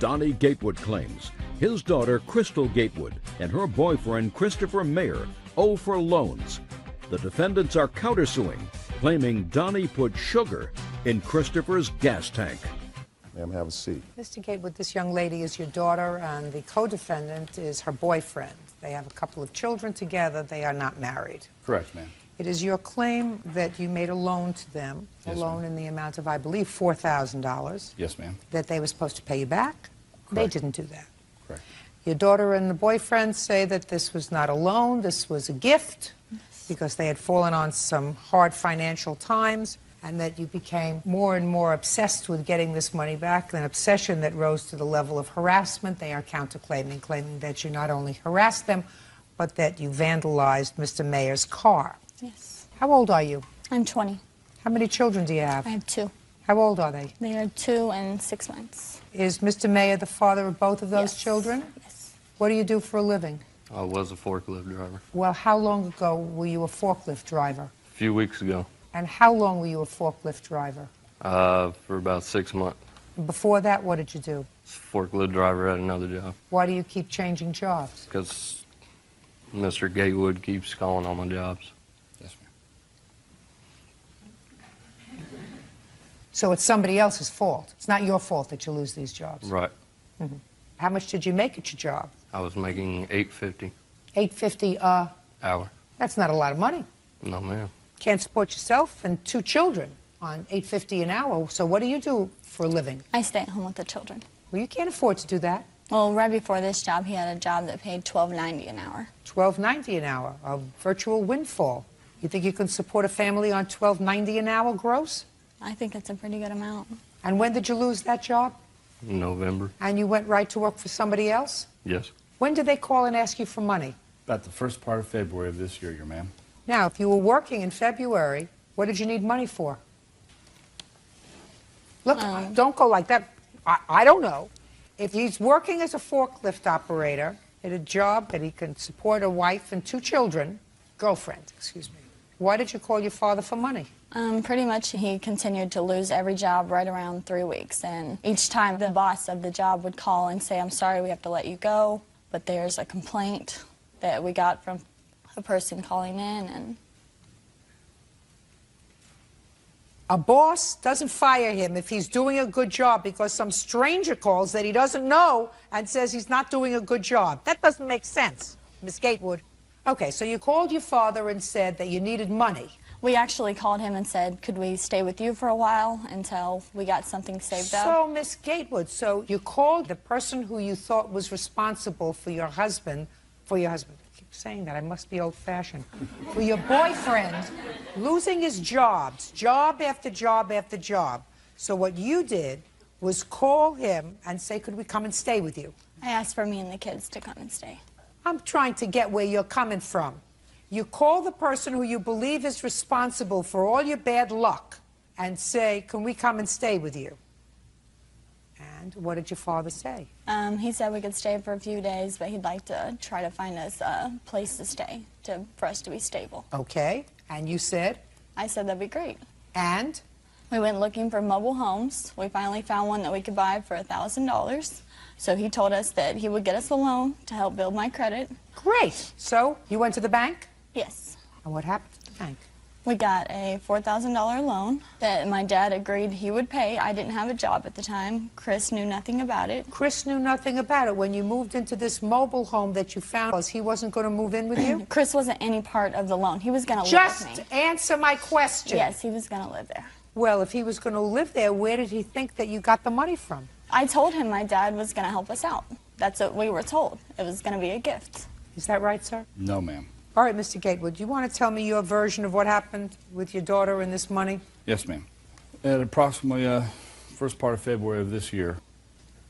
Donnie Gatewood claims his daughter Crystal Gatewood and her boyfriend Christopher Mayer owe for loans. The defendants are countersuing, claiming Donnie put sugar in Christopher's gas tank. Ma'am, have a seat. Mr. Gatewood, this young lady is your daughter, and the co-defendant is her boyfriend. They have a couple of children together. They are not married. Correct, ma'am. It is your claim that you made a loan to them, Yes, a loan ma'am. in the amount of, I believe, $4,000. Yes, ma'am. That they were supposed to pay you back. They Correct. didn't do that. Correct. Your daughter and the boyfriend say that this was not a loan, this was a gift, because they had fallen on some hard financial times, and that you became more and more obsessed with getting this money back, an obsession that rose to the level of harassment. They are counterclaiming, claiming that you not only harassed them, but that you vandalized Mr. Mayer's car. Yes. How old are you? I'm 20. How many children do you have? I have 2. How old are they? They are 2 and 6 months. Is Mr. Mayer the father of both of those Yes. children? Yes. What do you do for a living? I was a forklift driver. Well, how long ago were you a forklift driver? A few weeks ago, And how long were you a forklift driver? for about 6 months. And before that, what did you do? Forklift driver at another job. Why do you keep changing jobs? Because Mr. Gatewood keeps calling on my jobs. Yes, ma'am. So it's somebody else's fault. It's not your fault that you lose these jobs. Right. How much did you make at your job? I was making $8.50 $8.50 hour. That's not a lot of money. No, ma'am. Can't support yourself and 2 children on $8.50 an hour. So what do you do for a living? I stay at home with the children. Well, you can't afford to do that. Well, right before this job, he had a job that paid $12.90 an hour. $12.90 an hour, a virtual windfall. You think you can support a family on $12.90 an hour gross? I think that's a pretty good amount. And when did you lose that job? November. And you went right to work for somebody else? Yes. When did they call and ask you for money? About the first part of February of this year, your ma'am. Now, if you were working in February, what did you need money for? Look, don't go like that. I don't know. If he's working as a forklift operator at a job that he can support a wife and 2 children, girlfriend, excuse me, why did you call your father for money? Pretty much he continued to lose every job right around 3 weeks. And each time the boss of the job would call and say, I'm sorry, we have to let you go, but there's a complaint that we got from a person calling in. And A boss doesn't fire him if he's doing a good job because some stranger calls that he doesn't know and says he's not doing a good job. That doesn't make sense, Miss Gatewood. Okay, so you called your father and said that you needed money. we actually called him and said, could we stay with you for a while until we got something saved up? So, Miss Gatewood, so you called the person who you thought was responsible for your husband, I keep saying that, I must be old-fashioned, for your boyfriend losing his jobs, job after job after job. So what you did was call him and say, could we come and stay with you? I asked for me and the kids to come and stay. I'm trying to get where you're coming from. You call the person who you believe is responsible for all your bad luck and say, can we come and stay with you? And what did your father say? He said we could stay for a few days, but he'd like to try to find us a place to stay for us to be stable. Okay. And you said? I said that'd be great. And? We went looking for mobile homes. We finally found one that we could buy for $1,000. So he told us that he would get us a loan to help build my credit. Great. So you went to the bank? Yes. And what happened to the bank? We got a $4,000 loan that my dad agreed he would pay. I didn't have a job at the time. Chris knew nothing about it. Chris knew nothing about it. When you moved into this mobile home that you found, he wasn't going to move in with you? Chris wasn't any part of the loan. He was going to live with me. Just answer my question. Yes, he was going to live there. Well, if he was going to live there, where did he think that you got the money from? I told him my dad was going to help us out. That's what we were told. It was going to be a gift. Is that right, sir? No, ma'am. All right, Mr. Gatewood, do you want to tell me your version of what happened with your daughter and this money? Yes, ma'am. At approximately first part of February of this year,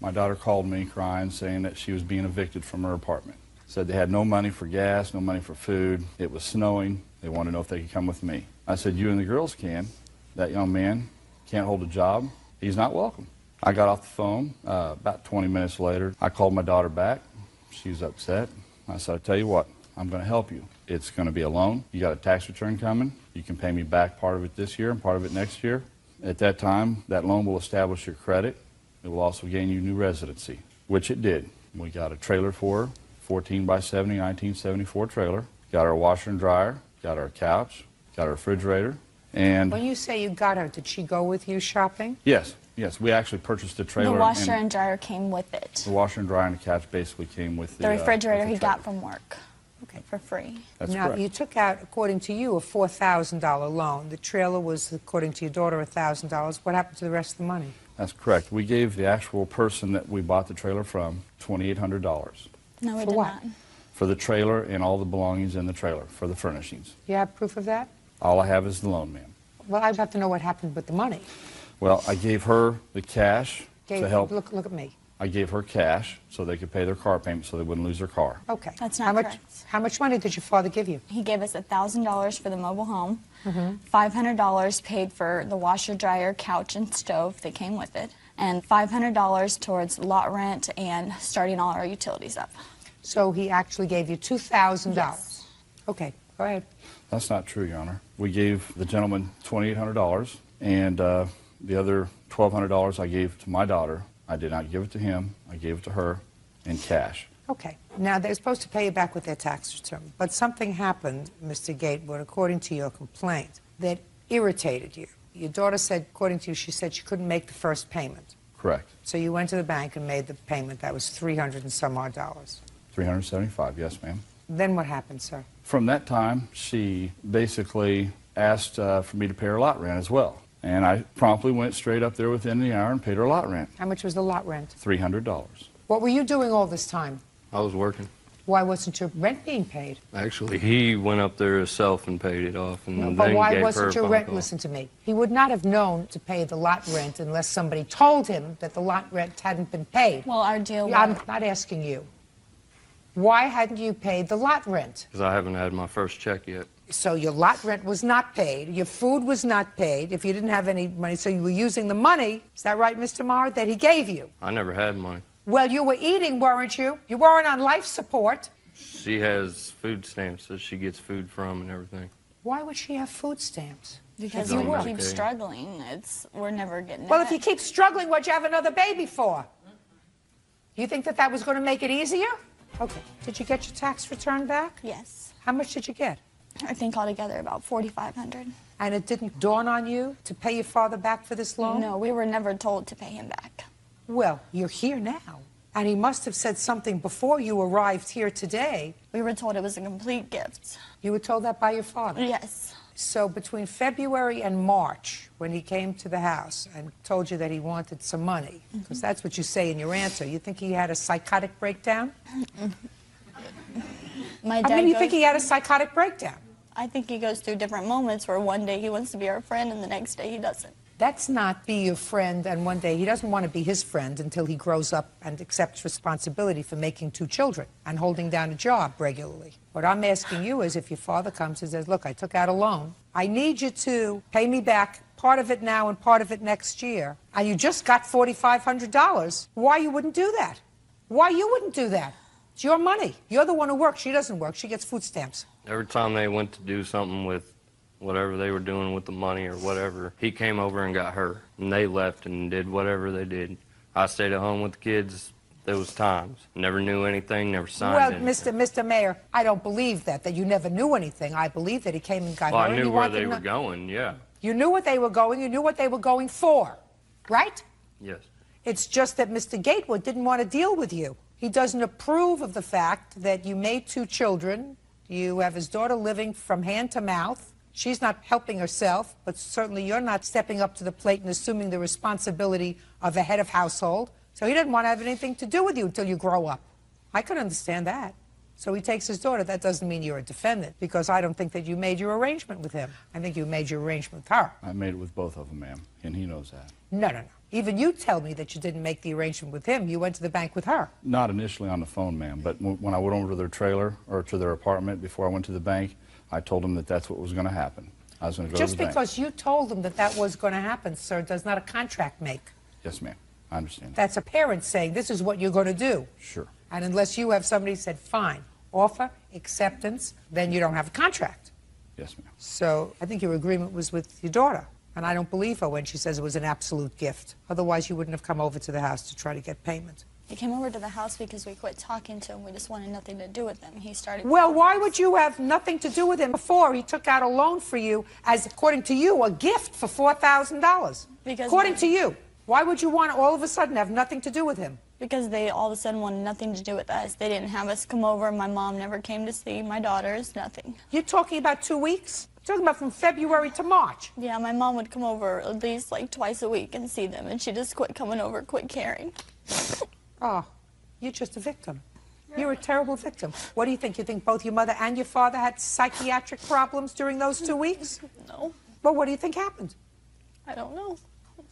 my daughter called me crying, saying that she was being evicted from her apartment. Said they had no money for gas, no money for food. It was snowing. They wanted to know if they could come with me. I said, you and the girls can. That young man can't hold a job. He's not welcome. I got off the phone. About 20 minutes later, I called my daughter back. She was upset. I said, I tell you what, I'm going to help you. It's going to be a loan. You got a tax return coming. You can pay me back part of it this year and part of it next year. At that time, that loan will establish your credit. It will also gain you new residency, which it did. We got a trailer for her, 14 by 70, 1974 trailer. Got our washer and dryer, got our couch, got our refrigerator, and... When you say you got her, did she go with you shopping? Yes, yes. We actually purchased a trailer. The washer and dryer came with it. The washer and dryer and the couch basically came with The refrigerator with the he trailer. got from work. Okay. For free. That's Now, correct. you took out, according to you, a $4,000 loan. The trailer was, according to your daughter, $1,000. What happened to the rest of the money? That's correct. We gave the actual person that we bought the trailer from $2,800 No, we For did what? not. for the trailer and all the belongings in the trailer, for the furnishings. You have proof of that? All I have is the loan, ma'am. Well, I'd have to know what happened with the money. Well, I gave her the cash to help. Look at me. I gave her cash so they could pay their car payment so they wouldn't lose their car. Okay. That's not how much, correct. How much money did your father give you? He gave us $1,000 for the mobile home, $500 paid for the washer, dryer, couch, and stove that came with it, and $500 towards lot rent and starting all our utilities up. So he actually gave you $2,000. Yes. Okay, go ahead. That's not true, Your Honor. We gave the gentleman $2,800, and the other $1,200 I gave to my daughter. I did not give it to him. I gave it to her in cash. Okay. Now, they're supposed to pay you back with their tax return, but something happened, Mr. Gatewood, according to your complaint, that irritated you. Your daughter said, according to you, she said she couldn't make the first payment. Correct. So you went to the bank and made the payment. That was $300 and some odd dollars. $375, yes, ma'am. Then what happened, sir? From that time, she basically asked for me to pay her lot rent as well. And I promptly went straight up there within the hour and paid her lot rent, How much was the lot rent? $300. What were you doing all this time? I was working. Why wasn't your rent being paid? Actually, he went up there himself and paid it off, and But then why gave her wasn't a your phone rent? call. Listen to me. He would not have known to pay the lot rent unless somebody told him that the lot rent hadn't been paid. Well, our deal I'm was... not asking you. Why hadn't you paid the lot rent? Because I haven't had my first check yet. So your lot rent was not paid. Your food was not paid. If you didn't have any money, so you were using the money, is that right, Mr. Maher, that he gave you? I never had money. Well, you were eating, weren't you? You weren't on life support. She has food stamps that she gets food from and everything. Why would she have food stamps? Because You we were. keep Okay. struggling. We're never getting Well, it. if you keep struggling, what'd you have another baby for? You think that that was going to make it easier? Okay. Did you get your tax return back? Yes. How much did you get? I think altogether about $4,500. And it didn't dawn on you to pay your father back for this loan? No, we were never told to pay him back. Well, you're here now. And he must have said something before you arrived here today. We were told it was a complete gift. You were told that by your father? Yes. So between February and March, when he came to the house and told you that he wanted some money, because that's what you say in your answer, you think he had a psychotic breakdown? My How dad many you goes- think he had a psychotic breakdown? I think he goes through different moments where one day he wants to be our friend and the next day he doesn't. That's not be your friend, and one day he doesn't want to be his friend until he grows up and accepts responsibility for making 2 children and holding down a job regularly. What I'm asking you is if your father comes and says, look, I took out a loan. I need you to pay me back part of it now and part of it next year, and you just got $4,500. Why you wouldn't do that? Why you wouldn't do that? It's your money. You're the one who works. She doesn't work. She gets food stamps. Every time they went to do something with whatever they were doing with the money or whatever, he came over and got her, and they left and did whatever they did. I stayed at home with the kids those times. Never knew anything, never signed Well, anything. Mr. Mayor, I don't believe that you never knew anything. I believe that he came and got Well, her. I and knew you where wanted they to were know- going, yeah. You knew what they were going. You knew what they were going for, right? Yes. It's just that Mr. Gatewood didn't want to deal with you. He doesn't approve of the fact that you made 2 children. You have his daughter living from hand to mouth. She's not helping herself, but certainly you're not stepping up to the plate and assuming the responsibility of a head of household. So he doesn't want to have anything to do with you until you grow up. I could understand that. So he takes his daughter. That doesn't mean you're a defendant, because I don't think that you made your arrangement with him. I think you made your arrangement with her. I made it with both of them, ma'am, and he knows that. No, no, no. Even you tell me that you didn't make the arrangement with him. You went to the bank with her. Not initially on the phone, ma'am, but when I went over to their trailer or to their apartment before I went to the bank, I told them that that's what was going to happen. I was going to go Just to the bank. because you told them that that was going to happen, sir, does not a contract make. Yes, ma'am. I understand that. That's a parent saying, this is what you're going to do. Sure. And unless you have somebody said, fine, offer, acceptance, then you don't have a contract. Yes, ma'am. So I think your agreement was with your daughter. And I don't believe her when she says it was an absolute gift. Otherwise, you wouldn't have come over to the house to try to get payment. He came over to the house because we quit talking to him. We just wanted nothing to do with him. He started... Well, why would you have nothing to do with him before he took out a loan for you as, according to you, a gift for $4,000? Because... According to you. Why would you want to all of a sudden have nothing to do with him? Because they all of a sudden wanted nothing to do with us. They didn't have us come over. My mom never came to see my daughters, nothing. You're talking about 2 weeks? You're talking about from February to March? Yeah, my mom would come over at least like twice a week and see them, and she just quit coming over, quit caring. Oh, you're just a victim. You're a terrible victim. What do you think? You think both your mother and your father had psychiatric problems during those 2 weeks? No. Well, what do you think happened? I don't know.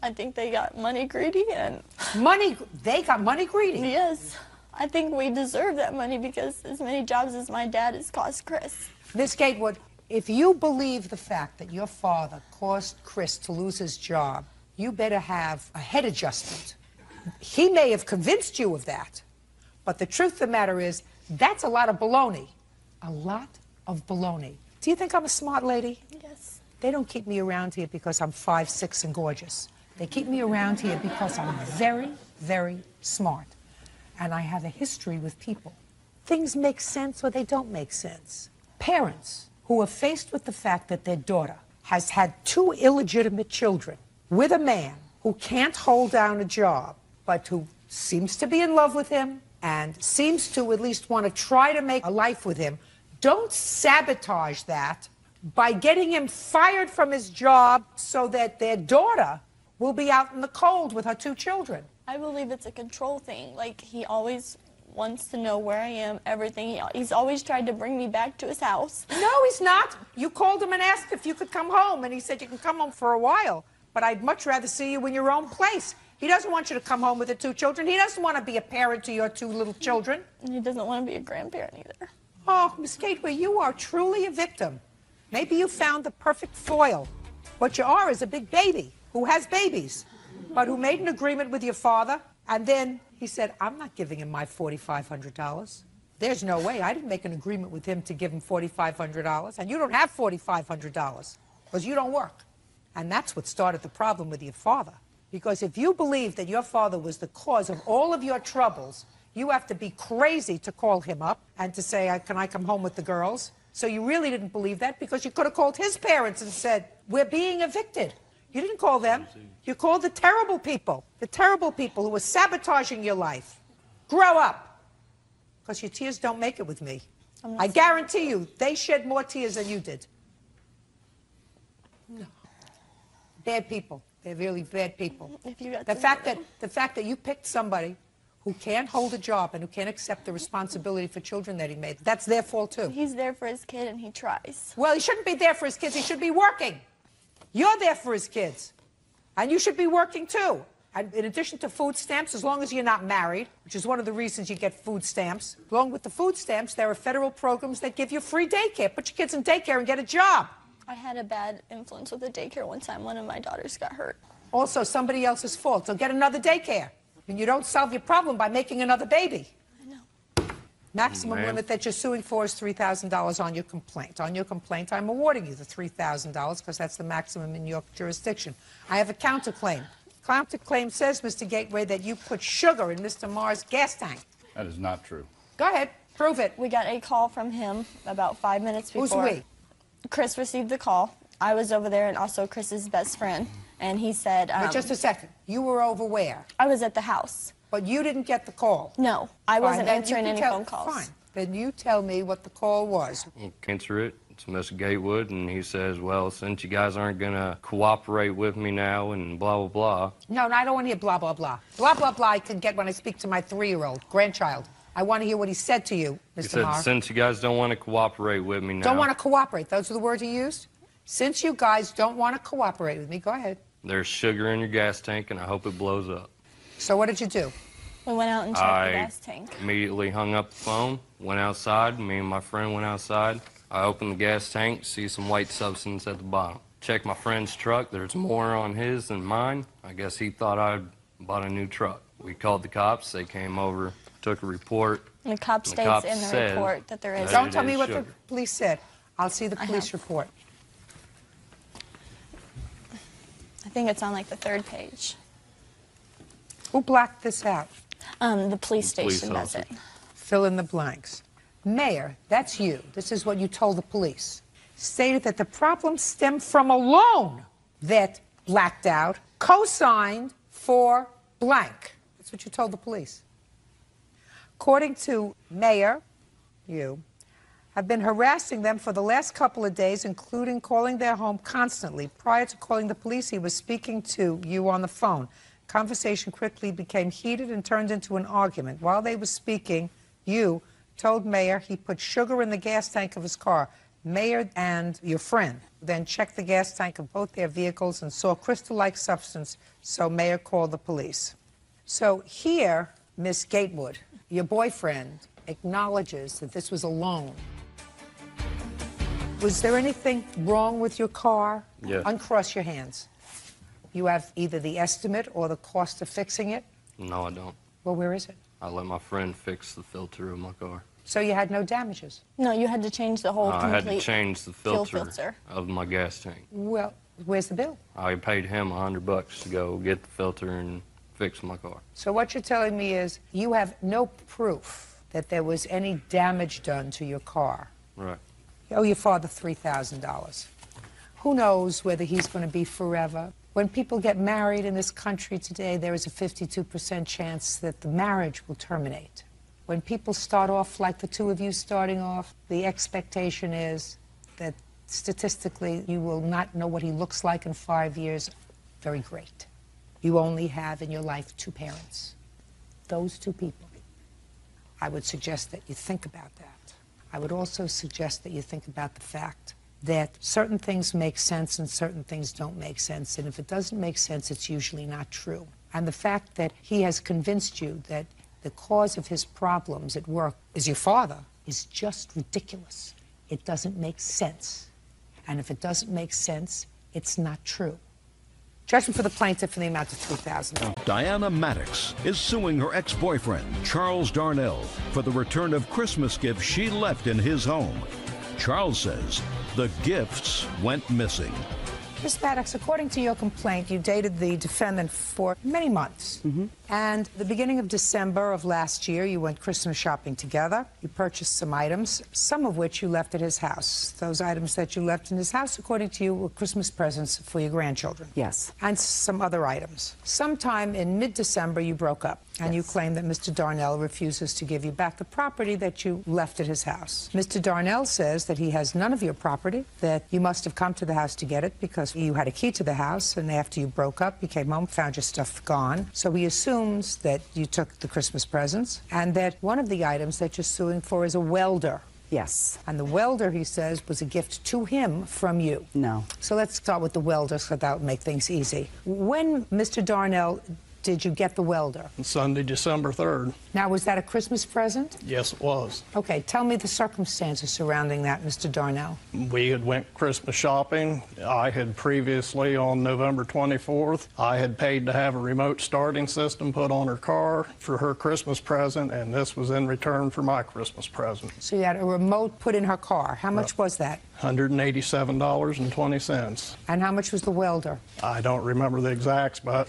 I think they got money greedy and... Money? They got money greedy? Yes. I think we deserve that money because as many jobs as my dad has cost Chris. Miss Gatewood, if you believe the fact that your father caused Chris to lose his job, you better have a head adjustment. He may have convinced you of that, but the truth of the matter is, that's a lot of baloney. A lot of baloney. Do you think I'm a smart lady? Yes. They don't keep me around here because I'm 5'6" and gorgeous. They keep me around here because I'm very, very smart. And I have a history with people. Things make sense or they don't make sense. Parents who are faced with the fact that their daughter has had 2 illegitimate children with a man who can't hold down a job, but who seems to be in love with him and seems to at least want to try to make a life with him, don't sabotage that by getting him fired from his job so that their daughter will be out in the cold with her 2 children. I believe it's a control thing. Like, he always wants to know where I am, everything. He's always tried to bring me back to his house. No, he's not. You called him and asked if you could come home, and he said you can come home for a while, but I'd much rather see you in your own place. He doesn't want you to come home with the 2 children. He doesn't want to be a parent to your 2 little children. And he doesn't want to be a grandparent either. Oh, Miss Gateway, you are truly a victim. Maybe you found the perfect foil. What you are is a big baby who has babies, but who made an agreement with your father, and then he said, I'm not giving him my $4,500. There's no way. I didn't make an agreement with him to give him $4,500, and you don't have $4,500 because you don't work. And that's what started the problem with your father. Because if you believe that your father was the cause of all of your troubles, you have to be crazy to call him up and to say, can I come home with the girls? So you really didn't believe that because you could have called his parents and said, we're being evicted. You didn't call them. You called the terrible people who were sabotaging your life. Grow up, because your tears don't make it with me. I guarantee you, they shed more tears than you did. No. Bad people. They're really bad people. The fact that you picked somebody who can't hold a job and who can't accept the responsibility for children that he made, that's their fault too. He's there for his kid and he tries. Well, he shouldn't be there for his kids. He should be working. You're there for his kids. And you should be working too. And in addition to food stamps, as long as you're not married, which is one of the reasons you get food stamps, along with the food stamps, there are federal programs that give you free daycare. Put your kids in daycare and get a job. I had a bad influence with the daycare one time. One of my daughters got hurt. Also, somebody else's fault. So get another daycare. And you don't solve your problem by making another baby. I know. Maximum limit that you're suing for is $3,000 on your complaint. On your complaint, I'm awarding you the $3,000 because that's the maximum in your jurisdiction. I have a counterclaim. Counterclaim says, Mr. Gateway, that you put sugar in Mr. Marr's gas tank. That is not true. Go ahead. Prove it. We got a call from him about 5 minutes before. Who's we? Chris received the call. I was over there and also Chris's best friend. And he said... Wait just a second. You were over where? I was at the house. But you didn't get the call? No. I wasn't answering any phone calls. Fine. Then you tell me what the call was. I'll answer it. It's Mr. Gatewood, and he says, well, since you guys aren't going to cooperate with me now and blah, blah, blah. No, I don't want to hear blah, blah, blah. Blah, blah, blah I can get when I speak to my 3-year-old grandchild. I want to hear what he said to you, Mr. He said, Marr. since you guys don't want to cooperate with me now. Don't want to cooperate. Those are the words he used? Since you guys don't want to cooperate with me, go ahead. There's sugar in your gas tank, and I hope it blows up. So what did you do? We went out and checked the gas tank. Immediately hung up the phone, went outside. Me and my friend went outside. I opened the gas tank, see some white substance at the bottom. Checked my friend's truck. There's more on his than mine. I guess he thought I'd bought a new truck. We called the cops. They came over, took a report. And the cop states in the report that there is... Don't tell me what the police said. I'll see the police report. think it's on like the 3rd page. Who blacked this out? The police Police station does it. officer. Fill in the blanks. Mayor, that's you. This is what you told the police. Stated that the problem stemmed from a loan that blacked out, co-signed for blank. That's what you told the police. According to Mayor, you have been harassing them for the last couple of days, including calling their home constantly. Prior to calling the police, he was speaking to you on the phone. Conversation quickly became heated and turned into an argument. While they were speaking, you told Mayor he put sugar in the gas tank of his car. Mayor and your friend then checked the gas tank of both their vehicles and saw crystal-like substance, so Mayor called the police. So here, Miss Gatewood, your boyfriend acknowledges that this was a loan. Was there anything wrong with your car? Yes. Uncross your hands. You have either the estimate or the cost of fixing it? No, I don't. Well, where is it? I let my friend fix the filter of my car. So you had no damages? No, you had to change the whole I complete had to change the fuel filter of my gas tank. Well, where's the bill? I paid him $100 to go get the filter and fix my car. So what you're telling me is you have no proof that there was any damage done to your car. Right. You owe your father $3,000. Who knows whether he's going to be forever? When people get married in this country today, there is a 52% chance that the marriage will terminate. When people start off like the two of you starting off, the expectation is that statistically you will not know what he looks like in 5 years. Very great. You only have in your life 2 parents. Those 2 people. I would suggest that you think about that. I would also suggest that you think about the fact that certain things make sense and certain things don't make sense. And if it doesn't make sense, it's usually not true. And the fact that he has convinced you that the cause of his problems at work is your father is just ridiculous. It doesn't make sense. And if it doesn't make sense, it's not true. Judgment for the plaintiff in the amount of $3,000. Diana Maddox is suing her ex-boyfriend, Charles Darnell, for the return of Christmas gifts she left in his home. Charles says the gifts went missing. Ms. Maddox, according to your complaint, you dated the defendant for many months. And the beginning of December of last year, you went Christmas shopping together. You purchased some items, some of which you left at his house. Those items that you left in his house, according to you, were Christmas presents for your grandchildren. Yes. And some other items. Sometime in mid-December, you broke up. And you claim that Mr. Darnell refuses to give you back the property that you left at his house. Mr. Darnell says that he has none of your property, that you must have come to the house to get it because you had a key to the house, and after you broke up, you came home, found your stuff gone. So he assumes that you took the Christmas presents, and that one of the items that you're suing for is a welder. Yes. And the welder, he says, was a gift to him from you. No. So let's start with the welder, so that would make things easy. When Mr. Darnell did you get the welder? Sunday, December 3rd. Now, was that a Christmas present? Yes, it was. Okay, tell me the circumstances surrounding that, Mr. Darnell. We had went Christmas shopping. I had previously, on November 24th, I had paid to have a remote starting system put on her car for her Christmas present, and this was in return for my Christmas present. So you had a remote put in her car. How much was that? $187.20. And how much was the welder? I don't remember the exacts, but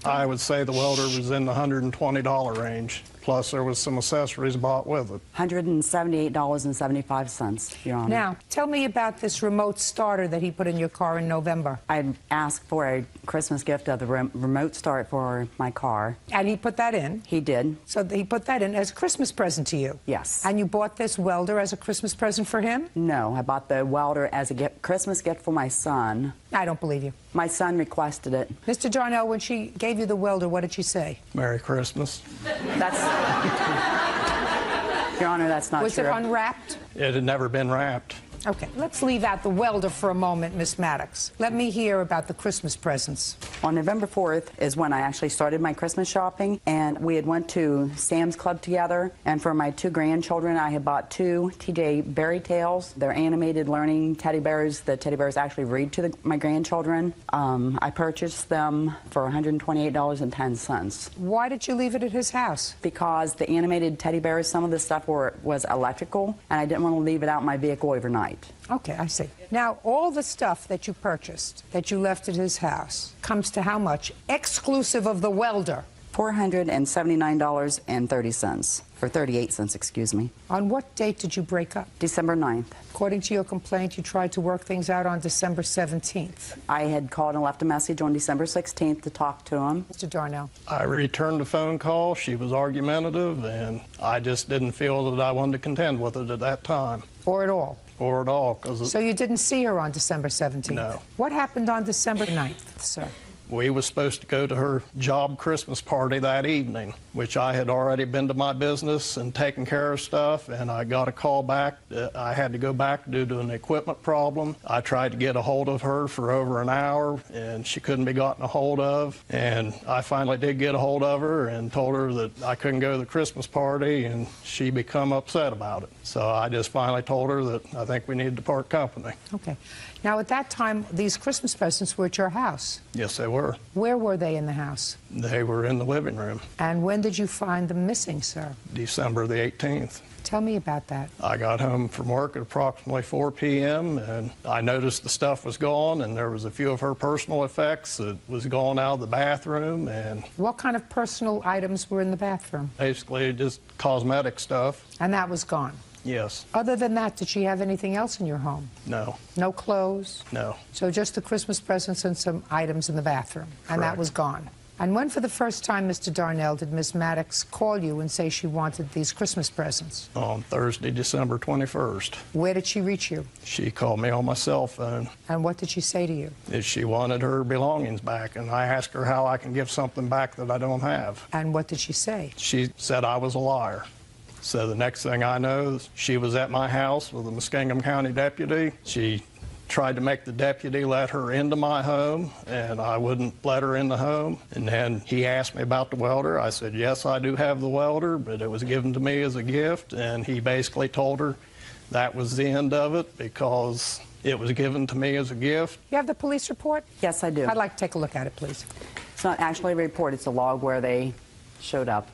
I would say the welder was in the $120 range. Plus, there was some accessories bought with it. $178.75, Your Honor. Now, tell me about this remote starter that he put in your car in November. I asked for a Christmas gift of the remote start for my car. And he put that in? He did. So he put that in as a Christmas present to you? Yes. And you bought this welder as a Christmas present for him? No, I bought the welder as a Christmas gift for my son. I don't believe you. My son requested it. Mr. Darnell, when she gave you the welder, what did she say? Merry Christmas. That's... Your Honor, that's not true. Was it unwrapped? It had never been wrapped. Okay, let's leave out the welder for a moment, Miss Maddox. Let me hear about the Christmas presents. On November 4th is when I actually started my Christmas shopping, and we had went to Sam's Club together, and for my 2 grandchildren, I had bought 2 TJ Berry Tales. They're animated learning teddy bears. The teddy bears actually read to my grandchildren. I purchased them for $128.10. Why did you leave it at his house? Because the animated teddy bears, some of the stuff was electrical, and I didn't want to leave it out in my vehicle overnight. night. Okay, I see. Now, all the stuff that you purchased, that you left at his house, comes to how much, exclusive of the welder? $479.30, or 38 cents, excuse me. On what date did you break up? December 9th. According to your complaint, you tried to work things out on December 17th. I had called and left a message on December 16th to talk to him. Mr. Darnell. I returned the phone call. She was argumentative, and I just didn't feel that I wanted to contend with it at that time. Or at all? Or at all. So you didn't see her on December 17th? No. What happened on December 9th, sir? We was supposed to go to her job Christmas party that evening, which I had already been to my business and taken care of stuff, and I got a call back that I had to go back due to an equipment problem. I tried to get a hold of her for over an hour, and she couldn't be gotten a hold of, and I finally did get a hold of her and told her that I couldn't go to the Christmas party, and she become upset about it. So I just finally told her that I think we needed to part company. Okay. Now, at that time, these Christmas presents were at your house. Yes, they were. Where were they in the house? They were in the living room. And when did you find them missing, sir? December the 18th. Tell me about that. I got home from work at approximately 4 p.m. and I noticed the stuff was gone, and there was a few of her personal effects that was gone out of the bathroom. And what kind of personal items were in the bathroom? Basically just cosmetic stuff. And that was gone? Yes. Other than that, did she have anything else in your home? No. No clothes? No. So just the Christmas presents and some items in the bathroom? Correct. And that was gone? And when for the first time, Mr. Darnell, did Miss Maddox call you and say she wanted these Christmas presents? On Thursday, December 21st. Where did she reach you? She called me on my cell phone. And what did she say to you? That she wanted her belongings back, and I asked her how I can give something back that I don't have. And what did she say? She said I was a liar. So the next thing I know, she was at my house with a Muskingum County deputy. She tried to make the deputy let her into my home, and I wouldn't let her in the home. And then he asked me about the welder. I said, yes, I do have the welder, but it was given to me as a gift. And he basically told her that was the end of it because it was given to me as a gift. You have the police report? Yes, I do. I'd like to take a look at it, please. It's not actually a report. It's a log where they showed up.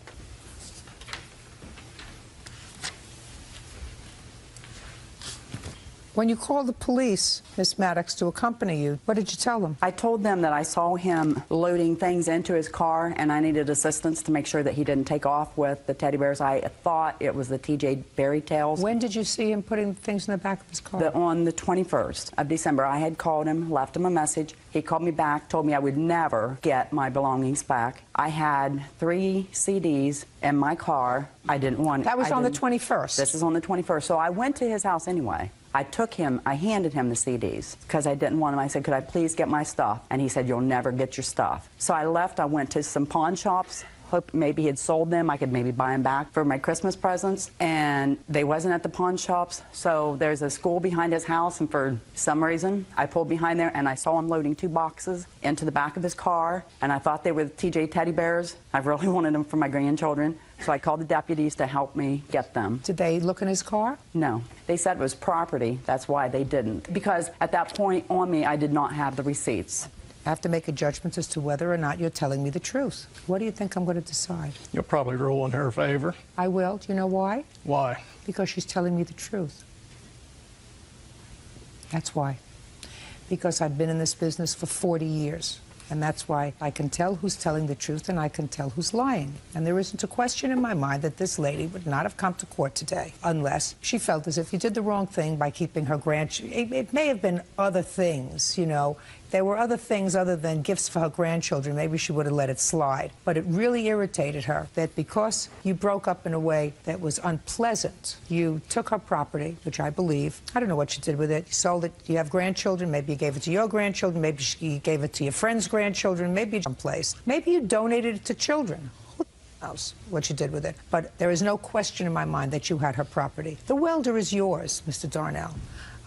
When you called the police, Miss Maddox, to accompany you, what did you tell them? I told them that I saw him loading things into his car, and I needed assistance to make sure that he didn't take off with the teddy bears. I thought it was the TJ Berry Tails. When did you see him putting things in the back of his car? On the 21st of December. I had called him, left him a message. He called me back, told me I would never get my belongings back. I had 3 CDs in my car. I didn't want. That was on the 21st? This is on the 21st. So I went to his house anyway. I handed him the CDs because I didn't want them. I said, could I please get my stuff? And he said, you'll never get your stuff. So I left. I went to some pawn shops. Hope maybe he had sold them. I could maybe buy them back for my Christmas presents. And they wasn't at the pawn shops. So there's a school behind his house, and for some reason, I pulled behind there, and I saw him loading 2 boxes into the back of his car. And I thought they were the TJ teddy bears. I really wanted them for my grandchildren. So I called the deputies to help me get them. Did they look in his car? No. They said it was property. That's why they didn't. Because at that point on me, I did not have the receipts. I have to make a judgment as to whether or not you're telling me the truth. What do you think I'm going to decide? You'll probably rule in her favor. I will. Do you know why? Why? Because she's telling me the truth. That's why. Because I've been in this business for 40 years. And that's why I can tell who's telling the truth and I can tell who's lying. And there isn't a question in my mind that this lady would not have come to court today unless she felt as if you did the wrong thing by keeping her grandchildren. It may have been other things, you know. There were other things other than gifts for her grandchildren. Maybe she would have let it slide. But it really irritated her that because you broke up in a way that was unpleasant, you took her property, which I believe. I don't know what you did with it. You sold it. You have grandchildren. Maybe you gave it to your grandchildren. Maybe you gave it to your friend's grandchildren. Maybe someplace. Maybe you donated it to children. Who knows what you did with it? But there is no question in my mind that you had her property. The welder is yours, Mr. Darnell.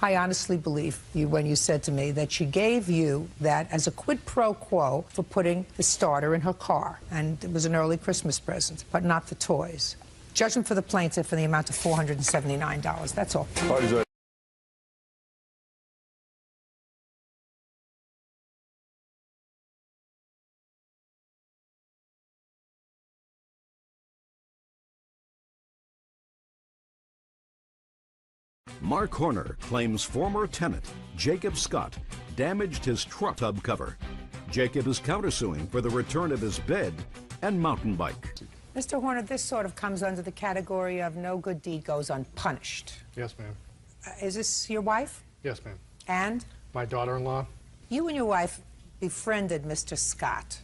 I honestly believe you when you said to me that she gave you that as a quid pro quo for putting the starter in her car. And it was an early Christmas present, but not the toys. Judgment for the plaintiff in the amount of $479. That's all. Mark Horner claims former tenant Jacob Scott damaged his truck tub cover. Jacob is countersuing for the return of his bed and mountain bike. Mr. Horner, this sort of comes under the category of no good deed goes unpunished. Yes, ma'am. Is this your wife? Yes, ma'am. And? My daughter-in-law? You and your wife befriended Mr. Scott.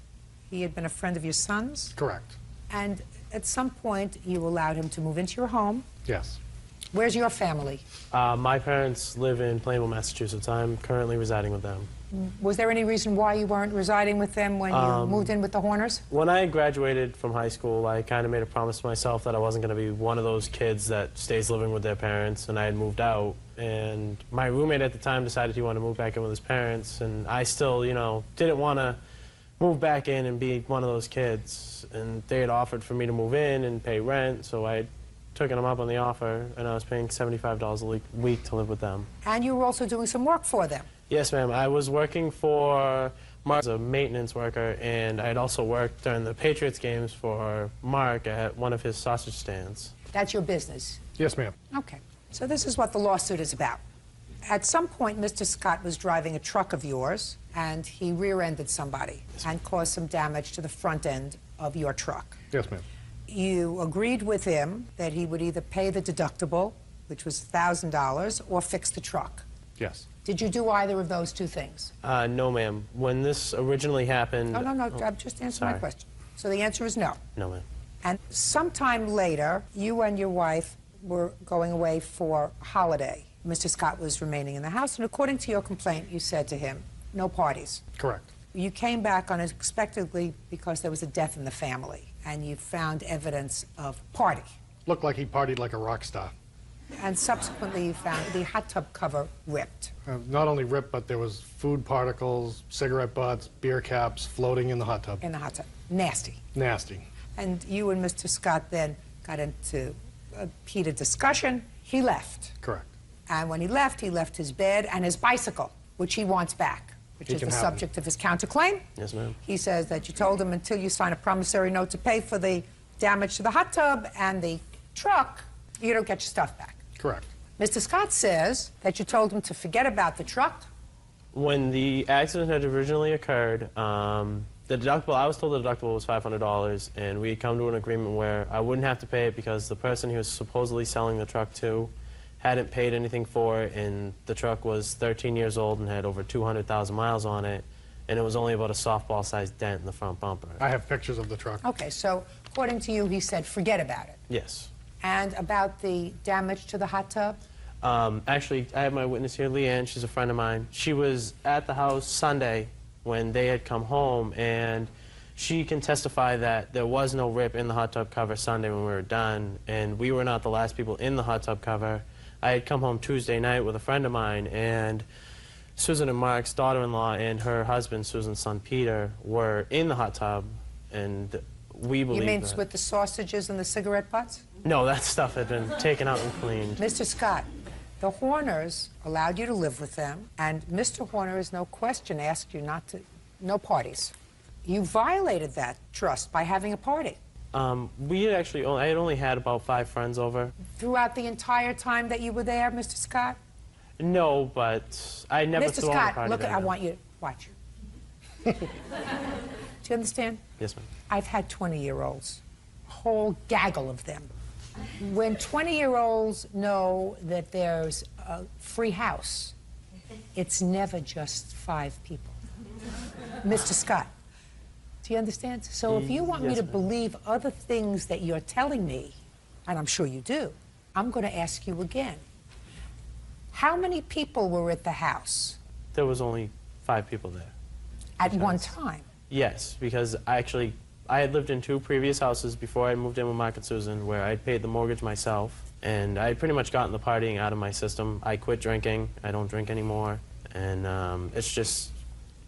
He had been a friend of your son's? Correct. And at some point, you allowed him to move into your home. Yes. Where's your family? My parents live in Plainville, Massachusetts. I'm currently residing with them. Was there any reason why you weren't residing with them when you moved in with the Horners? When I graduated from high school, I kind of made a promise to myself that I wasn't going to be one of those kids that stays living with their parents, and I had moved out. And my roommate at the time decided he wanted to move back in with his parents, and I still, you know, didn't want to move back in and be one of those kids. And they had offered for me to move in and pay rent, so I had taken them up on the offer, and I was paying $75 a week to live with them. And you were also doing some work for them. Yes, ma'am. I was working for Mark as a maintenance worker, and I had also worked during the Patriots games for Mark at one of his sausage stands. That's your business? Yes, ma'am. Okay. So this is what the lawsuit is about. At some point, Mr. Scott was driving a truck of yours, and he rear-ended somebody and caused some damage to the front end of your truck. Yes, ma'am. You agreed with him that he would either pay the deductible, which was $1,000, or fix the truck. Yes. Did you do either of those two things? No, ma'am. When this originally happened... No, I'm just answering my question. So the answer is no. No, ma'am. And sometime later, you and your wife were going away for a holiday. Mr. Scott was remaining in the house, and according to your complaint, you said to him, no parties. Correct. You came back unexpectedly because there was a death in the family, and you found evidence of party. Looked like he partied like a rock star. And subsequently, you found the hot tub cover ripped. Not only ripped, but there was food particles, cigarette butts, beer caps floating in the hot tub. In the hot tub. Nasty. Nasty. And you and Mr. Scott then got into a heated discussion. He left. Correct. And when he left his bed and his bicycle, which he wants back, which is the subject of his counterclaim. Yes, ma'am. He says that you told him until you sign a promissory note to pay for the damage to the hot tub and the truck, you don't get your stuff back. Correct. Mr. Scott says that you told him to forget about the truck. When the accident had originally occurred, the deductible, I was told the deductible was $500, and we had come to an agreement where I wouldn't have to pay it because the person he was supposedly selling the truck to hadn't paid anything for it, and the truck was 13 years old and had over 200,000 miles on it, and it was only about a softball-sized dent in the front bumper. I have pictures of the truck. Okay, so according to you, he said forget about it. Yes. And about the damage to the hot tub? Actually, I have my witness here, Leanne. She's a friend of mine. She was at the house Sunday when they had come home, and she can testify that there was no rip in the hot tub cover Sunday when we were done, and we were not the last people in the hot tub cover. I had come home Tuesday night with a friend of mine, and Susan and Mark's daughter-in-law and her husband, Susan's son Peter, were in the hot tub, and we believe You mean that... with the sausages and the cigarette butts? No, that stuff had been taken out and cleaned. Mr. Scott, the Horners allowed you to live with them, and Mr. Horner, is no question, asked you not to, no parties. You violated that trust by having a party. We had actually, I had only had about 5 friends over. Throughout the entire time that you were there, Mr. Scott? No, but I never Mr. threw Scott, a party look, there, I no. want you to watch. Do you understand? Yes, ma'am. I've had 20-year-olds, a whole gaggle of them. When 20-year-olds know that there's a free house, it's never just 5 people. Mr. Scott, do you understand? So if you want me to believe other things that you're telling me, and I'm sure you do, I'm going to ask you again. How many people were at the house? There was only 5 people there. At one time? Yes, because I had lived in 2 previous houses before I moved in with Mark and Susan, where I paid the mortgage myself, and I had pretty much gotten the partying out of my system. I quit drinking. I don't drink anymore, and it's just,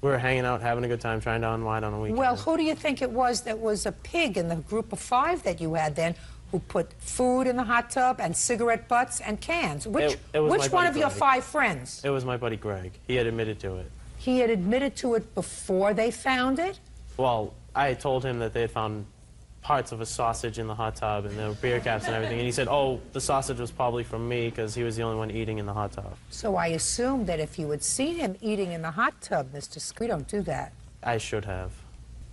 we were hanging out, having a good time, trying to unwind on a weekend. Well, who do you think it was that was a pig in the group of 5 that you had then, who put food in the hot tub and cigarette butts and cans? Which one of your 5 friends? It was my buddy Greg. He had admitted to it. He had admitted to it before they found it? Well, I had told him that they had found parts of a sausage in the hot tub, and there were beer caps and everything. And he said, oh, the sausage was probably from me because he was the only one eating in the hot tub. So I assume that if you had seen him eating in the hot tub, Mr. Scott, we don't do that. I should have.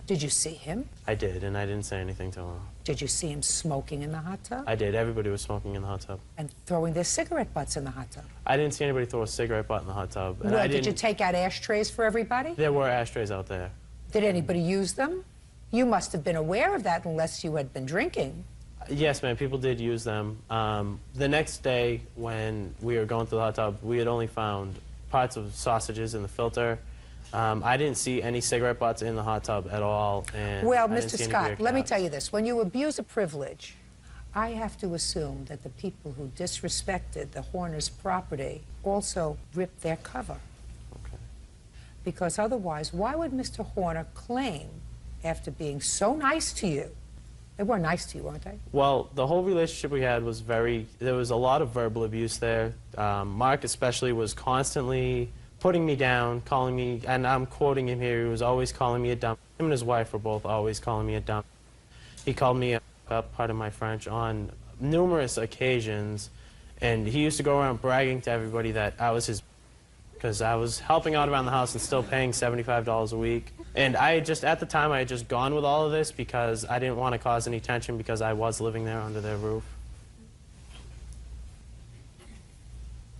Did you see him? I did, and I didn't say anything to him. Did you see him smoking in the hot tub? I did. Everybody was smoking in the hot tub. And throwing their cigarette butts in the hot tub? I didn't see anybody throw a cigarette butt in the hot tub. And Well, I did you didn't... take out ashtrays for everybody? There were ashtrays out there. Did anybody use them? You must have been aware of that unless you had been drinking. Yes, ma'am, people did use them. The next day, when we were going through the hot tub, we had only found parts of sausages in the filter. I didn't see any cigarette butts in the hot tub at all. And Well, I didn't Mr. see any Scott, beer let me caps. tell you this. When you abuse a privilege, I have to assume that the people who disrespected the Horners' property also ripped their cover. Okay. Because otherwise, why would Mr. Horner claim, after being so nice to you, they were nice to you, weren't they? Well, the whole relationship we had was there was a lot of verbal abuse there. Mark especially was constantly putting me down, calling me, and I'm quoting him here, he was always calling me a dump. Him and his wife were both always calling me a dump. He called me a pardon my French, on numerous occasions, and he used to go around bragging to everybody that I was his, because I was helping out around the house and still paying $75 a week. And at the time, I had just gone with all of this because I didn't want to cause any tension because I was living there under their roof.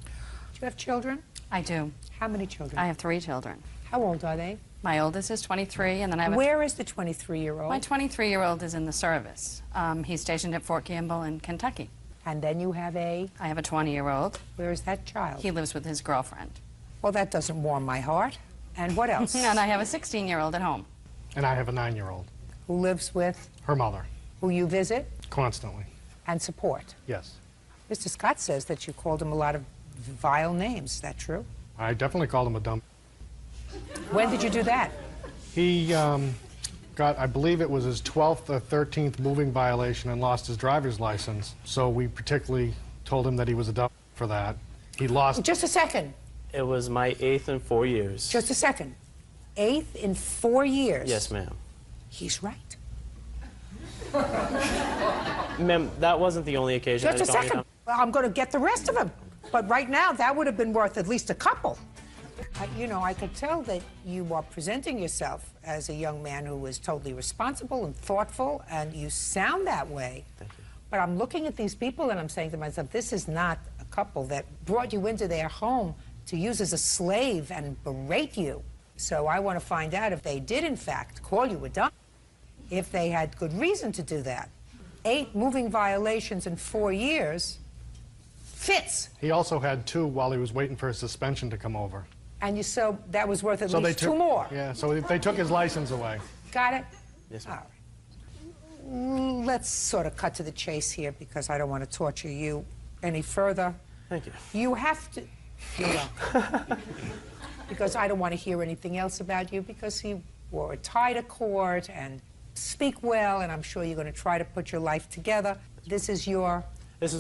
Do you have children? I do. How many children? I have 3 children. How old are they? My oldest is 23, and then I have Where is the 23-year-old? my 23-year-old is in the service. He's stationed at Fort Campbell in Kentucky. And then you have I have a 20-year-old. Where is that child? He lives with his girlfriend. Well, that doesn't warm my heart. And what else? And I have a 16-year-old at home. And I have a 9-year-old. Who lives with? Her mother. Who you visit? Constantly. And support? Yes. Mr. Scott says that you called him a lot of vile names. Is that true? I definitely called him a dump. When did you do that? He got, I believe it was his 12th or 13th moving violation and lost his driver's license. So we particularly told him that he was a dump for that. He lost... Just a second. It was my 8th in 4 years. Just a second. 8th in 4 years? Yes, ma'am. He's right. Ma'am, that wasn't the only occasion. Just a second. Well, I'm going to get the rest of them. But right now, that would have been worth at least a couple. I could tell that you are presenting yourself as a young man who is totally responsible and thoughtful, and you sound that way. Thank you. But I'm looking at these people and I'm saying to myself, this is not a couple that brought you into their home to use as a slave and berate you. So I want to find out if they did, in fact, call you a dump, if they had good reason to do that. 8 moving violations in 4 years fits. He also had 2 while he was waiting for his suspension to come over. And so that was worth at least 2 more. Yeah, so they took his license away. Got it? Yes, ma'am. All right. Let's sort of cut to the chase here because I don't want to torture you any further. Thank you. You have to... You're welcome. Because I don't want to hear anything else about you because you wore a tie to court and speak well, and I'm sure you're going to try to put your life together. This is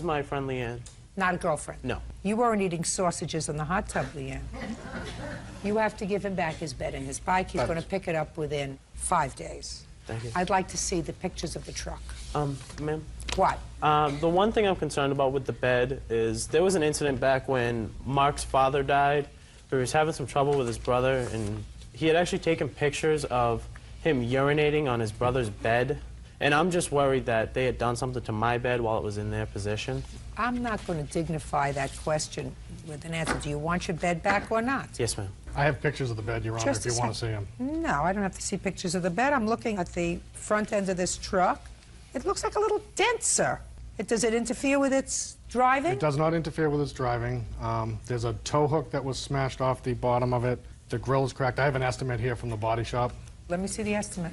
my friend Leanne. Not a girlfriend? No. You weren't eating sausages in the hot tub, Leanne. You have to give him back his bed and his bike. He's going to pick it up within 5 days. Thank you. I'd like to see the pictures of the truck. Ma'am? What? The one thing I'm concerned about with the bed is there was an incident back when Mark's father died. He was having some trouble with his brother, and he had actually taken pictures of him urinating on his brother's bed. And I'm just worried that they had done something to my bed while it was in their position. I'm not going to dignify that question with an answer. Do you want your bed back or not? Yes, ma'am. I have pictures of the bed, Your Honor, Just if a you want to see second. them. No, I don't have to see pictures of the bed. I'm looking at the front end of this truck. It looks like a little dent, sir. Does it interfere with its driving? It does not interfere with its driving. There's a tow hook that was smashed off the bottom of it. The grill is cracked. I have an estimate here from the body shop. Let me see the estimate.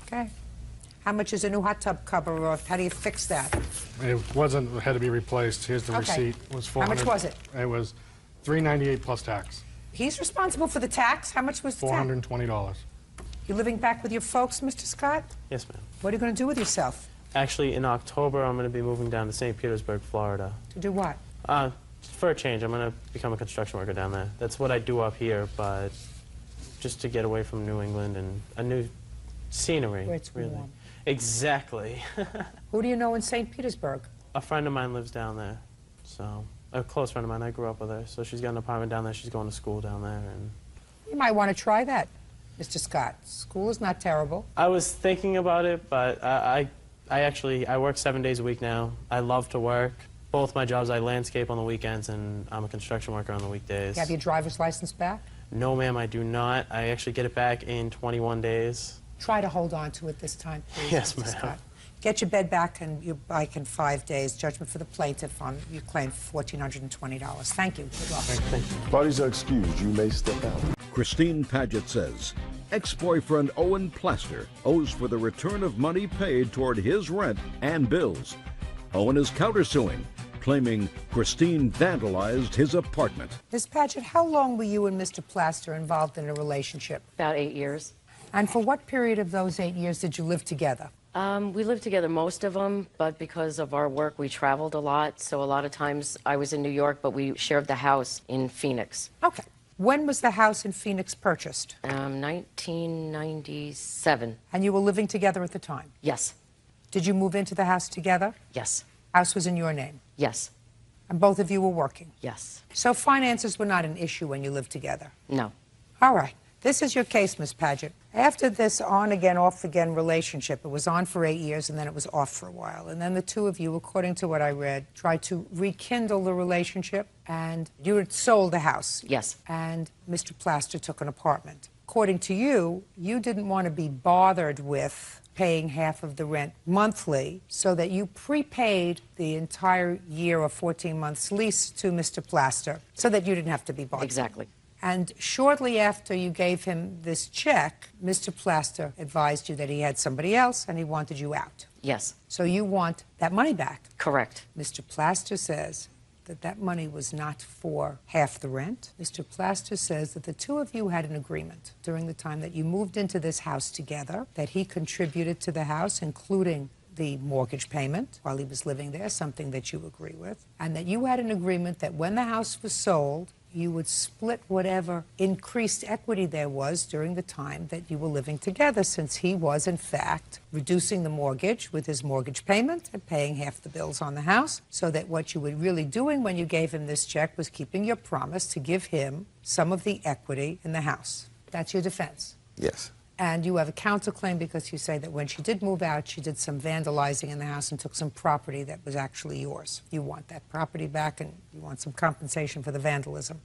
Okay. How much is a new hot tub cover, or how do you fix that? It wasn't, it had to be replaced. Here's the Okay. receipt. It was How much was it? It was $398 plus tax. He's responsible for the tax. How much was the tax? $420. You living back with your folks, Mr. Scott? Yes, ma'am. What are you going to do with yourself? Actually, in October, I'm going to be moving down to St. Petersburg, Florida. To do what? For a change, I'm going to become a construction worker down there. That's what I do up here, but just to get away from New England and a new scenery. Where it's really. warm. Exactly. Who do you know in St. Petersburg? A friend of mine lives down there, so a close friend of mine. I grew up with her, so she's got an apartment down there. She's going to school down there, and You might want to try that, Mr. Scott. School is not terrible. I was thinking about it, but I work 7 days a week now. I love to work. Both my jobs, I landscape on the weekends, and I'm a construction worker on the weekdays. You have your driver's license back? No, ma'am, I do not. I actually get it back in 21 days. Try to hold on to it this time, please. Yes, Mr. ma'am. Scott. Get your bed back and your bike in 5 days. Judgment for the plaintiff on your claim for $1,420. Thank you. Good luck. Thank you. Parties are excused. You may step out. Christine Paget says ex-boyfriend Owen Plaster owes for the return of money paid toward his rent and bills. Owen is countersuing, claiming Christine vandalized his apartment. Ms. Paget, how long were you and Mr. Plaster involved in a relationship? About 8 years. And for what period of those 8 years did you live together? We lived together most of them, but because of our work, we traveled a lot. So a lot of times I was in New York, but we shared the house in Phoenix. Okay. When was the house in Phoenix purchased? 1997. And you were living together at the time? Yes. Did you move into the house together? Yes. House was in your name? Yes. And both of you were working? Yes. So finances were not an issue when you lived together? No. All right. This is your case, Ms. Paget. After this on-again, off-again relationship, it was on for 8 years and then it was off for a while. And then the two of you, according to what I read, tried to rekindle the relationship, and you had sold the house. Yes. And Mr. Plaster took an apartment. According to you, you didn't want to be bothered with paying half of the rent monthly, so that you prepaid the entire year of 14 months lease to Mr. Plaster so that you didn't have to be bothered. Exactly. And shortly after you gave him this check, Mr. Plaster advised you that he had somebody else and he wanted you out. Yes. So you want that money back. Correct. Mr. Plaster says that that money was not for half the rent. Mr. Plaster says that the two of you had an agreement during the time that you moved into this house together, that he contributed to the house, including the mortgage payment while he was living there, something that you agree with, and that you had an agreement that when the house was sold, you would split whatever increased equity there was during the time that you were living together, since he was, in fact, reducing the mortgage with his mortgage payment and paying half the bills on the house, so that what you were really doing when you gave him this check was keeping your promise to give him some of the equity in the house. That's your defense. Yes. And you have a counterclaim because you say that when she did move out, she did some vandalizing in the house and took some property that was actually yours. You want that property back and you want some compensation for the vandalism.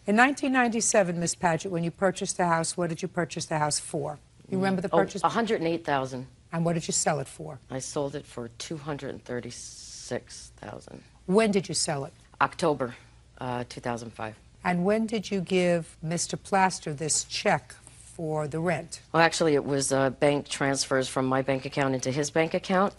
In 1997, Ms. Paget, when you purchased the house, what did you purchase the house for? You remember the purchase? $108,000. And what did you sell it for? I sold it for $236,000. When did you sell it? October 2005. And when did you give Mr. Plaster this check for the rent? Well, actually, it was bank transfers from my bank account into his bank account.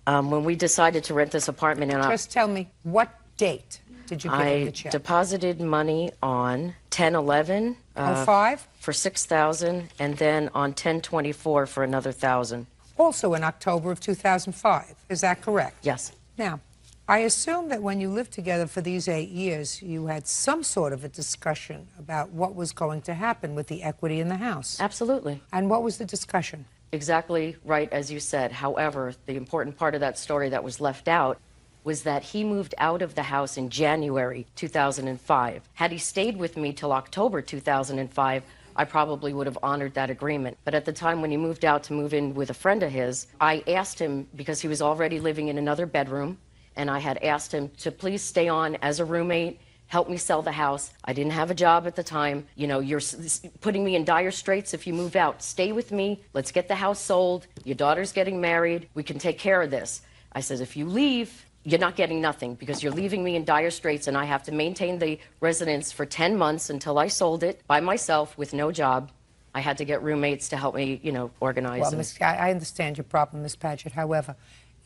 When we decided to rent this apartment, and just tell me, what date did you give him the check? I deposited money on 10/11 05 for $6,000, and then on 10/24 for another $1,000. Also in October of 2005. Is that correct? Yes. Now, I assume that when you lived together for these 8 years, you had some sort of a discussion about what was going to happen with the equity in the house. Absolutely. And what was the discussion? Exactly right, as you said. However, the important part of that story that was left out was that he moved out of the house in January 2005. Had he stayed with me till October 2005, I probably would have honored that agreement. But at the time when he moved out to move in with a friend of his, I asked him, because he was already living in another bedroom, and I had asked him to please stay on as a roommate, help me sell the house. I didn't have a job at the time. You know, you're putting me in dire straits if you move out. Stay with me. Let's get the house sold. Your daughter's getting married. We can take care of this. I said, if you leave, you're not getting nothing, because you're leaving me in dire straits, and I have to maintain the residence for 10 months until I sold it by myself with no job. I had to get roommates to help me, you know, organize. Well, I understand your problem, Ms. Paget. However,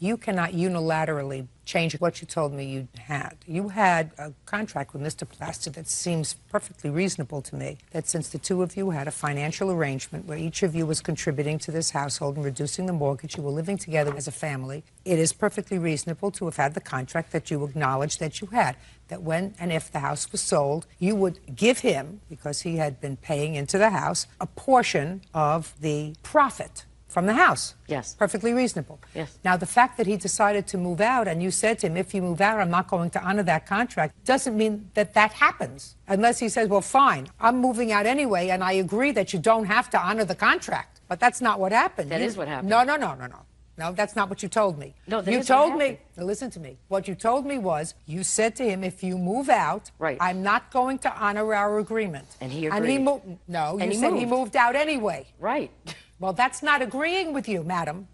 You cannot unilaterally change what you told me you had. You had a contract with Mr. Plaster that seems perfectly reasonable to me, that since the two of you had a financial arrangement where each of you was contributing to this household and reducing the mortgage, you were living together as a family, it is perfectly reasonable to have had the contract that you acknowledged that you had, that when and if the house was sold, you would give him, because he had been paying into the house, a portion of the profit from the house. Yes. Perfectly reasonable. Yes. Now, the fact that he decided to move out and you said to him, if you move out, I'm not going to honor that contract, doesn't mean that that happens. Unless he says, well, fine, I'm moving out anyway, and I agree that you don't have to honor the contract. But that's not what happened. That is what happened. No. No, that's not what you told me. No, that you is what told me. happened. Now listen to me. What you told me was you said to him, if you move out, right, I'm not going to honor our agreement. And he agreed. No, and you said he moved out anyway. Right. Well, that's not agreeing with you, madam.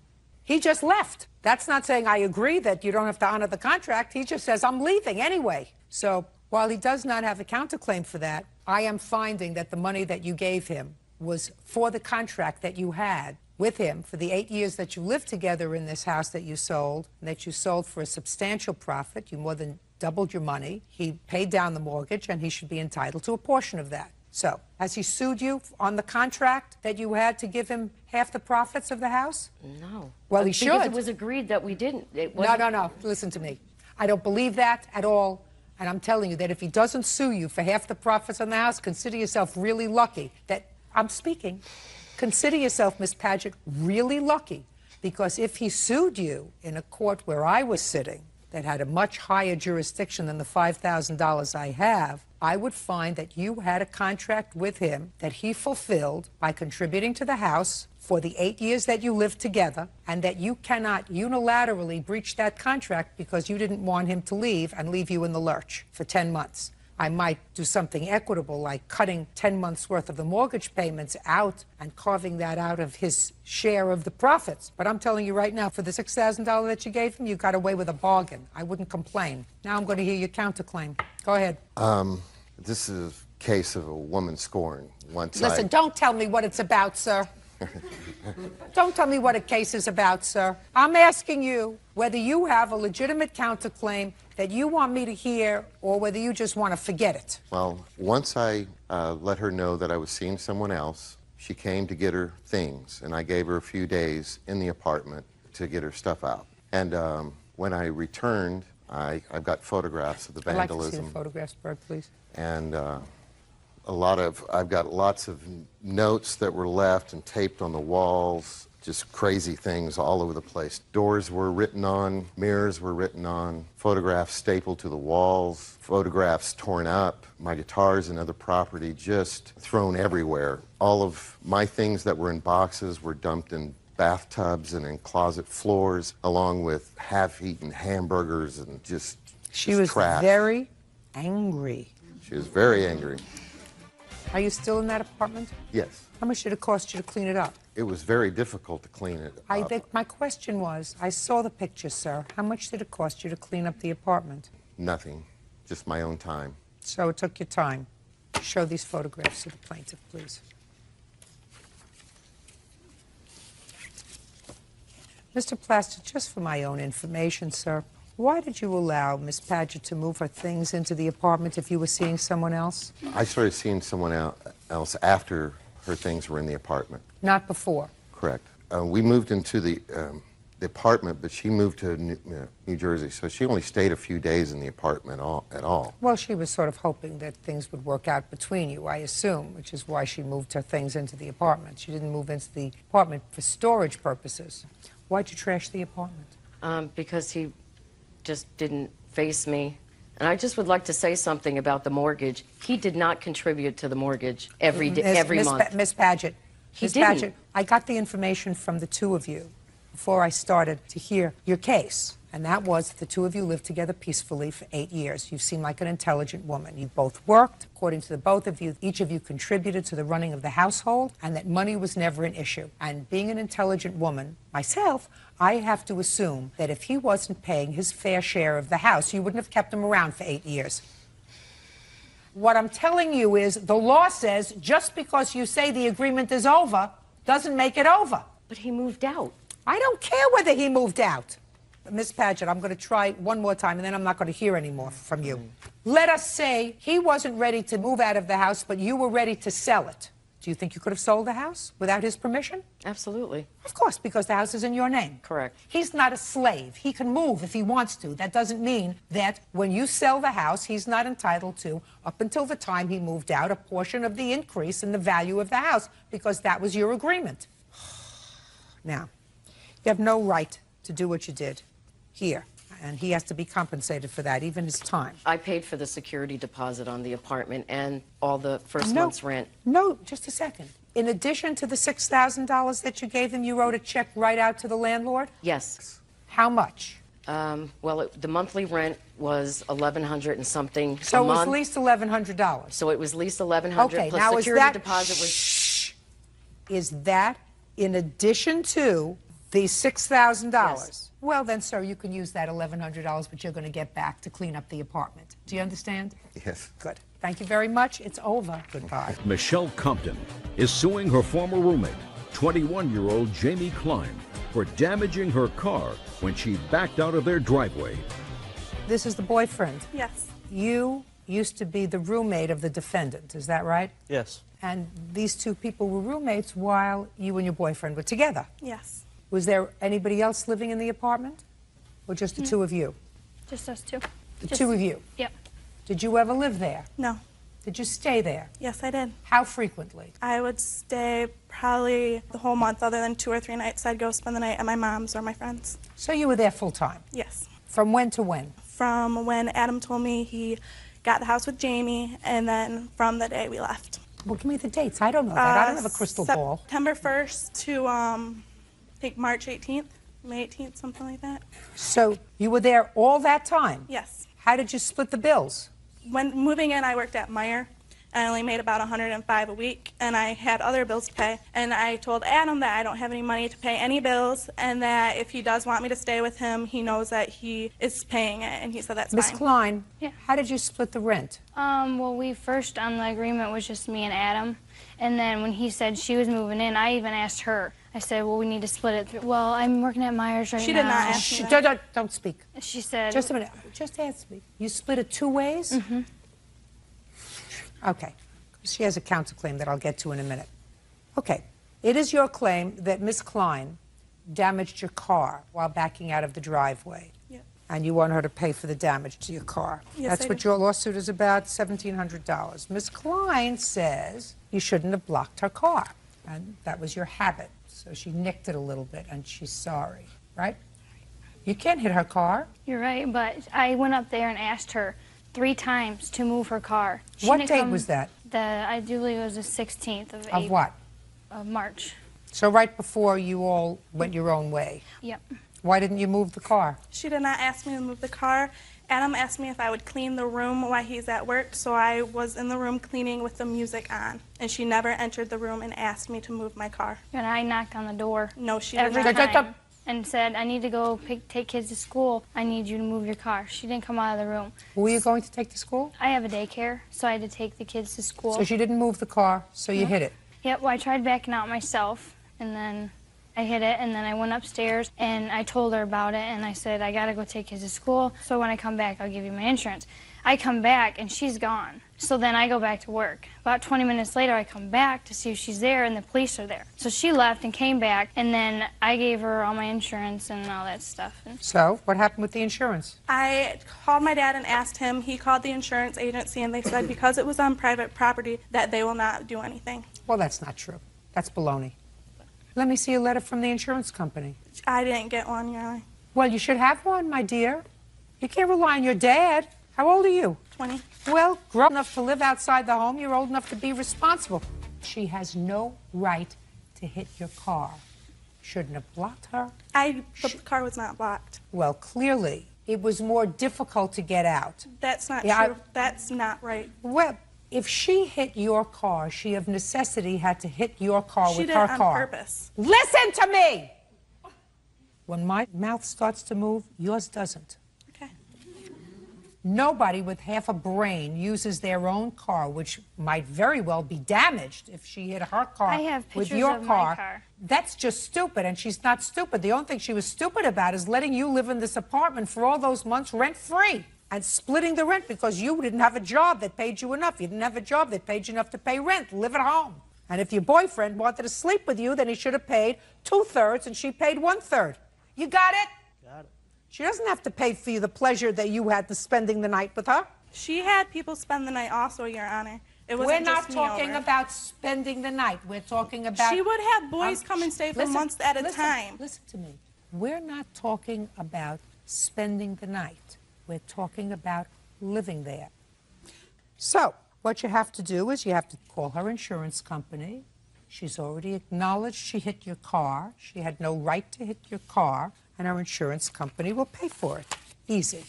He just left. That's not saying I agree that you don't have to honor the contract. He just says, I'm leaving anyway. So while he does not have a counterclaim for that, I am finding that the money that you gave him was for the contract that you had with him for the 8 years that you lived together in this house that you sold, and that you sold for a substantial profit. You more than doubled your money. He paid down the mortgage, and he should be entitled to a portion of that. So, has he sued you on the contract that you had to give him half the profits of the house? No. Well, he should. Because it was agreed that we didn't. No. Listen to me. I don't believe that at all. And I'm telling you that if he doesn't sue you for half the profits on the house, consider yourself really lucky that I'm speaking. Consider yourself, Miss Paget, really lucky. Because if he sued you in a court where I was sitting, that had a much higher jurisdiction than the $5,000 I have, I would find that you had a contract with him that he fulfilled by contributing to the house for the 8 years that you lived together, and that you cannot unilaterally breach that contract because you didn't want him to leave and leave you in the lurch for 10 months. I might do something equitable, like cutting 10 months' worth of the mortgage payments out and carving that out of his share of the profits. But I'm telling you right now, for the $6,000 that you gave him, you got away with a bargain. I wouldn't complain. Now I'm going to hear your counterclaim. Go ahead. This is a case of a woman scorn. Listen, don't tell me what it's about, sir. Don't tell me what a case is about, sir. I'm asking you whether you have a legitimate counterclaim that you want me to hear, or whether you just want to forget it. Well, once I let her know that I was seeing someone else, she came to get her things, and I gave her a few days in the apartment to get her stuff out. And when I returned, I've got photographs of the vandalism. I'd like to see the photographs, Berg, please. And I've got lots of notes that were left and taped on the walls, just crazy things all over the place. Doors were written on, mirrors were written on, photographs stapled to the walls, photographs torn up, my guitars and other property just thrown everywhere. All of my things that were in boxes were dumped in bathtubs and in closet floors, along with half-eaten hamburgers and just She was trash. very angry. She was very angry. Are you still in that apartment? Yes. How much did it cost you to clean it up? It was very difficult to clean it up. My question was, I saw the picture, sir. How much did it cost you to clean up the apartment? Nothing. Just my own time. So it took you time. Show these photographs to the plaintiff, please. Mr. Plaster, just for my own information, sir, why did you allow Miss Paget to move her things into the apartment if you were seeing someone else? I started seeing someone else after her things were in the apartment. Not before? Correct. We moved into the apartment, but she moved to New Jersey, so she only stayed a few days in the apartment at all. Well, she was sort of hoping that things would work out between you, I assume, which is why she moved her things into the apartment. She didn't move into the apartment for storage purposes. Why'd you trash the apartment? Because he just didn't face me. And I just would like to say something about the mortgage. He did not contribute to the mortgage every month. Miss Paget, He didn't. Paget, I got the information from the two of you before I started to hear your case. And that was the two of you lived together peacefully for 8 years. You seem like an intelligent woman. You both worked. According to the both of you, each of you contributed to the running of the household, and that money was never an issue. And being an intelligent woman, myself, I have to assume that if he wasn't paying his fair share of the house, you wouldn't have kept him around for 8 years. What I'm telling you is the law says just because you say the agreement is over doesn't make it over. But he moved out. I don't care whether he moved out. Miss Padgett, I'm going to try one more time, and then I'm not going to hear any more from you. Let us say he wasn't ready to move out of the house, but you were ready to sell it. Do you think you could have sold the house without his permission? Absolutely. Of course, because the house is in your name. Correct. He's not a slave. He can move if he wants to. That doesn't mean that when you sell the house, he's not entitled to, up until the time he moved out, a portion of the increase in the value of the house, because that was your agreement. Now, you have no right to do what you did here, and he has to be compensated for that, even his time. I paid for the security deposit on the apartment and all the first month's rent. No, just a second. In addition to the $6,000 that you gave him, you wrote a check right out to the landlord? Yes. How much? Well, the monthly rent was $1,100 and something a So it was month. at least $1,100. So it was at least $1,100 Okay, plus now security deposit was... Shh. Is that in addition to the $6,000? Yes. Well, then, sir, you can use that $1,100, but you're going to get back to clean up the apartment. Do you understand? Yes. Good. Thank you very much. It's over. Goodbye. Michelle Compton is suing her former roommate, 21-year-old Jamie Klein, for damaging her car when she backed out of their driveway. This is the boyfriend. Yes. You used to be the roommate of the defendant, is that right? Yes. And these two people were roommates while you and your boyfriend were together. Yes. Was there anybody else living in the apartment? Or just the two of you? Just us two. The two of you? Yep. Did you ever live there? No. Did you stay there? Yes, I did. How frequently? I would stay probably the whole month. Other than 2 or 3 nights, I'd go spend the night at my mom's or my friend's. So you were there full time? Yes. From when to when? From when Adam told me he got the house with Jamie, and then from the day we left. Well, give me the dates. I don't know that. I don't have a crystal ball. September 1st to, I think March 18th, May 18th, something like that. So you were there all that time? Yes. How did you split the bills? When moving in, I worked at Meijer. I only made about $105 a week, and I had other bills to pay. And I told Adam that I don't have any money to pay any bills, and that if he does want me to stay with him, he knows that he is paying it, and he said that's Miss fine. Klein, Yeah. how did you split the rent? Well, we first on the agreement was just me and Adam, and then when he said she was moving in, I even asked her. I said, well, we need to split it. Well, I'm working at Myers right now. She did not ask me that. Don't speak. She said... Just a minute. Just ask me. You split it 2 ways? Mm-hmm. Okay. She has a counterclaim that I'll get to in a minute. Okay. It is your claim that Miss Klein damaged your car while backing out of the driveway. Yep. And you want her to pay for the damage to your car. Yes, That's I what do. your lawsuit is about, $1,700. Miss Klein says you shouldn't have blocked her car. And that was your habit. So she nicked it a little bit, and she's sorry, right? You can't hit her car. You're right, but I went up there and asked her 3 times to move her car. She What didn't date come- was that? I do believe it was the 16th of Of what? Of March. So right before you all went your own way. Yep. Why didn't you move the car? She did not ask me to move the car. Adam asked me if I would clean the room while he's at work, so I was in the room cleaning with the music on. And she never entered the room and asked me to move my car. And I knocked on the door. No, she did every not. time and said, I need to go take kids to school. I need you to move your car. She didn't come out of the room. Who were you going to take to school? I have a daycare, so I had to take the kids to school. So she didn't move the car, so you hit it. Yep, well, I tried backing out myself, and then I hit it, and then I went upstairs, and I told her about it, and I said, I gotta go take kids to school, so when I come back, I'll give you my insurance. I come back, and she's gone. So then I go back to work. About 20 minutes later, I come back to see if she's there, and the police are there. So she left and came back, and then I gave her all my insurance and all that stuff. So what happened with the insurance? I called my dad and asked him. He called the insurance agency, and they said because it was on private property that they will not do anything. Well, that's not true. That's baloney. Let me see a letter from the insurance company. I didn't get one, Your Honor. Well, you should have one, my dear. You can't rely on your dad. How old are you? 20. Well, grown enough to live outside the home. You're old enough to be responsible. She has no right to hit your car. Shouldn't have blocked her. The car was not blocked. Well, clearly, it was more difficult to get out. That's not Yeah, true. That's not right. Well, if she hit your car, she of necessity had to hit your car She with did her it on car. purpose. Listen to me! When my mouth starts to move, yours doesn't. Okay. Nobody with half a brain uses their own car, which might very well be damaged if she hit her car I have with pictures your of car. my car. That's just stupid, and she's not stupid. The only thing she was stupid about is letting you live in this apartment for all those months rent-free and splitting the rent because you didn't have a job that paid you enough. You didn't have a job that paid you enough to pay rent, live at home. And if your boyfriend wanted to sleep with you, then he should have paid 2/3 and she paid 1/3. You got it? Got it. She doesn't have to pay for you the pleasure that you had to spending the night with her. She had people spend the night also, Your Honor. It We're wasn't not just me talking over. about spending the night. We're talking about... She would have boys come and stay for listen, months at a listen, time. Listen to me. We're not talking about spending the night. We're talking about living there. So, what you have to do is you have to call her insurance company. She's already acknowledged she hit your car. She had no right to hit your car, and our insurance company will pay for it. Easy.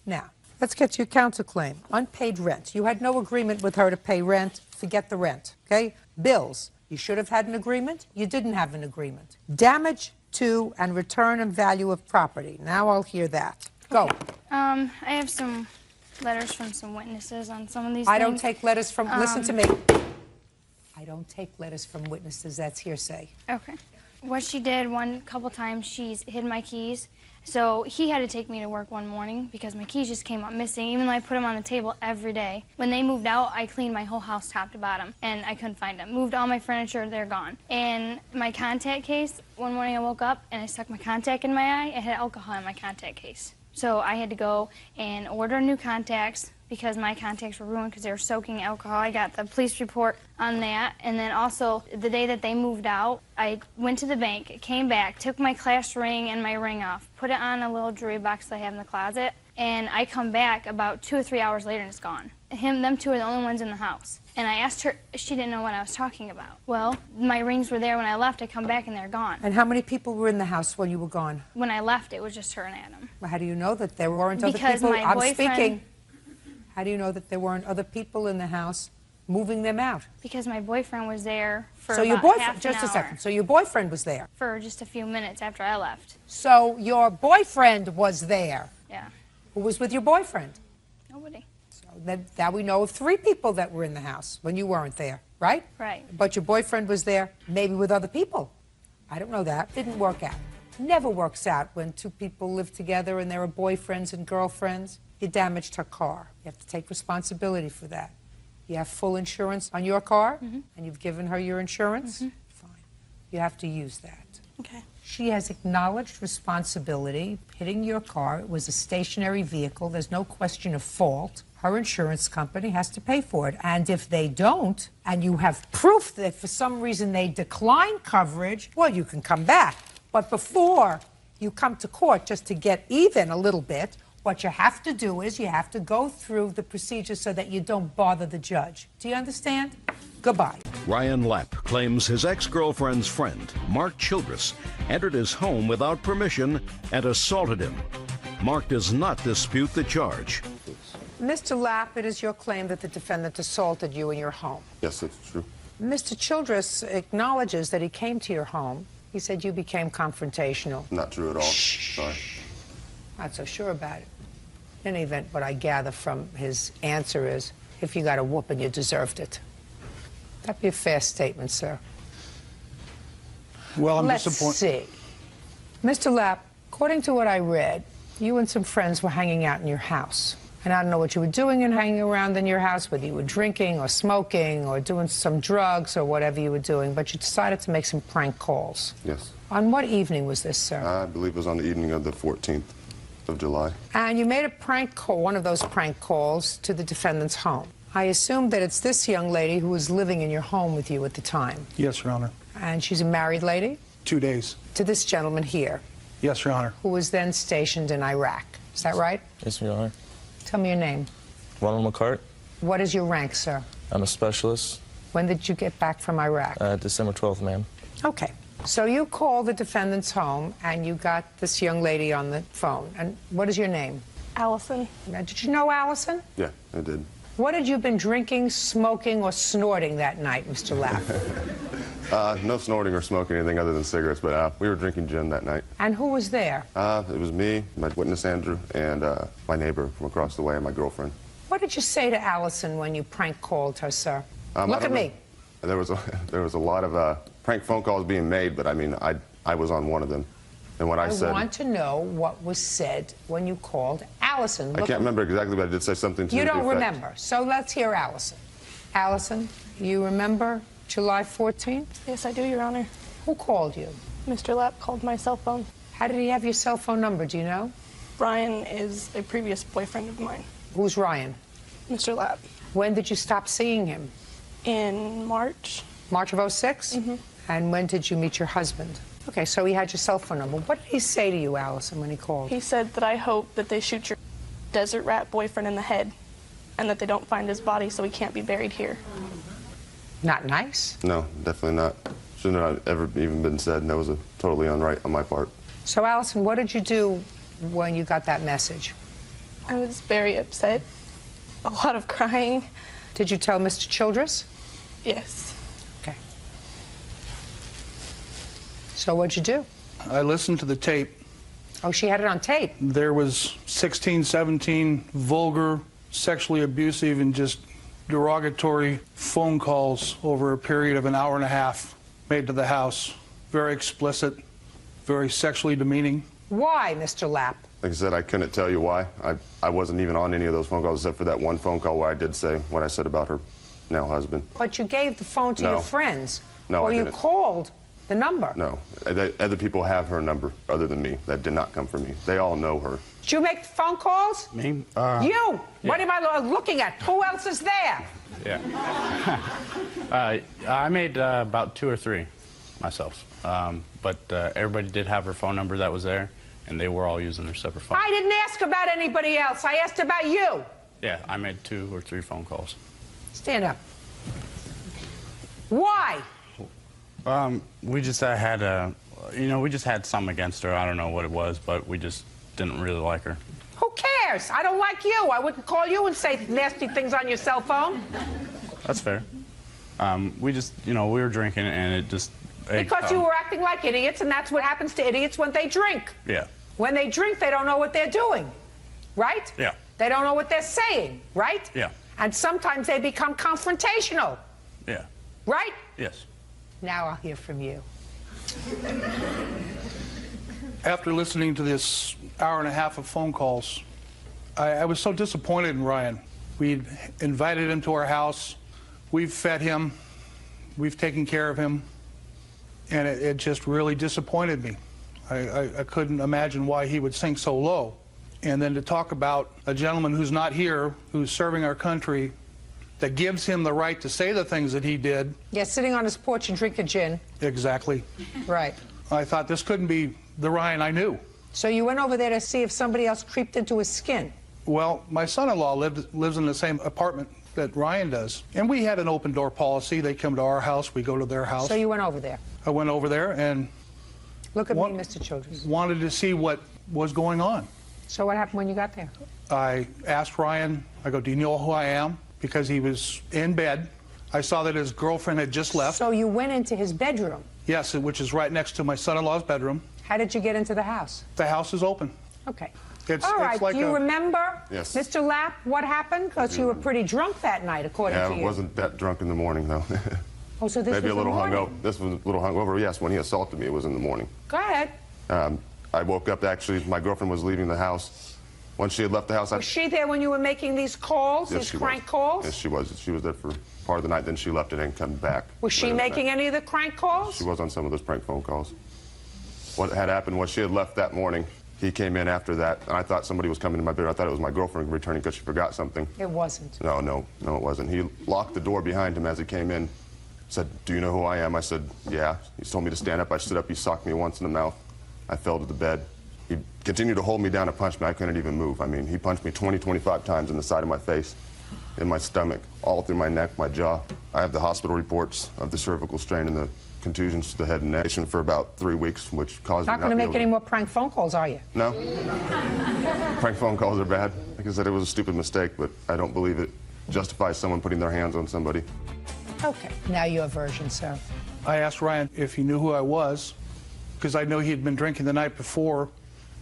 Now, let's get to your counterclaim. Unpaid rent. You had no agreement with her to pay rent. Forget the rent, okay? Bills. You should have had an agreement. You didn't have an agreement. Damage to and return and value of property. Now I'll hear that. Go. I have some letters from some witnesses on some of these I things. don't take letters from... listen to me. I don't take letters from witnesses. That's hearsay. Okay. What she did couple times, she's hid my keys. So he had to take me to work one morning because my keys just came up missing, even though I put them on the table every day. When they moved out, I cleaned my whole house top to bottom, and I couldn't find them. Moved all my furniture, they're gone. And my contact case, one morning I woke up and I stuck my contact in my eye. It had alcohol in my contact case. So I had to go and order new contacts because my contacts were ruined because they were soaking alcohol. I got the police report on that. And then also, the day that they moved out, I went to the bank, came back, took my class ring and my ring off, put it on a little jewelry box that I have in the closet, and I come back about 2 or 3 hours later and it's gone. Them two are the only ones in the house. And I asked her, she didn't know what I was talking about. Well, my rings were there when I left. I come back and they're gone. And how many people were in the house when you were gone? When I left, it was just her and Adam. Well, how do you know that there weren't other Because people? my I'm boyfriend- speaking. How do you know that there weren't other people in the house moving them out? Because my boyfriend was there for So your about boyfriend, half just an a hour. second. So your boyfriend was there. For just a few minutes after I left. So your boyfriend was there. Yeah. Who was with your boyfriend? Nobody. So then, now we know of 3 people that were in the house when you weren't there, right? Right. But your boyfriend was there, maybe with other people. I don't know that. Didn't work out. Never works out when 2 people live together and they're boyfriends and girlfriends. You damaged her car. You have to take responsibility for that. You have full insurance on your car, and you've given her your insurance? Fine. You have to use that. Okay. She has acknowledged responsibility. Hitting your car, it was a stationary vehicle. There's no question of fault. Her insurance company has to pay for it. And if they don't, and you have proof that for some reason they decline coverage, well, you can come back. But before you come to court just to get even a little bit, what you have to do is you have to go through the procedure so that you don't bother the judge. Do you understand? Goodbye. Ryan Lapp claims his ex-girlfriend's friend, Mark Childress, entered his home without permission and assaulted him. Mark does not dispute the charge. Mr. Lapp, it is your claim that the defendant assaulted you in your home. Yes, it's true. Mr. Childress acknowledges that he came to your home. He said you became confrontational. Not true at all. Sorry. Not so sure about it. In any event, what I gather from his answer is, if you got a whooping, you deserved it. That'd be a fair statement, sir. Well, I'm Let's disappointed. see. Mr. Lapp, according to what I read, you and some friends were hanging out in your house. And I don't know what you were doing and hanging around in your house, whether you were drinking or smoking or doing some drugs or whatever you were doing, but you decided to make some prank calls. Yes. On what evening was this, sir? I believe it was on the evening of the 14th of July. And you made a prank call, one of those prank calls, to the defendant's home. I assume that it's this young lady who was living in your home with you at the time. Yes, Your Honor. And she's a married lady? 2 days. To this gentleman here, Yes, Your Honor. who was then stationed in Iraq. Is that right? Yes, Your Honor. Tell me your name. Ronald McCart. What is your rank, sir? I'm a specialist. When did you get back from Iraq? December 12th, ma'am. Okay. So you called the defendant's home and you got this young lady on the phone. And what is your name? Allison. Now, did you know Allison? Yeah, I did. What had you been drinking, smoking, or snorting that night, Mr. Lapp? No snorting or smoking anything other than cigarettes, but we were drinking gin that night. And who was there? It was me, my witness Andrew, and my neighbor from across the way, and my girlfriend. What did you say to Allison when you prank called her, sir? Look at me. There was a lot of prank phone calls being made, but I mean, I was on one of them. And what I said... I want to know what was said when you called Allison. I can't remember exactly, but I did say something to you the don't effect. remember, so let's hear Allison. Allison, you remember July 14th? Yes, I do, Your Honor. Who called you? Mr. Lapp called my cell phone. How did he have your cell phone number, do you know? Ryan is a previous boyfriend of mine. Who's Ryan? Mr. Lapp. When did you stop seeing him? In March. March of '06? Mm-hmm. And when did you meet your husband? Okay, so he had your cell phone number. What did he say to you, Allison, when he called? He said that I hope that they shoot your desert rat boyfriend in the head and that they don't find his body so he can't be buried here. Not nice. No, definitely not. Shouldn't have ever even been said, and that was totally unright on my part. So, Allison, what did you do when you got that message? I was very upset. A lot of crying. Did you tell Mr. Childress? Yes. Okay. So what'd you do? I listened to the tape. Oh, she had it on tape. There was 16, 17 vulgar, sexually abusive, and just derogatory phone calls over a period of an hour and a half made to the house. Very explicit, very sexually demeaning. Why, Mr. Lapp? Like I said, I couldn't tell you why. I wasn't even on any of those phone calls except for that one phone call where I did say what I said about her now husband. But you gave the phone to your friends. No, or I you didn't. called the number. No. Other people have her number other than me. That did not come from me. They all know her. Did you make the phone calls? Me? You? Yeah. What am I looking at? Who else is there? Yeah. I made about 2 or 3 myself. But everybody did have her phone number that was there, and they were all using their separate phones. I didn't ask about anybody else. I asked about you. Yeah, I made 2 or 3 phone calls. Stand up. Why? We just had we just had some against her. I don't know what it was, but we just didn't really like her. Who cares? I don't like you. I wouldn't call you and say nasty things on your cell phone. That's fair. We just, we were drinking, and it just... Because you were acting like idiots, and that's what happens to idiots when they drink. Yeah. When they drink, they don't know what they're doing, right? Yeah. They don't know what they're saying, right? Yeah. And sometimes they become confrontational, Yeah. right? Yes. Now I'll hear from you. After listening to this hour and a half of phone calls, I was so disappointed in Ryan. We'd invited him to our house. We've fed him. We've taken care of him. And it just really disappointed me. I couldn't imagine why he would sink so low. And then to talk about a gentleman who's not here, who's serving our country, that gives him the right to say the things that he did. Yeah, sitting on his porch and drinking gin. Exactly. Right. I thought this couldn't be the Ryan I knew. So you went over there to see if somebody else creeped into his skin. Well, my son-in-law lives in the same apartment that Ryan does. And we had an open door policy. They come to our house, we go to their house. So you went over there? I went over there and... Look at me, Mr. Childress. Wanted to see what was going on. So what happened when you got there? I asked Ryan, I go, do you know who I am? Because he was in bed. I saw that his girlfriend had just left. So you went into his bedroom? Yes, which is right next to my son-in-law's bedroom. How did you get into the house? The house is open. Okay. It's All right, like do you remember, Yes. Mr. Lapp, what happened? Because you were pretty drunk that night, according to Yeah, you. I wasn't that drunk in the morning, though. Oh, so this Maybe was a little the morning. hungover. This was a little hungover. Yes, when he assaulted me, it was in the morning. Go ahead. I woke up, actually, my girlfriend was leaving the house. Once she had left the house, Was she there when you were making these calls, Yes, these she crank was. calls? Yes, she was. She was there for part of the night, then she left and didn't come back. Was she making any of the crank calls? She was on some of those prank phone calls. What had happened was she had left that morning. He came in after that, and I thought somebody was coming to my bedroom. I thought it was my girlfriend returning because she forgot something. It wasn't. No, it wasn't. He locked the door behind him as he came in, said, do you know who I am? I said, yeah. He told me to stand up. I stood up. He socked me once in the mouth. I fell to the bed. He continued to hold me down and punch me. I couldn't even move. I mean, he punched me 20, 25 times in the side of my face, in my stomach, all through my neck, my jaw. I have the hospital reports of the cervical strain and the contusions to the head and neck for about 3 weeks, which caused me Not going to be make able any more prank phone calls, are you? No. Prank phone calls are bad. Like I said, it was a stupid mistake, but I don't believe it justifies someone putting their hands on somebody. Okay, now your version, sir. I asked Ryan if he knew who I was, because I know he had been drinking the night before,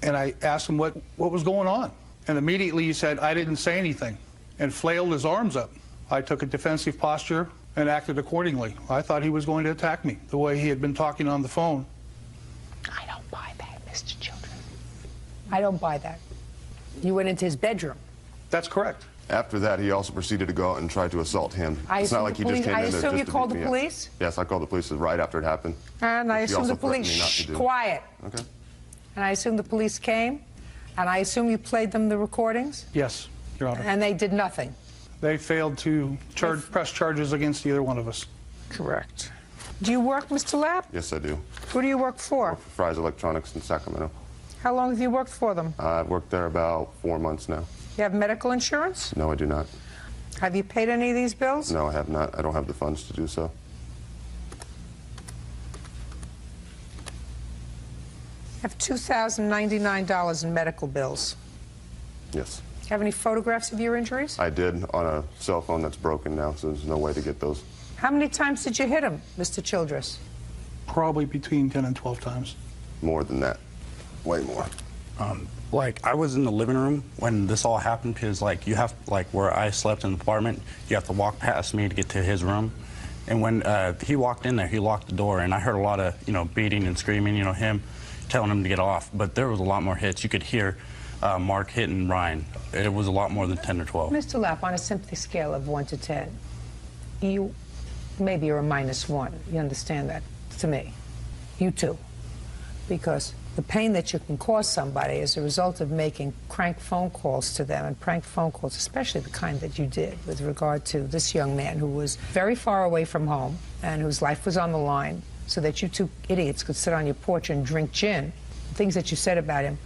and I asked him what was going on. And immediately he said, I didn't say anything, and flailed his arms up. I took a defensive posture and acted accordingly. I thought he was going to attack me, the way he had been talking on the phone. I don't buy that, Mr. Childress. I don't buy that. You went into his bedroom. That's correct. After that, he also proceeded to go out and try to assault him. It's not like he just came in there just to beat me up. I assume you called the police? Yes, I called the police right after it happened. And I He assume also the police, threatened me not to shh, do. quiet. Okay. And I assume the police came, and I assume you played them the recordings? Yes, Your Honor. And they did nothing? They failed to press charges against either one of us. Correct. Do you work, Mr. Lapp? Yes, I do. Who do you work for? Fry's Electronics in Sacramento. How long have you worked for them? I've worked there about 4 months now. You have medical insurance? No, I do not. Have you paid any of these bills? No, I have not. I don't have the funds to do so. I have $2,099 in medical bills. Yes. Do you have any photographs of your injuries? I did on a cell phone that's broken now, so there's no way to get those. How many times did you hit him, Mr. Childress? Probably between 10 and 12 times. More than that. Way more. Like, I was in the living room when this all happened because, like, you have, like, where I slept in the apartment, you have to walk past me to get to his room. And when he walked in there, he locked the door, and I heard a lot of, beating and screaming, him telling him to get off. But there was a lot more hits. You could hear Mark hitting Ryan. It was a lot more than 10 or 12. Mr. Lapp, on a sympathy scale of 1 to 10, you maybe you're a -1. You understand that? To me. You too. Because the pain that you can cause somebody as a result of making crank phone calls to them, and prank phone calls, especially the kind that you did with regard to this young man who was very far away from home and whose life was on the line, so that you two idiots could sit on your porch and drink gin. The things that you said about him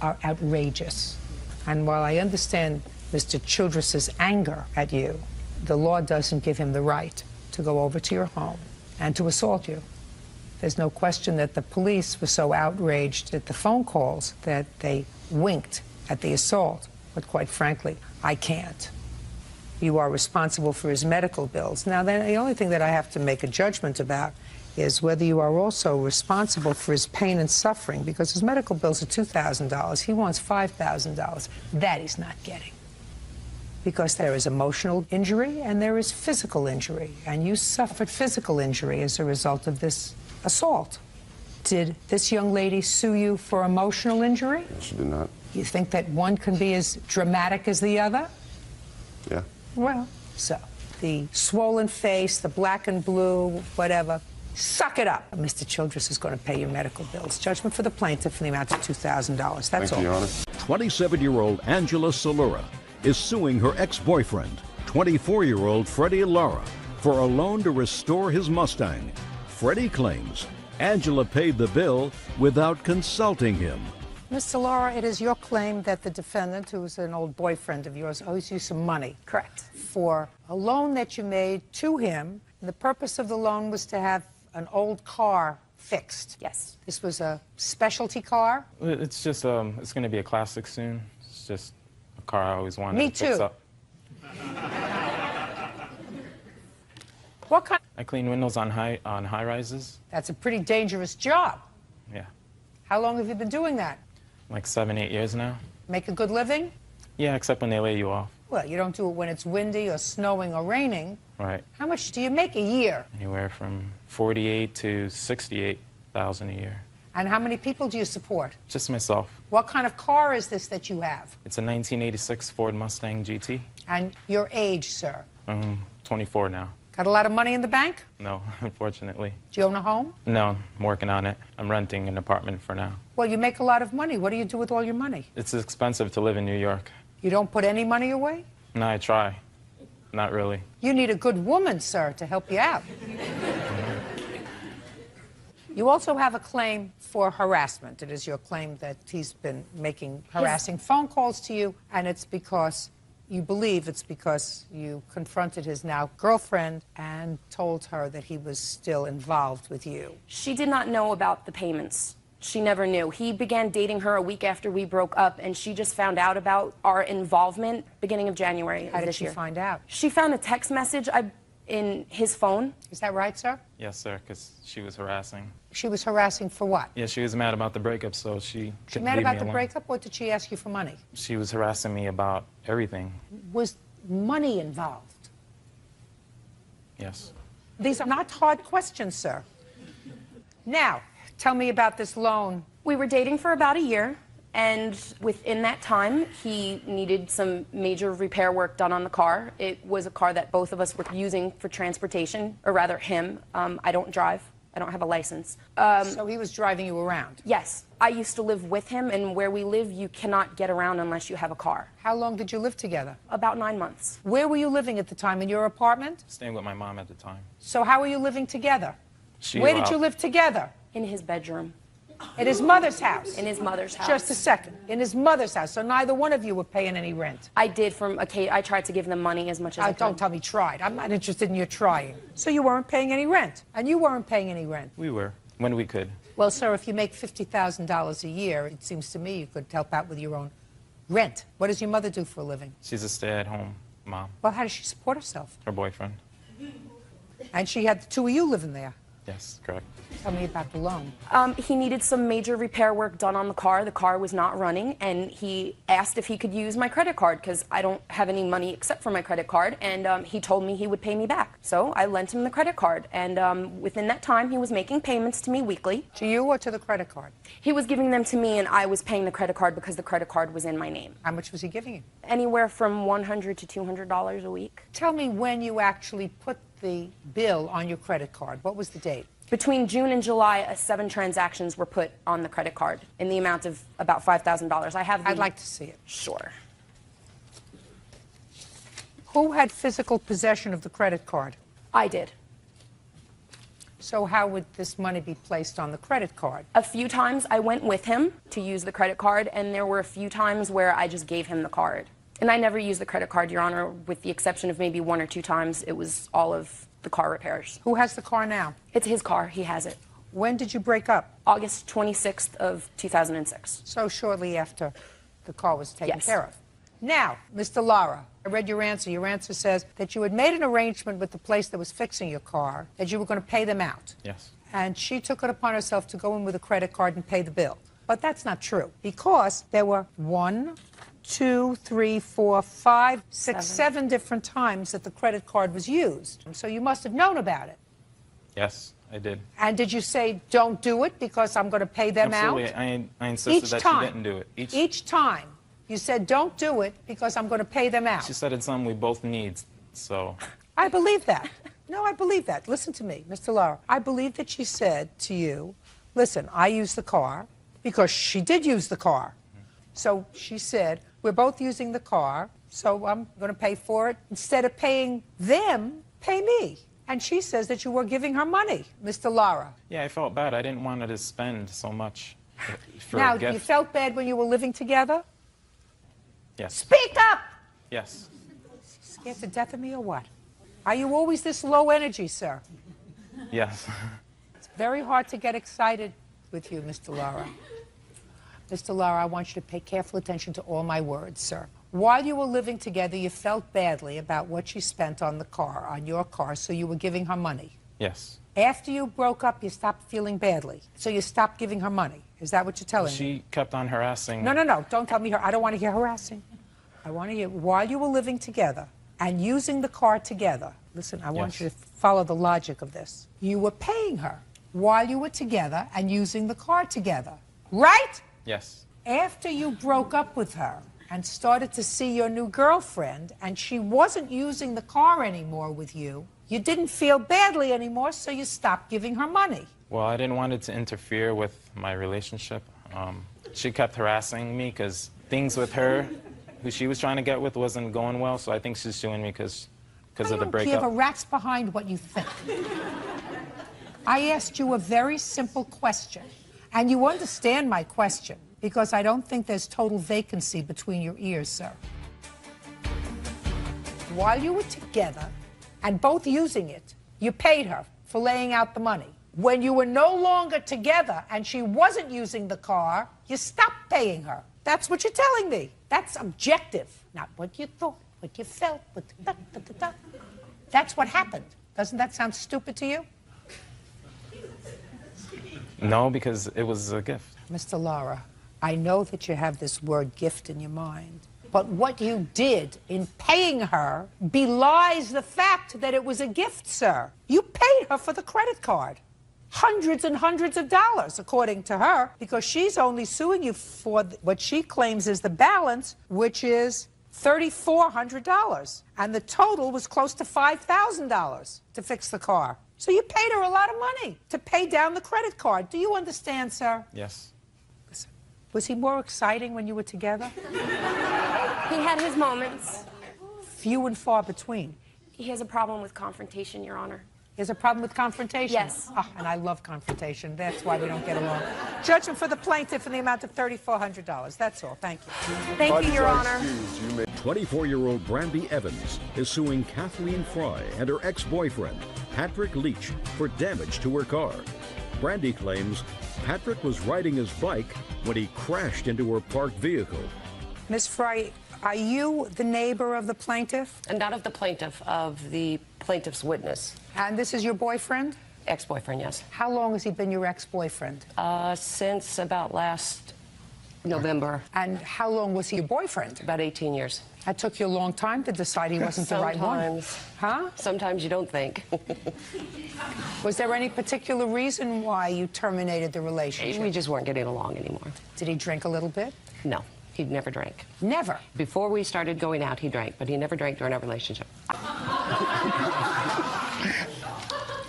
are outrageous. And while I understand Mr. Childress's anger at you, the law doesn't give him the right to go over to your home and to assault you. There's no question that the police were so outraged at the phone calls that they winked at the assault. But quite frankly, I can't. You are responsible for his medical bills. Now, then, the only thing that I have to make a judgment about is whether you are also responsible for his pain and suffering, because his medical bills are $2,000. He wants $5,000. That he's not getting. Because there is emotional injury and there is physical injury. And you suffered physical injury as a result of this assault. Did this young lady sue you for emotional injury? She did not. You think that one can be as dramatic as the other? Yeah. Well, so the swollen face, the black and blue, whatever, suck it up. Mr. Childress is going to pay your medical bills. Judgment for the plaintiff in the amount of $2,000. That's all. Thank you, Your Honor. 27-year-old Angela Salura is suing her ex-boyfriend, 24-year-old Freddie Lara, for a loan to restore his Mustang. Freddie claims Angela paid the bill without consulting him. Mr. Lara, it is your claim that the defendant, who is an old boyfriend of yours, owes you some money. Correct. For a loan that you made to him. And the purpose of the loan was to have an old car fixed. Yes. This was a specialty car? It's just, it's going to be a classic soon. It's just a car I always wanted Me to fix too. up. What kind? I clean windows on high rises. That's a pretty dangerous job. Yeah, How long have you been doing that? like 7, 8 years now. Make a good living? Yeah, except when they lay you off. Well, you don't do it when it's windy or snowing or raining. Right. How much do you make a year? Anywhere from 48 to 68,000 a year. And how many people do you support? Just myself. What kind of car is this that you have? It's a 1986 Ford Mustang GT. And your age, sir? 24 now. Got a lot of money in the bank? No, unfortunately. Do you own a home? No, I'm working on it. I'm renting an apartment for now. Well, you make a lot of money. What do you do with all your money? It's expensive to live in New York. You don't put any money away? No, I try. Not really. You need a good woman, sir, to help you out. You also have a claim for harassment. It is your claim that he's been making harassing phone calls to you, and it's because you believe it's because you confronted his now girlfriend and told her that he was still involved with you. She did not know about the payments. She never knew. He began dating her a week after we broke up, and she just found out about our involvement beginning of January How of did this she year. find out? She found a text message in his phone. Is that right, sir? Yes, sir, because she was harassing. She was harassing for what? Yeah, she was mad about the breakup, so She she couldn't mad leave about me the alone. breakup, or did she ask you for money? She was harassing me about everything. Was money involved? Yes. These are not hard questions, sir. Now, tell me about this loan. We were dating for about a year, and within that time, he needed some major repair work done on the car. It was a car that both of us were using for transportation, or rather him. I don't drive. I don't have a license. So he was driving you around? Yes. I used to live with him, and where we live, you cannot get around unless you have a car. How long did you live together? About 9 months. Where were you living at the time? In your apartment? Staying with my mom at the time. So how were you living together? She Where did allowed- you live together? In his bedroom. At his mother's house? In his mother's house. Just a second. In his mother's house. So neither one of you were paying any rent? I did I tried to give them money as much as I could. Don't tell me tried. I'm not interested in your trying. So you weren't paying any rent? And you weren't paying any rent? We were, when we could. Well, sir, if you make $50,000 a year, it seems to me you could help out with your own rent. What does your mother do for a living? She's a stay-at-home mom. Well, how does she support herself? Her boyfriend. And she had the two of you living there. Yes, correct. Tell me about the loan. He needed some major repair work done on the car. The car was not running, and he asked if he could use my credit card because I don't have any money except for my credit card, and he told me he would pay me back. So I lent him the credit card, and within that time, he was making payments to me weekly. To you or to the credit card? He was giving them to me, and I was paying the credit card because the credit card was in my name. How much was he giving you? Anywhere from $100 to $200 a week. Tell me when you actually put the bill on your credit card. What was the date? Between June and July, 7 transactions were put on the credit card in the amount of about $5,000. I'd like to see it. Sure. Who had physical possession of the credit card? I did. So how would this money be placed on the credit card? A few times I went with him to use the credit card, and there were a few times where I just gave him the card. And I never used the credit card, Your Honor, with the exception of maybe 1 or 2 times. It was all of the car repairs. Who has the car now? It's his car. He has it. When did you break up? August 26th of 2006. So shortly after the car was taken Yes. care of. Now, Mr. Lara, I read your answer. Your answer says that you had made an arrangement with the place that was fixing your car, that you were going to pay them out. Yes. And she took it upon herself to go in with a credit card and pay the bill. But that's not true, because there were 1, 2, 3, 4, 5, 6, 7 different times that the credit card was used. So you must have known about it. Yes, I did. And did you say, don't do it because I'm going to pay them Absolutely. out? I insisted that she didn't do it. Each time you said, don't do it because I'm going to pay them out. She said it's something we both need, so. I believe that. No, I believe that. Listen to me, Mr. Lara. I believe that she said to you, listen, I use the car, because she did use the car. So she said, we're both using the car, so I'm going to pay for it. Instead of paying them, pay me. And she says that you were giving her money, Mr. Lara. Yeah, I felt bad. I didn't want her to spend so much for Now, a gift. you felt bad when you were living together? Yes. Speak up! Yes. Scared to death of me or what? Are you always this low energy, sir? Yes. It's very hard to get excited with you, Mr. Lara. Mr. Lara, I want you to pay careful attention to all my words, sir. While you were living together, you felt badly about what she spent on the car, on your car, so you were giving her money. Yes. After you broke up, you stopped feeling badly, so you stopped giving her money. Is that what you're telling me? She kept on harassing. No, no, no. Don't tell me her. I don't want to hear harassing. I want to hear while you were living together and using the car together. Listen, I want you to follow the logic of this. You were paying her while you were together and using the car together, right? Yes. After you broke up with her and started to see your new girlfriend and she wasn't using the car anymore with you, you didn't feel badly anymore, so you stopped giving her money. Well, I didn't want it to interfere with my relationship. She kept harassing me because things with her, who she was trying to get with, wasn't going well, so I think she's suing me because of the I don't breakup. give a rat's behind what you think. I asked you a very simple question, and you understand my question, because I don't think there's total vacancy between your ears, sir. While you were together and both using it, you paid her for laying out the money. When you were no longer together and she wasn't using the car, you stopped paying her. That's what you're telling me. That's objective, not what you thought, what you felt. That's what happened. Doesn't that sound stupid to you? No, because it was a gift. Mr. Lara, I know that you have this word gift in your mind, but what you did in paying her belies the fact that it was a gift, sir. You paid her for the credit card. Hundreds and hundreds of dollars, according to her, because she's only suing you for what she claims is the balance, which is $3,400. And the total was close to $5,000 to fix the car. So you paid her a lot of money to pay down the credit card. Do you understand, sir? Yes. Was he more exciting when you were together? He had his moments. Few and far between. He has a problem with confrontation, Your Honor. He has a problem with confrontation? Yes. Oh, and I love confrontation. That's why we don't get along. Judgment for the plaintiff in the amount of $3,400. That's all. Thank you. Thank you, Your Honor. 24-year-old Brandy Evans is suing Kathleen Fry and her ex-boyfriend, Patrick Leach, for damage to her car. Brandy claims Patrick was riding his bike when he crashed into her parked vehicle. Ms. Fry, are you the neighbor of the plaintiff? And not of the plaintiff, of the plaintiff's witness. And this is your boyfriend? Ex-boyfriend, yes. How long has he been your ex-boyfriend? Since about last November. And how long was he your boyfriend? About 18 years. That took you a long time to decide he wasn't the right one. Sometimes. Huh? Sometimes you don't think. Was there any particular reason why you terminated the relationship? We just weren't getting along anymore. Did he drink a little bit? No, he never drank. Never? Before we started going out, he drank, but he never drank during our relationship.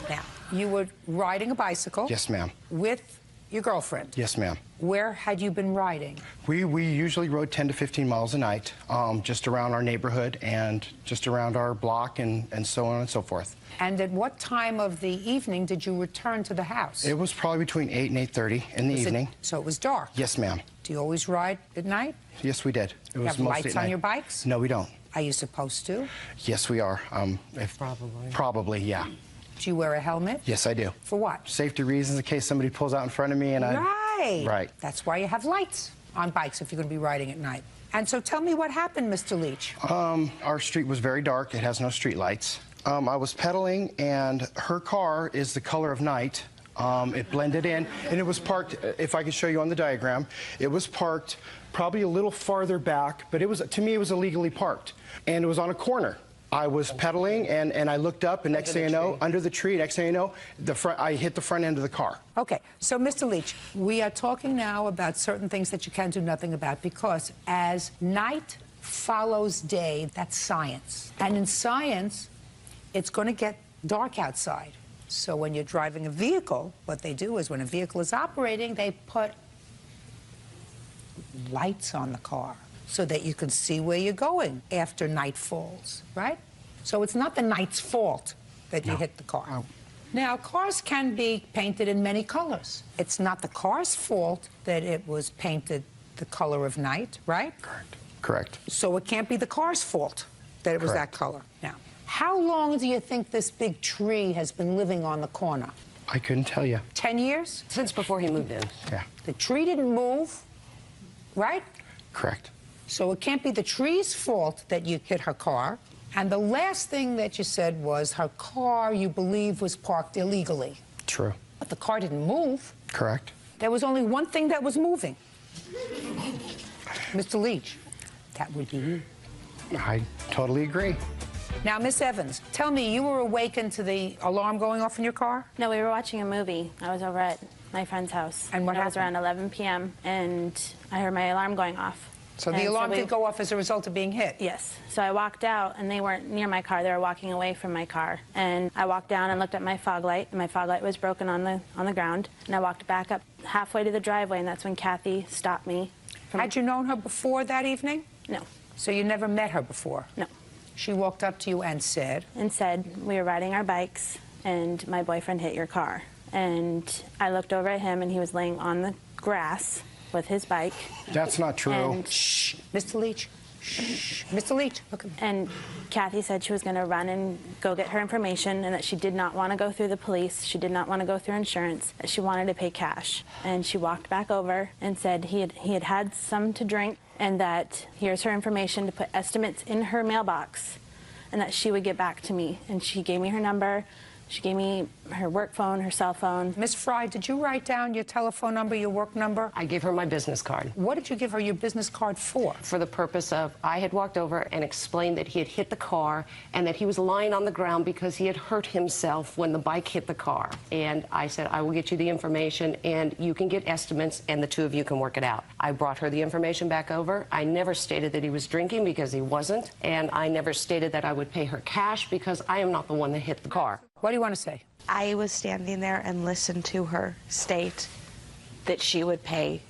Now, you were riding a bicycle. Yes, ma'am. With your girlfriend. Yes, ma'am. Where had you been riding? We usually rode 10 to 15 miles a night, just around our neighborhood and just around our block and so on and so forth. And at what time of the evening did you return to the house? It was probably between 8 and 8:30 in the evening. So it was dark? Yes, ma'am. Do you always ride at night? Yes, we did. It was have mostly lights at on night. your bikes? No, we don't. Are you supposed to? Yes, we are. Probably. Probably, yeah. Do you wear a helmet? Yes, I do. For what? Safety reasons, in case somebody pulls out in front of me and Right. Right. That's why you have lights on bikes if you're going to be riding at night. And so tell me what happened, Mr. Leach. Our street was very dark. It has no street lights. I was pedaling, and her car is the color of night. It blended in, and it was parked, if I could show you on the diagram, it was parked probably a little farther back, but it was, to me, it was illegally parked. And it was on a corner. I was pedaling, and I looked up, and next thing you know, under the tree, next thing you know, I hit the front end of the car. Okay, so Mr. Leach, we are talking now about certain things that you can do nothing about, because as night follows day, that's science. And in science, it's going to get dark outside. So when you're driving a vehicle, what they do is when a vehicle is operating, they put lights on the car so that you can see where you're going after night falls, right? So it's not the night's fault that you hit the car. Oh. Now, cars can be painted in many colors. It's not the car's fault that it was painted the color of night, right? Correct. Correct. So it can't be the car's fault that it was that color. Now, how long do you think this big tree has been living on the corner? I couldn't tell you. 10 years? Since before he moved in. Yeah. The tree didn't move, right? Correct. So it can't be the tree's fault that you hit her car. And the last thing that you said was her car, you believe, was parked illegally. True. But the car didn't move. Correct. There was only one thing that was moving. Mr. Leach, that would be you. I totally agree. Now, Miss Evans, tell me, you were awakened to the alarm going off in your car? No, we were watching a movie. I was over at my friend's house. And what It was happened? around 11 p.m., and I heard my alarm going off. So the And alarm we- did go off as a result of being hit? Yes. So I walked out, and they weren't near my car. They were walking away from my car. And I walked down and looked at my fog light, and my fog light was broken on the ground. And I walked back up halfway to the driveway, and that's when Kathy stopped me. Had you known her before that evening? No. So you never met her before? No. She walked up to you and said? And said, we were riding our bikes, and my boyfriend hit your car. And I looked over at him, and he was laying on the grass with his bike. That's not true. And Shh, Mr. Leach, Shh. Mr. Leach, look at me. And Kathy said she was going to run and go get her information and that she did not want to go through the police. She did not want to go through insurance. That she wanted to pay cash. And she walked back over and said he had some to drink and that here's her information to put estimates in her mailbox and that she would get back to me. And she gave me her number. She gave me her work phone, her cell phone. Miss Fry, did you write down your telephone number, your work number? I gave her my business card. What did you give her your business card for? For the purpose of, I had walked over and explained that he had hit the car and that he was lying on the ground because he had hurt himself when the bike hit the car. And I said, I will get you the information and you can get estimates and the two of you can work it out. I brought her the information back over. I never stated that he was drinking because he wasn't. And I never stated that I would pay her cash because I am not the one that hit the car. What do you want to say? I was standing there and listened to her state that she would pay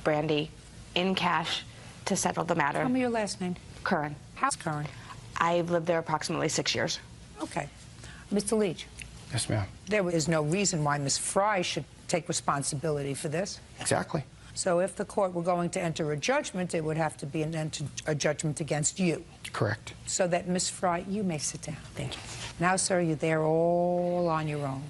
Brandy in cash to settle the matter. Tell me your last name. Curran. How's Curran? I've lived there approximately 6 years. Okay. Mr. Leach. Yes, ma'am. There is no reason why Miss Fry should take responsibility for this. Exactly. So if the court were going to enter a judgment, it would have to be a judgment against you. Correct. So that, Miss Fry, you may sit down. Thank you. Now, sir, you're there all on your own.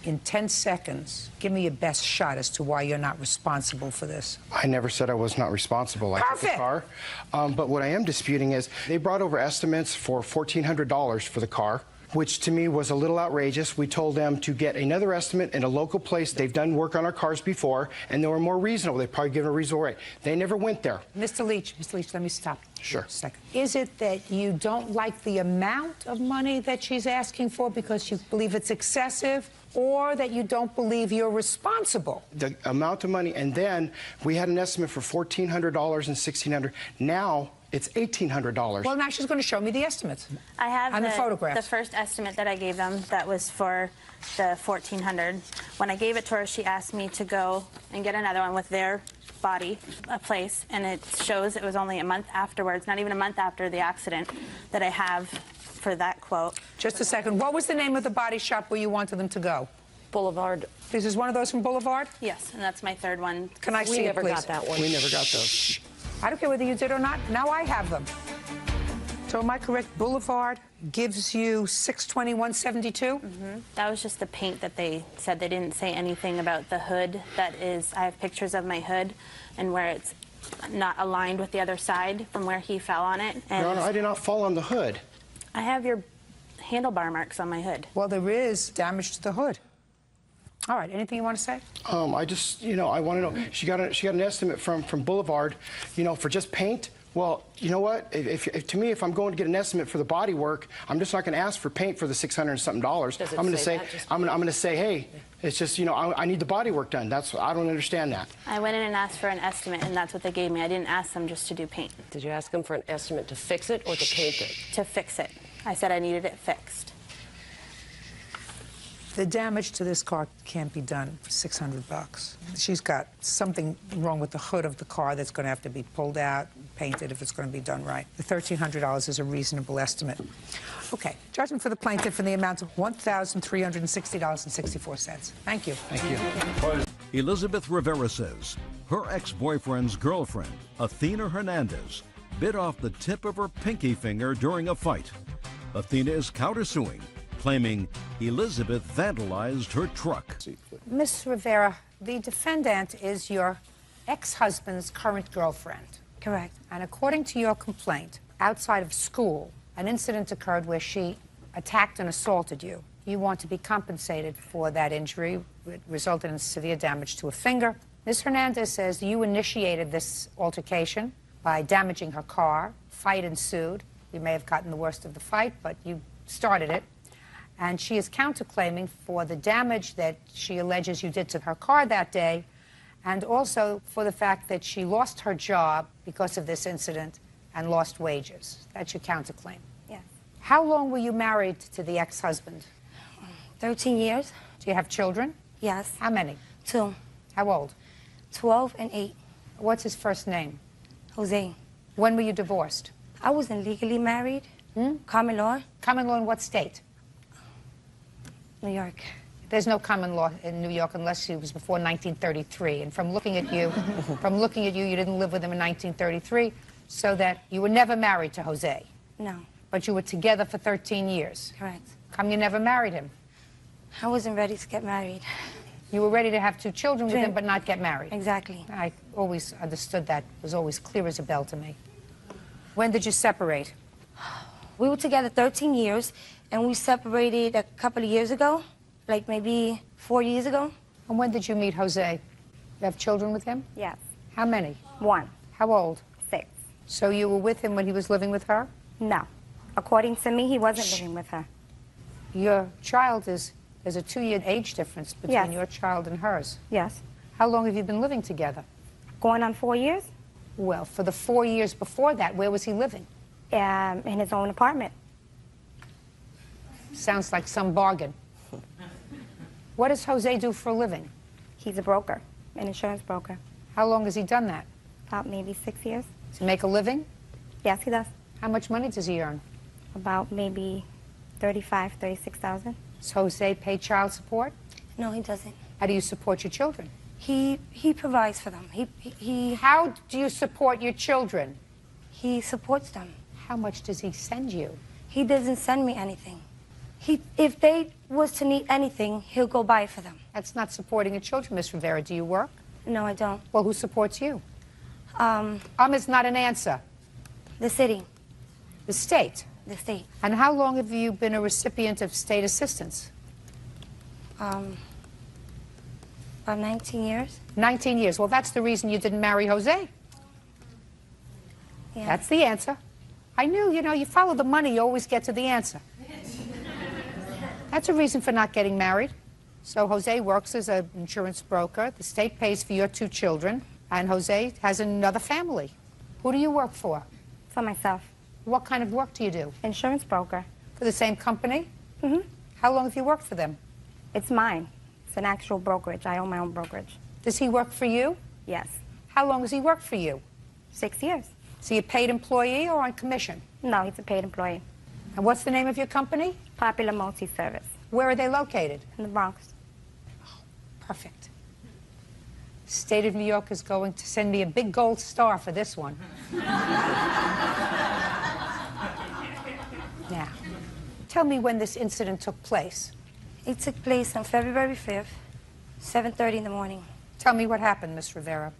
In 10 seconds, give me your best shot as to why you're not responsible for this. I never said I was not responsible. I took the car. But what I am disputing is they brought over estimates for $1,400 for the car, which to me was a little outrageous. We told them to get another estimate in a local place. They've done work on our cars before, and they were more reasonable. They've probably given a reasonable rate. They never went there. Mr. Leach, let me stop. Sure. A second. Is it that you don't like the amount of money that she's asking for because you believe it's excessive, or that you don't believe you're responsible? The amount of money, and then we had an estimate for $1,400 and $1,600. Now it's $1,800. Well, now she's going to show me the estimates. I have and the photographs. The first estimate that I gave them, that was for the $1,400. When I gave it to her, she asked me to go and get another one with their body, a place, and it shows it was only a month afterwards, not even a month after the accident, that I have for that quote. Just a second. What was the name of the body shop where you wanted them to go? Boulevard. This is one of those from Boulevard? Yes, and that's my third one. Can I see it, please? We never got that one. We never got those. I don't care whether you did or not. Now I have them. So am I correct? Boulevard gives you $621.72? That was just the paint that they said. They didn't say anything about the hood. That is, I have pictures of my hood and where it's not aligned with the other side from where he fell on it. And Your Honor, I did not fall on the hood. I have your handlebar marks on my hood. Well, there is damage to the hood. All right, anything you want to say? I just, I want to know. She got an estimate from Boulevard, for just paint. Well, you know what? To me, if I'm going to get an estimate for the body work, I'm just not going to ask for paint for the $600 and something. I'm going to say, I'm going to say, hey, it's just, I need the body work done. I don't understand that. I went in and asked for an estimate, and that's what they gave me. I didn't ask them just to do paint. Did you ask them for an estimate to fix it or to paint it? To fix it. I said I needed it fixed. The damage to this car can't be done for $600. She's got something wrong with the hood of the car that's going to have to be pulled out, painted if it's going to be done right. The $1,300 is a reasonable estimate. Okay, judgment for the plaintiff in the amount of $1,360.64. Thank you. Thank you. Elizabeth Rivera says her ex-boyfriend's girlfriend, Athena Hernandez, bit off the tip of her pinky finger during a fight. Athena is countersuing, claiming Elizabeth vandalized her truck. Miss Rivera, the defendant is your ex-husband's current girlfriend. Correct. And according to your complaint, outside of school, an incident occurred where she attacked and assaulted you. You want to be compensated for that injury. It resulted in severe damage to a finger. Ms. Hernandez says you initiated this altercation by damaging her car. Fight ensued. You may have gotten the worst of the fight, but you started it. And she is counterclaiming for the damage that she alleges you did to her car that day, and also for the fact that she lost her job because of this incident and lost wages. That's your counterclaim. Yes. How long were you married to the ex-husband? 13 years. Do you have children? Yes. How many? 2. How old? 12 and 8. What's his first name? Jose. When were you divorced? I wasn't legally married. Common law. Common law in what state? New York. There's no common law in New York unless it was before 1933. And from looking at you, you didn't live with him in 1933. So that you were never married to Jose? No. But you were together for 13 years? Correct. Come you never married him? I wasn't ready to get married. You were ready to have 2 children with him, but not get married? Exactly. I always understood that. It was always clear as a bell to me. When did you separate? We were together 13 years, and we separated a couple of years ago, like maybe 4 years ago. And when did you meet Jose? You have children with him? Yes. How many? 1. How old? 6. So you were with him when he was living with her? No. According to me, he wasn't living with her. Your child there's a 2-year age difference between Yes. your child and hers. Yes. How long have you been living together? Going on 4 years? Well, for the 4 years before that, where was he living? In his own apartment. Sounds like some bargain. What does Jose do for a living? He's a broker, an insurance broker. How long has he done that? About maybe 6 years. Does he make a living? Yes, he does. How much money does he earn? About maybe 35, 36,000. Does Jose pay child support? No, he doesn't. How do you support your children? He provides for them. How do you support your children? He supports them. How much does he send you? He doesn't send me anything. If they was to need anything, he'll go buy it for them. That's not supporting your children, Miss Rivera. Do you work? No, I don't. Well, who supports you? Is not an answer. The city. The state? The state. And how long have you been a recipient of state assistance? About 19 years. 19 years. Well, that's the reason you didn't marry Jose. Yeah. That's the answer. I knew, you follow the money, you always get to the answer. That's a reason for not getting married. So Jose works as an insurance broker. The state pays for your 2 children, and Jose has another family. Who do you work for? For myself. What kind of work do you do? Insurance broker. For the same company? Mm-hmm. How long have you worked for them? It's mine. It's an actual brokerage. I own my own brokerage. Does he work for you? Yes. How long has he worked for you? 6 years. Is he a paid employee or on commission? No, he's a paid employee. And what's the name of your company? Popular Multi-Service. Where are they located? In the Bronx. Perfect. State of New York is going to send me a big gold star for this one. Now, tell me when this incident took place. It took place on February 5th, 7:30 in the morning. Tell me what happened, Miss Rivera.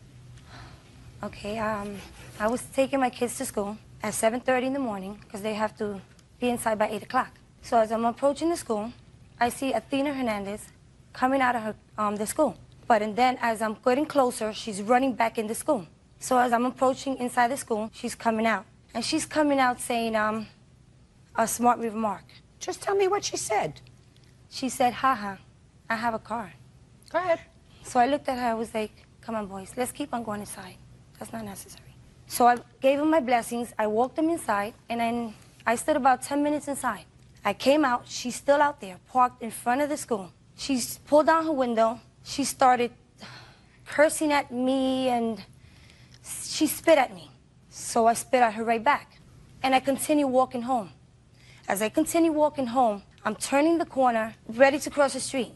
Okay, I was taking my kids to school at 7:30 in the morning because they have to be inside by 8 o'clock. So as I'm approaching the school, I see Athena Hernandez coming out of her, the school. And then as I'm getting closer, she's running back in the school. So as I'm approaching inside the school, she's coming out. And she's coming out saying a smart remark. Just tell me what she said. She said, haha, I have a car. Go ahead. So I looked at her, I was like, come on, boys, let's keep on going inside. That's not necessary. So I gave them my blessings, I walked them inside, and then I stood about 10 minutes inside. I came out, she's still out there, parked in front of the school. She pulled down her window, she started cursing at me, and she spit at me. So I spit at her right back. And I continued walking home. As I continue walking home, I'm turning the corner, ready to cross the street.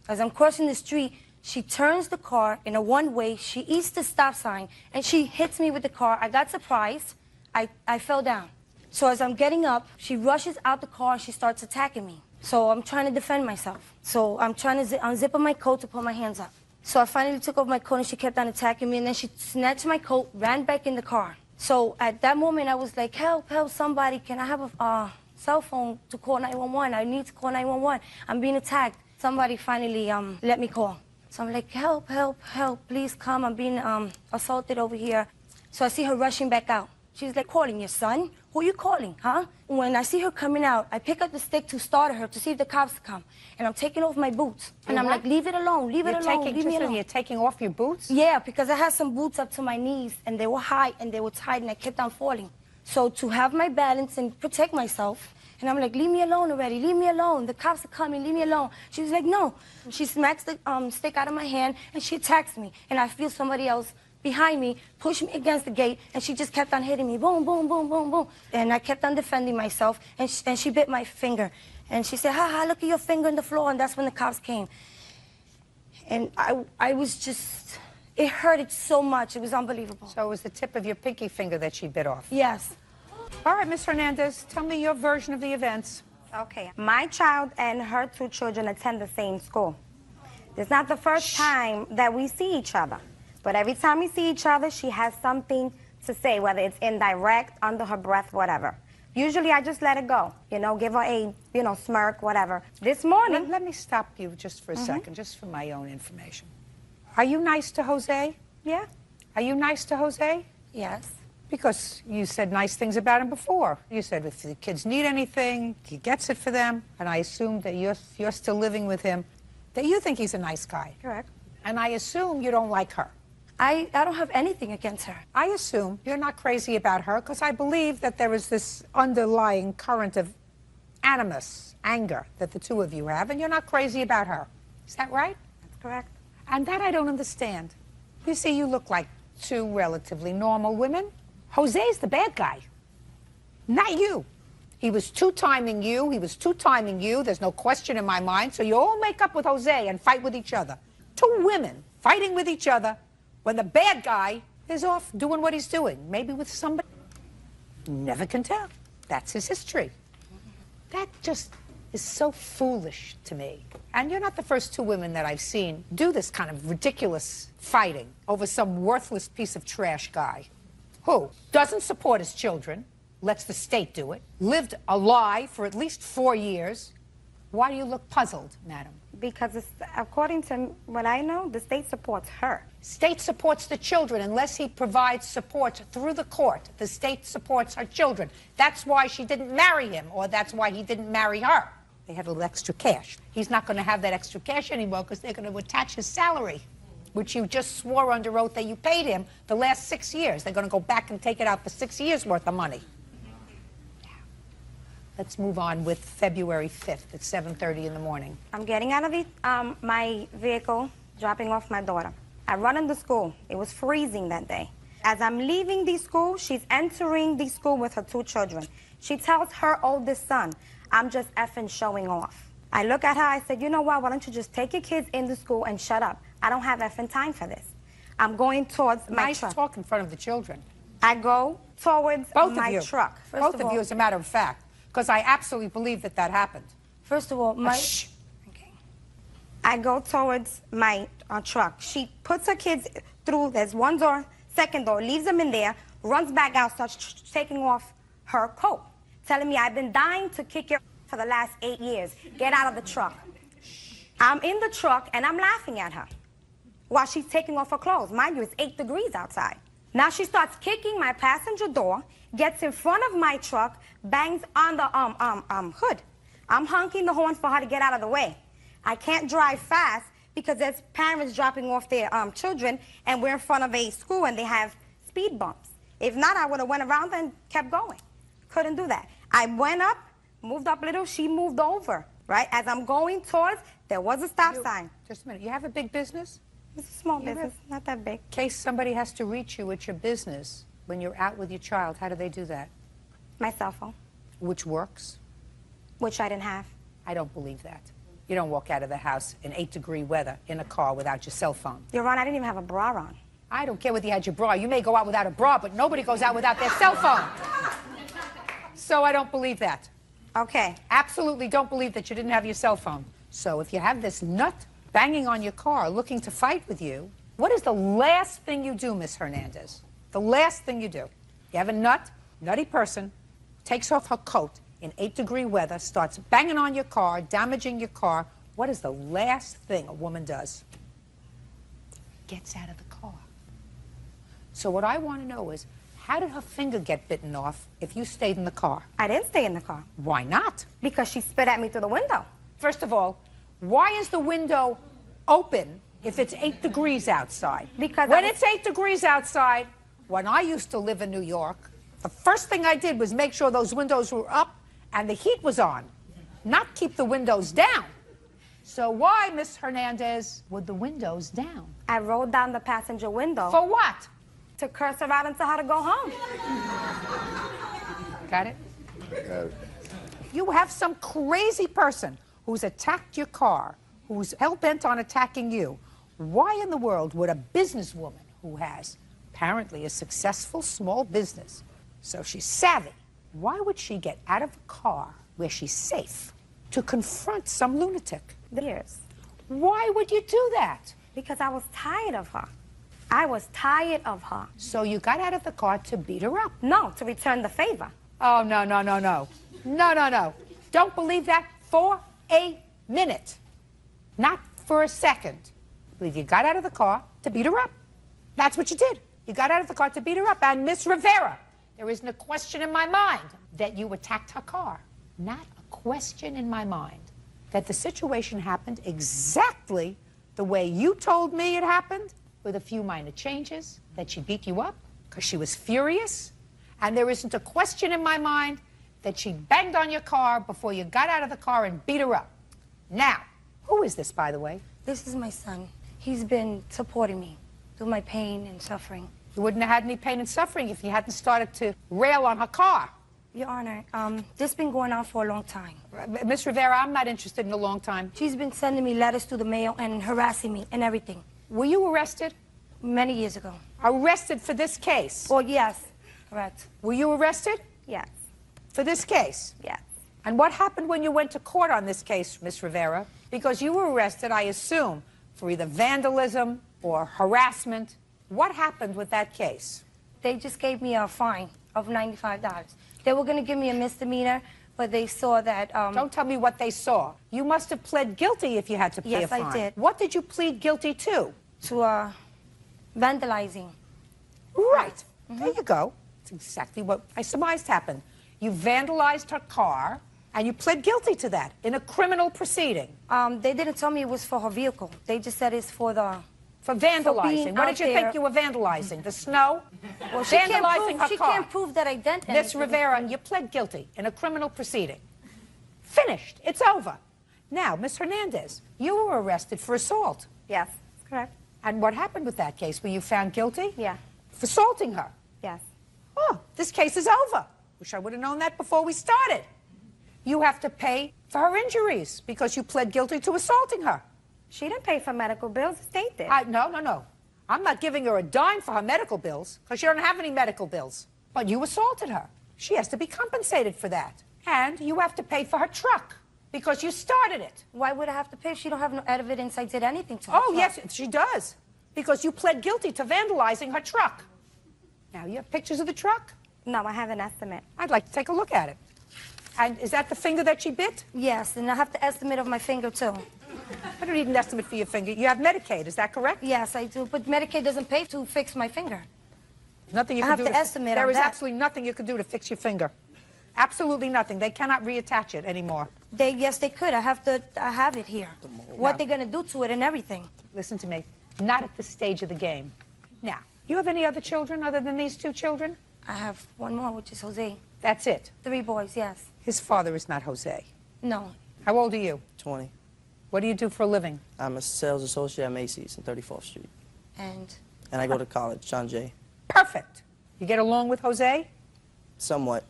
As I'm crossing the street, she turns the car in a one-way, she eats the stop sign, and she hits me with the car. I got surprised, I fell down. So as I'm getting up, she rushes out the car and she starts attacking me. So I'm trying to defend myself. So I'm trying to unzip my coat to put my hands up. So I finally took off my coat and she kept on attacking me, and then she snatched my coat, ran back in the car. So at that moment I was like, help, help, somebody, can I have a cell phone to call 911? I need to call 911. I'm being attacked. Somebody finally let me call. So I'm like, help, help, help, please come. I'm being assaulted over here. So I see her rushing back out. She's like, calling your son? Who are you calling, huh? When I see her coming out, I pick up the stick to start her to see if the cops come. And I'm taking off my boots. And I'm like, leave it alone, leave it alone, leave me alone. You're taking off your boots? Yeah, because I had some boots up to my knees, and they were high, and they were tight, and I kept on falling. So to have my balance and protect myself, and I'm like, leave me alone already, leave me alone. The cops are coming, leave me alone. She was like, no. She smacks the stick out of my hand, and she attacks me. And I feel somebody else behind me push me against the gate, and she just kept on hitting me, boom, boom, boom, boom, boom. And I kept on defending myself, and she bit my finger. And she said, ha, ha, look at your finger on the floor, and that's when the cops came. And I was just It hurted so much. It was unbelievable. So it was the tip of your pinky finger that she bit off? Yes. All right, Ms. Hernandez, tell me your version of the events. Okay. My child and her 2 children attend the same school. This is not the first time that we see each other. But every time we see each other, she has something to say, whether it's indirect, under her breath, whatever. Usually I just let it go, you know, give her a, smirk, whatever. This morning... Let me stop you just for a second, just for my own information. Are you nice to Jose? Yeah. Are you nice to Jose? Yes. Because you said nice things about him before. You said if the kids need anything, he gets it for them. And I assume that you're still living with him, that you think he's a nice guy. Correct. And I assume you don't like her. I don't have anything against her. I assume you're not crazy about her because I believe that there is this underlying current of animus, anger, that the two of you have, and you're not crazy about her. Is that right? That's correct. And that I don't understand. You see, you look like 2 relatively normal women. Jose's the bad guy, not you. He was 2-timing you. He was 2-timing you. There's no question in my mind. So you all make up with Jose and fight with each other. 2 women fighting with each other when the bad guy is off doing what he's doing, maybe with somebody. Never can tell. That's his history. That just is so foolish to me. And you're not the first 2 women that I've seen do this kind of ridiculous fighting over some worthless piece of trash guy who doesn't support his children, lets the state do it, lived a lie for at least 4 years. Why do you look puzzled, madam? Because according to what I know, the state supports her. State supports the children unless he provides support through the court. The state supports her children. That's why she didn't marry him, or that's why he didn't marry her. They had a little extra cash. He's not going to have that extra cash anymore because they're going to attach his salary, which you just swore under oath that you paid him the last 6 years. They're going to go back and take it out for 6 years' worth of money. Let's move on with February 5th at 7:30 in the morning. I'm getting out of my vehicle, dropping off my daughter. I run into school. It was freezing that day. As I'm leaving the school, she's entering the school with her 2 children. She tells her oldest son, I'm just effing showing off. I look at her, I said, you know what, why don't you just take your kids into school and shut up? I don't have effing time for this. I'm going towards my truck. Nice talk in front of the children. I go towards my truck. Both of you, as a matter of fact. Because I absolutely believe that that happened. First of all, I go towards my truck. She puts her kids through, there's 1 door, 2nd door, leaves them in there, runs back out, starts taking off her coat, telling me, I've been dying to kick your for the last 8 years. Get out of the truck. I'm in the truck, and I'm laughing at her while she's taking off her clothes. Mind you, it's 8 degrees outside. Now she starts kicking my passenger door, gets in front of my truck, bangs on the hood. I'm honking the horn for her to get out of the way. I can't drive fast because there's parents dropping off their children, and we're in front of a school and they have speed bumps. If not, I would have went around and kept going. Couldn't do that. I went up, moved up a little, she moved over, right? As I'm going towards, there was a stop sign. Just a minute, you have a big business? It's a small business, not that big. In case somebody has to reach you at your business when you're out with your child, how do they do that? My cell phone. Which works? Which I didn't have. I don't believe that. You don't walk out of the house in 8-degree weather in a car without your cell phone. Your Honor, I didn't even have a bra on. I don't care whether you had your bra. You may go out without a bra, but nobody goes out without their cell phone. So I don't believe that. Okay. Absolutely don't believe that you didn't have your cell phone. So if you have this nut banging on your car looking to fight with you, what is the last thing you do, Miss Hernandez? The last thing you do. You have a nutty person, takes off her coat in 8-degree weather, starts banging on your car, damaging your car. What is the last thing a woman does? Gets out of the car. So what I want to know is, how did her finger get bitten off if you stayed in the car? I didn't stay in the car. Why not? Because she spit at me through the window. First of all, why is the window open if it's 8 degrees outside? Because when it's 8 degrees outside, when I used to live in New York, the first thing I did was make sure those windows were up and the heat was on, not keep the windows down. So why, Miss Hernandez, were the windows down? I rolled down the passenger window. For what? To curse her out and tell her to go home. Got it? You have some crazy person who's attacked your car, who's hell-bent on attacking you, Why in the world would a businesswoman who has apparently a successful small business, so she's savvy, why would she get out of a car where she's safe to confront some lunatic? Years. Why would you do that? Because I was tired of her. I was tired of her. So you got out of the car to beat her up? No, to return the favor. Oh, no, no, no, no. No, no, no. Don't believe that for a minute. Not for a second. I believe you got out of the car to beat her up. That's what you did. You got out of the car to beat her up. And Miss Rivera, there isn't a question in my mind that you attacked her car. Not a question in my mind that the situation happened exactly the way you told me it happened, with a few minor changes, that she beat you up because she was furious. And there isn't a question in my mind that she banged on your car before you got out of the car and beat her up. Now, who is this, by the way? This is my son. He's been supporting me through my pain and suffering. You wouldn't have had any pain and suffering if you hadn't started to rail on her car. Your Honor, this has been going on for a long time. Miss Rivera, I'm not interested in a long time. She's been sending me letters through the mail and harassing me and everything. Were you arrested? Many years ago. Arrested for this case? Oh, yes. Correct. Were you arrested? Yes. For this case? Yes. And what happened when you went to court on this case, Miss Rivera? Because you were arrested, I assume, for either vandalism or harassment. What happened with that case? They just gave me a fine of $95. They were going to give me a misdemeanor, but they saw that... Don't tell me what they saw. You must have pled guilty if you had to pay a fine. Yes, I did. What did you plead guilty to? To, vandalizing. Right. There you go. That's exactly what I surmised happened. You vandalized her car, and you pled guilty to that in a criminal proceeding. They didn't tell me it was for her vehicle. They just said it's for the... For vandalizing. What did you think you were vandalizing? The snow? Well, vandalizing her she car. can't prove that I did anything. Miss Rivera, you pled guilty in a criminal proceeding. Finished. It's over. Now, Miss Hernandez, you were arrested for assault. Yes, that's correct. And what happened with that case? Were you found guilty? Yeah. For assaulting her? Yes. Oh, this case is over. Wish I would have known that before we started. You have to pay for her injuries because you pled guilty to assaulting her. She didn't pay for medical bills. The state did. No, no, no. I'm not giving her a dime for her medical bills because she don't have any medical bills. But you assaulted her. She has to be compensated for that. And you have to pay for her truck because you started it. Why would I have to pay if she don't have no evidence I did anything to her? Oh, yes, she does. Because you pled guilty to vandalizing her truck. Now, you have pictures of the truck? No, I have an estimate. I'd like to take a look at it. And is that the finger that she bit? Yes, and I have the estimate of my finger, too. I don't need an estimate for your finger. You have Medicaid, is that correct? Yes, I do. But Medicaid doesn't pay to fix my finger. Nothing you I can have do to estimate There on is that. absolutely nothing you can do to fix your finger. Absolutely nothing. They cannot reattach it anymore. Yes, they could. I have it here. What they're going to do to it and everything. Listen to me. Not at this stage of the game. Now, you have any other children other than these two children? I have one more, which is Jose. That's it? 3 boys, yes. His father is not Jose. No. How old are you? 20. What do you do for a living? I'm a sales associate at Macy's on 34th Street. And I go to college, John Jay. Perfect. You get along with Jose? Somewhat.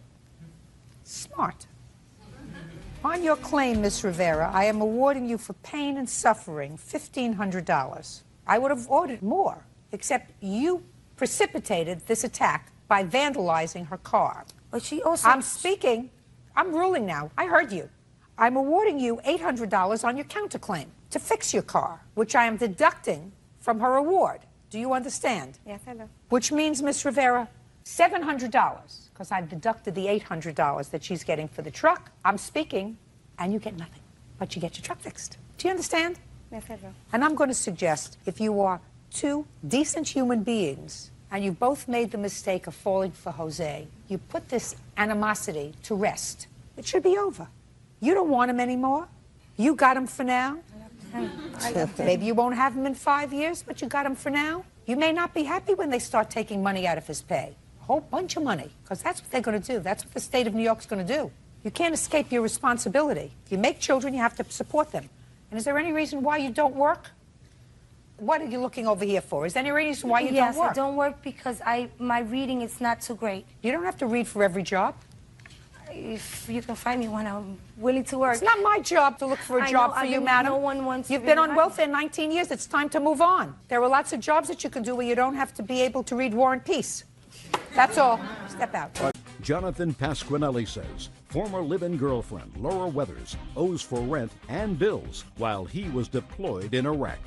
Smart. On your claim, Miss Rivera, I am awarding you for pain and suffering $1,500. I would have ordered more, except you precipitated this attack by vandalizing her car. But she also... I'm speaking. I'm ruling now. I heard you. I'm awarding you $800 on your counterclaim to fix your car, which I am deducting from her award. Do you understand? Yes, I do. Which means, Miss Rivera, $700, because I've deducted the $800 that she's getting for the truck. I'm speaking, and you get nothing, but you get your truck fixed. Do you understand? Yes, I do. And I'm going to suggest, if you are two decent human beings, and you both made the mistake of falling for Jose, you put this animosity to rest. It should be over. You don't want him anymore. You got him for now. Maybe you won't have him in 5 years, but you got him for now. You may not be happy when they start taking money out of his pay. A whole bunch of money, because that's what they're going to do. That's what the state of New York's going to do. You can't escape your responsibility. If you make children, you have to support them. And is there any reason why you don't work? What are you looking over here for? Is there any reason why you don't work? Yes, I don't work because my reading is not too great. You don't have to read for every job. if you can find me one, I'm willing to work. It's not my job to look for a job for you, madam. No one wants You've to been really on hire welfare 19 years. It's time to move on. There are lots of jobs that you can do where you don't have to be able to read War and Peace. That's all. Step out. Jonathan Pasquinelli says former live-in girlfriend Laura Weathers owes for rent and bills while he was deployed in Iraq.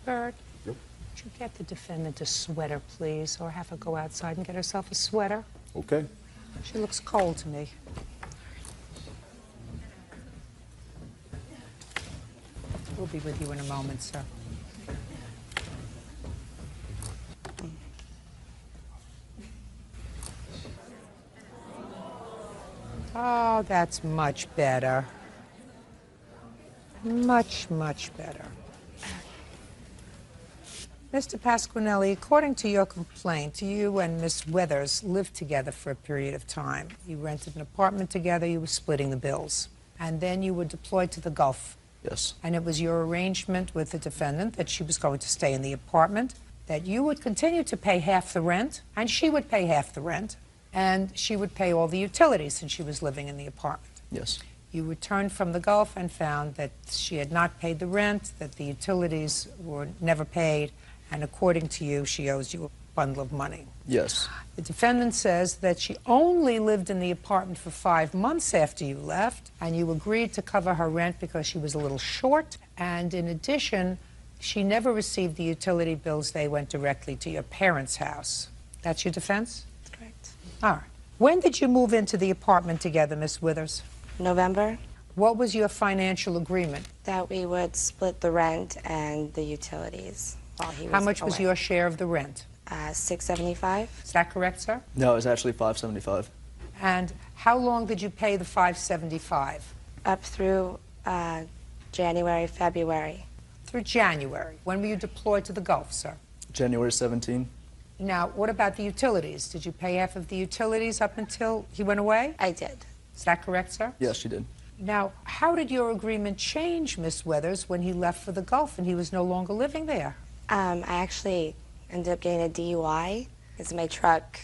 Bert, would you get the defendant a sweater, please, or have her go outside and get herself a sweater? Okay. She looks cold to me. We'll be with you in a moment, sir. Oh, that's much better. Much, much better. Mr. Pasquinelli, according to your complaint, you and Miss Weathers lived together for a period of time. You rented an apartment together, you were splitting the bills. And then you were deployed to the Gulf. Yes. And it was your arrangement with the defendant that she was going to stay in the apartment, that you would continue to pay half the rent, and she would pay half the rent, and she would pay all the utilities since she was living in the apartment. Yes. You returned from the Gulf and found that she had not paid the rent, that the utilities were never paid, and according to you, she owes you a bundle of money. Yes. The defendant says that she only lived in the apartment for 5 months after you left, and you agreed to cover her rent because she was a little short, and in addition, she never received the utility bills. They went directly to your parents' house. That's your defense? That's correct. All right. When did you move into the apartment together, Miss Withers? November. What was your financial agreement? That we would split the rent and the utilities while he was How much was away. your share of the rent? $675. Is that correct, sir? No, it was actually $575. And how long did you pay the $575? Up through January, February. Through January. When were you deployed to the Gulf, sir? January 17. Now, what about the utilities? Did you pay half of the utilities up until he went away? I did. Is that correct, sir? Yes, she did. Now, how did your agreement change, Miss Weathers, when he left for the Gulf and he was no longer living there? I actually ended up getting a DUI because my truck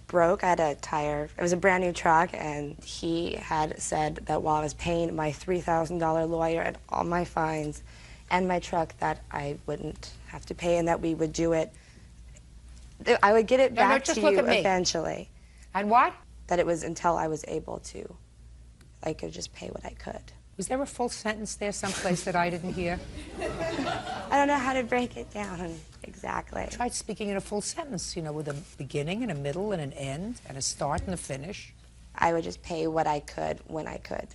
broke. I had a tire. It was a brand new truck, and he had said that while I was paying my $3,000 lawyer and all my fines and my truck, that I wouldn't have to pay and that we would do it. I would get it back just to look you at me. eventually. And what? That it was until I was able to. I could just pay what I could. Was there a full sentence there someplace that I didn't hear? I don't know how to break it down exactly. Try speaking in a full sentence, you know, with a beginning and a middle and an end and a start and a finish. I would just pay what I could when I could.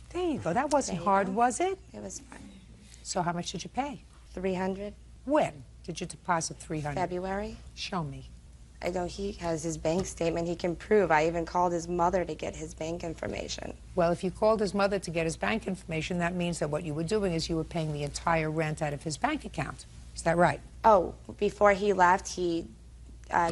There you go. That wasn't hard, was it? It was fine. So how much did you pay? $300. When did you deposit $300? February. Show me. I know he has his bank statement he can prove. I even called his mother to get his bank information. Well, if you called his mother to get his bank information, that means that what you were doing is you were paying the entire rent out of his bank account. Is that right? Oh, before he left, he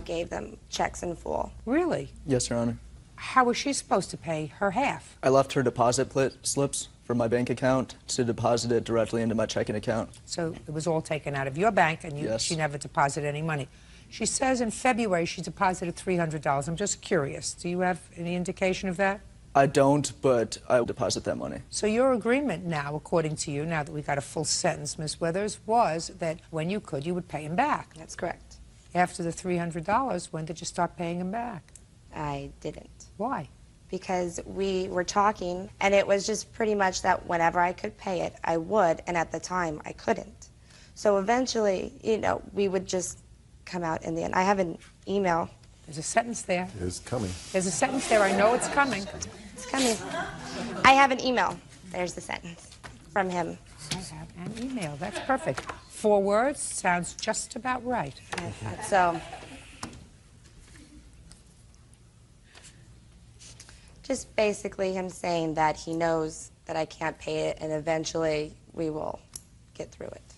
gave them checks in full. Really? Yes, Your Honor. How was she supposed to pay her half? I left her deposit slips from my bank account to deposit it directly into my checking account. So it was all taken out of your bank, and Yes. she never deposited any money. She says in February she deposited $300. I'm just curious. Do you have any indication of that? I don't, but I will deposit that money. So your agreement now, according to you, now that we got a full sentence, Ms. Withers, was that when you could, you would pay him back. That's correct. After the $300, when did you start paying him back? I didn't. Why? Because we were talking, and it was just pretty much that whenever I could pay it, I would, and at the time, I couldn't. So eventually, you know, we would just come out in the end. I have an email. There's a sentence there. It's coming. There's a sentence there. I know it's coming. It's coming. I have an email. There's the sentence from him. I have an email. That's perfect. 4 words sounds just about right. So, just basically him saying that he knows that I can't pay it, and eventually we will get through it.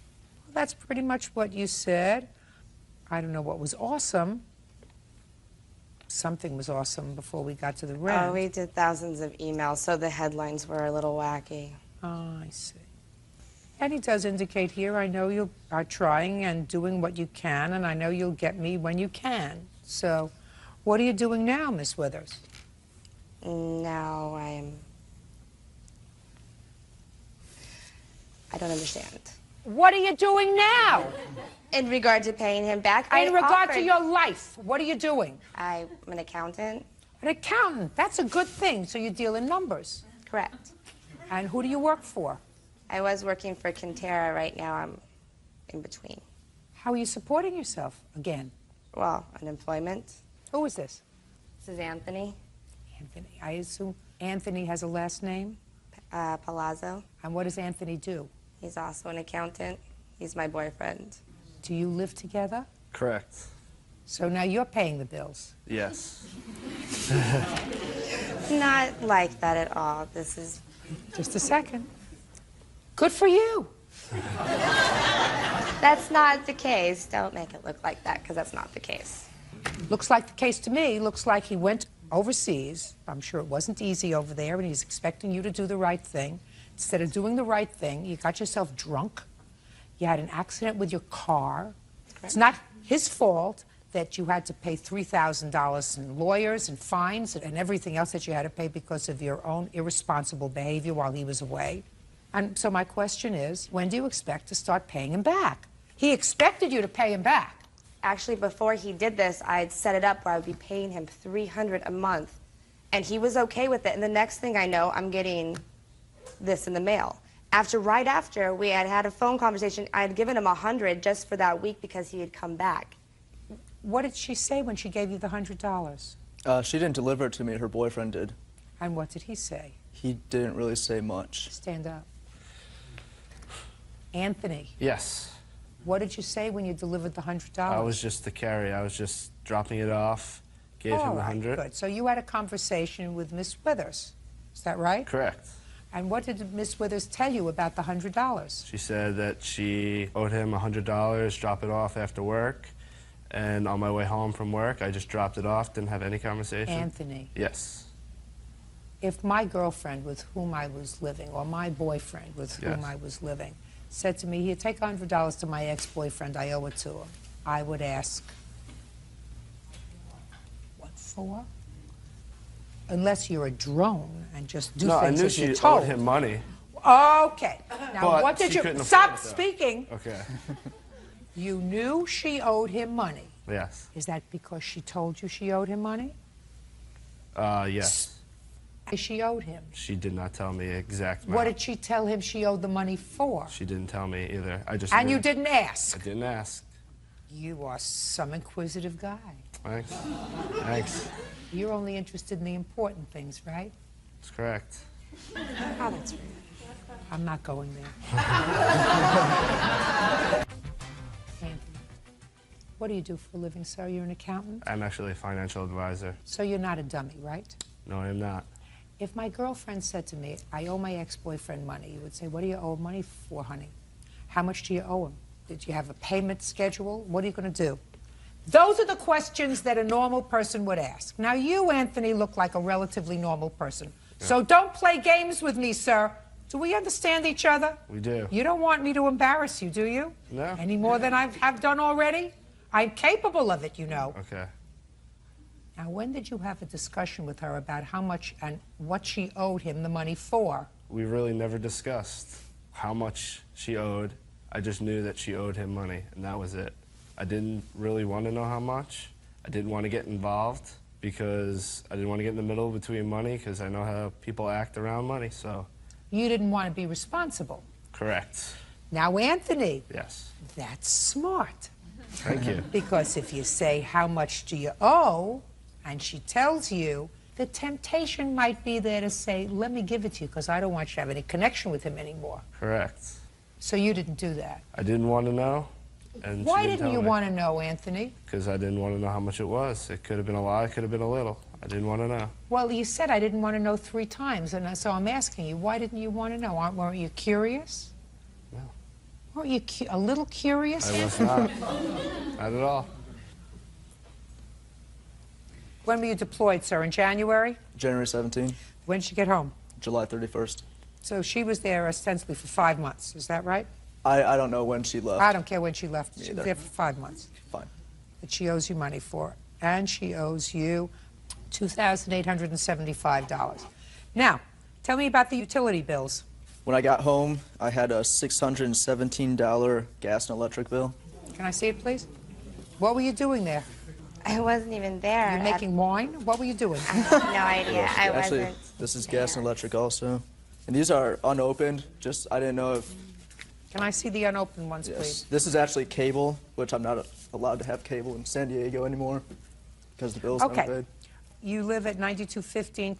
Well, that's pretty much what you said. I don't know what was awesome. Something was awesome before we got to the rent. Oh, we did thousands of emails, so the headlines were a little wacky. Oh, I see. And he does indicate here, I know you are trying and doing what you can, and I know you'll get me when you can. So what are you doing now, Miss Withers? Now I don't understand. What are you doing now? In regard to paying him back, In regard to your life, what are you doing? I'm an accountant. An accountant, that's a good thing. So you deal in numbers. Correct. And who do you work for? I was working for Quintera. Right now I'm in between. How are you supporting yourself again? Well, unemployment. Who is this? This is Anthony. Anthony. I assume Anthony has a last name? Palazzo. And what does Anthony do? He's also an accountant. He's my boyfriend. Do you live together? Correct. So now you're paying the bills? Yes. Not like that at all. This is... Just a second. Good for you. That's not the case. Don't make it look like that, because that's not the case. Looks like the case to me. Looks like he went overseas. I'm sure it wasn't easy over there, and he's expecting you to do the right thing. Instead of doing the right thing, you got yourself drunk. You had an accident with your car. It's not his fault that you had to pay $3,000 in lawyers and fines and everything else that you had to pay because of your own irresponsible behavior while he was away. And so my question is, when do you expect to start paying him back? He expected you to pay him back. Actually, before he did this, I'd set it up where I would be paying him $300 a month. And he was okay with it. And the next thing I know, I'm getting this in the mail. Right after we had had a phone conversation, I had given him $100 just for that week because he had come back. What did she say when she gave you the $100? She didn't deliver it to me, her boyfriend did. And what did he say? He didn't really say much. Stand up. Anthony. Yes. What did you say when you delivered the $100? I was just the carrier. I was just dropping it off, gave him All right, $100. good. So you had a conversation with Miss Withers. Is that right? Correct. And what did Miss Withers tell you about the $100? She said that she owed him $100, drop it off after work. And on my way home from work, I just dropped it off, didn't have any conversation. Anthony. Yes. If my girlfriend with whom I was living, or my boyfriend with whom I was living, said to me, here, take $100 to my ex-boyfriend, I owe it to him, I would ask, what for? Unless you're a drone and just do things as you're told. No, I knew she owed him money. Okay. Now, But what did she you... couldn't Stop afford it, though. speaking. Okay. You knew she owed him money. Yes. Is that because she told you she owed him money? Yes. She owed him. She did not tell me exact amount. What did she tell him she owed the money for? She didn't tell me either. I just And knew. you didn't ask? I didn't ask. You are some inquisitive guy. Thanks. Thanks. You're only interested in the important things, right? That's correct. Oh, that's right. I'm not going there. Anthony, what do you do for a living, sir? You're an accountant? I'm actually a financial advisor. So you're not a dummy, right? No, I am not. If my girlfriend said to me, I owe my ex-boyfriend money, you would say, what do you owe money for, honey? How much do you owe him? Did you have a payment schedule? What are you going to do? Those are the questions that a normal person would ask. Now, you, Anthony, look like a relatively normal person. Yeah. So don't play games with me, sir. Do we understand each other? We do. You don't want me to embarrass you, do you? No. Any more than I have done already? I'm capable of it, you know. Okay. Now, when did you have a discussion with her about how much and what she owed him the money for? We really never discussed how much she owed. I just knew that she owed him money, and that was it. I didn't really want to know how much. I didn't want to get involved because I didn't want to get in the middle between money because I know how people act around money, so. You didn't want to be responsible. Correct. Now, Anthony. Yes. That's smart. Thank you. Because if you say, how much do you owe, and she tells you, the temptation might be there to say, let me give it to you because I don't want you to have any connection with him anymore. Correct. So you didn't do that. I didn't want to know. And why didn't you want to know, Anthony? Because I didn't want to know how much it was. It could have been a lot, it could have been a little. I didn't want to know. Well, you said I didn't want to know 3 times, and so I'm asking you, why didn't you want to know? Weren't you curious? No. Weren't you a little curious? I was not. Not at all. When were you deployed, sir? In January? January 17th. When did she get home? July 31st. So she was there ostensibly for 5 months, is that right? I don't know when she left. I don't care when she left. Me She was either. there for 5 months. Fine. That she owes you money for. And she owes you $2,875. Now, tell me about the utility bills. When I got home, I had a $617 gas and electric bill. Can I see it, please? What were you doing there? I wasn't even there. You're making wine? What were you doing? I have no idea. I Actually, wasn't. this is gas and electric also. And these are unopened. Just, I didn't know if... Can I see the unopened ones, Yes. please? This is actually cable, which I'm not allowed to have cable in San Diego anymore because the bill's not Okay. paid. You live at 9215?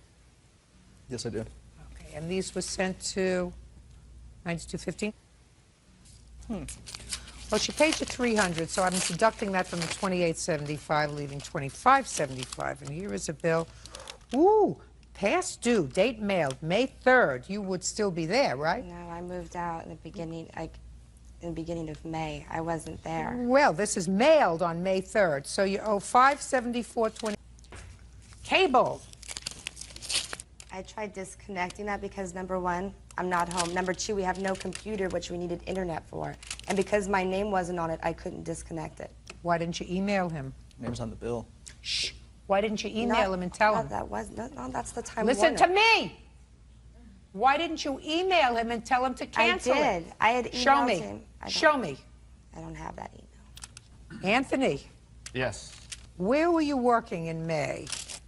Yes, I do. Okay, and these were sent to 9215? Well, she paid you $300, so I'm deducting that from the $28.75, leaving $25.75. And here is a bill. Ooh, past due, date mailed, May 3rd. You would still be there, right? No, I moved out in the beginning, of May. I wasn't there. Well, this is mailed on May 3rd, so you owe $574.20. Cable. I tried disconnecting that because, number one, I'm not home. Number two, we have no computer, which we needed internet for. And because my name wasn't on it, I couldn't disconnect it. Why didn't you email him? Name's on the bill. Shh. Why didn't you email him and tell him? No, that's the time. Listen to me. Why didn't you email him and tell him to cancel I did. it? I had emailed Show me. him. Show me. I don't have that email. Anthony, Yes. where were you working in May?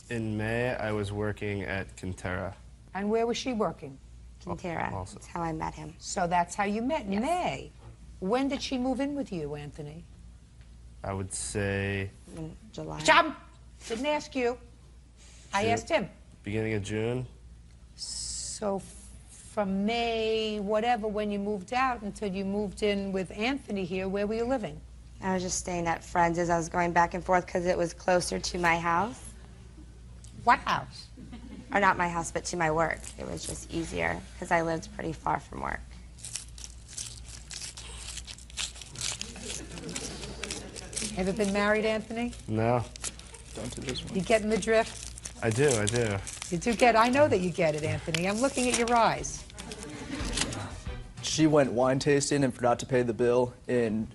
In May, I was working at Quintera. And where was she working? Quintera. Also. That's how I met him. So that's how you met, in May. When did she move in with you, Anthony? I would say In July. Jump! Didn't ask you. I June. asked him. Beginning of June. So from May, whatever, when you moved out until you moved in with Anthony here, where were you living? I was just staying at friends as I was going back and forth because it was closer to my house. What house? Or not my house, but to my work. It was just easier because I lived pretty far from work. Ever been married, Anthony? No. Don't do this one. You getting the drift? I do. You do get, I know that you get it, Anthony. I'm looking at your eyes. She went wine tasting and forgot to pay the bill in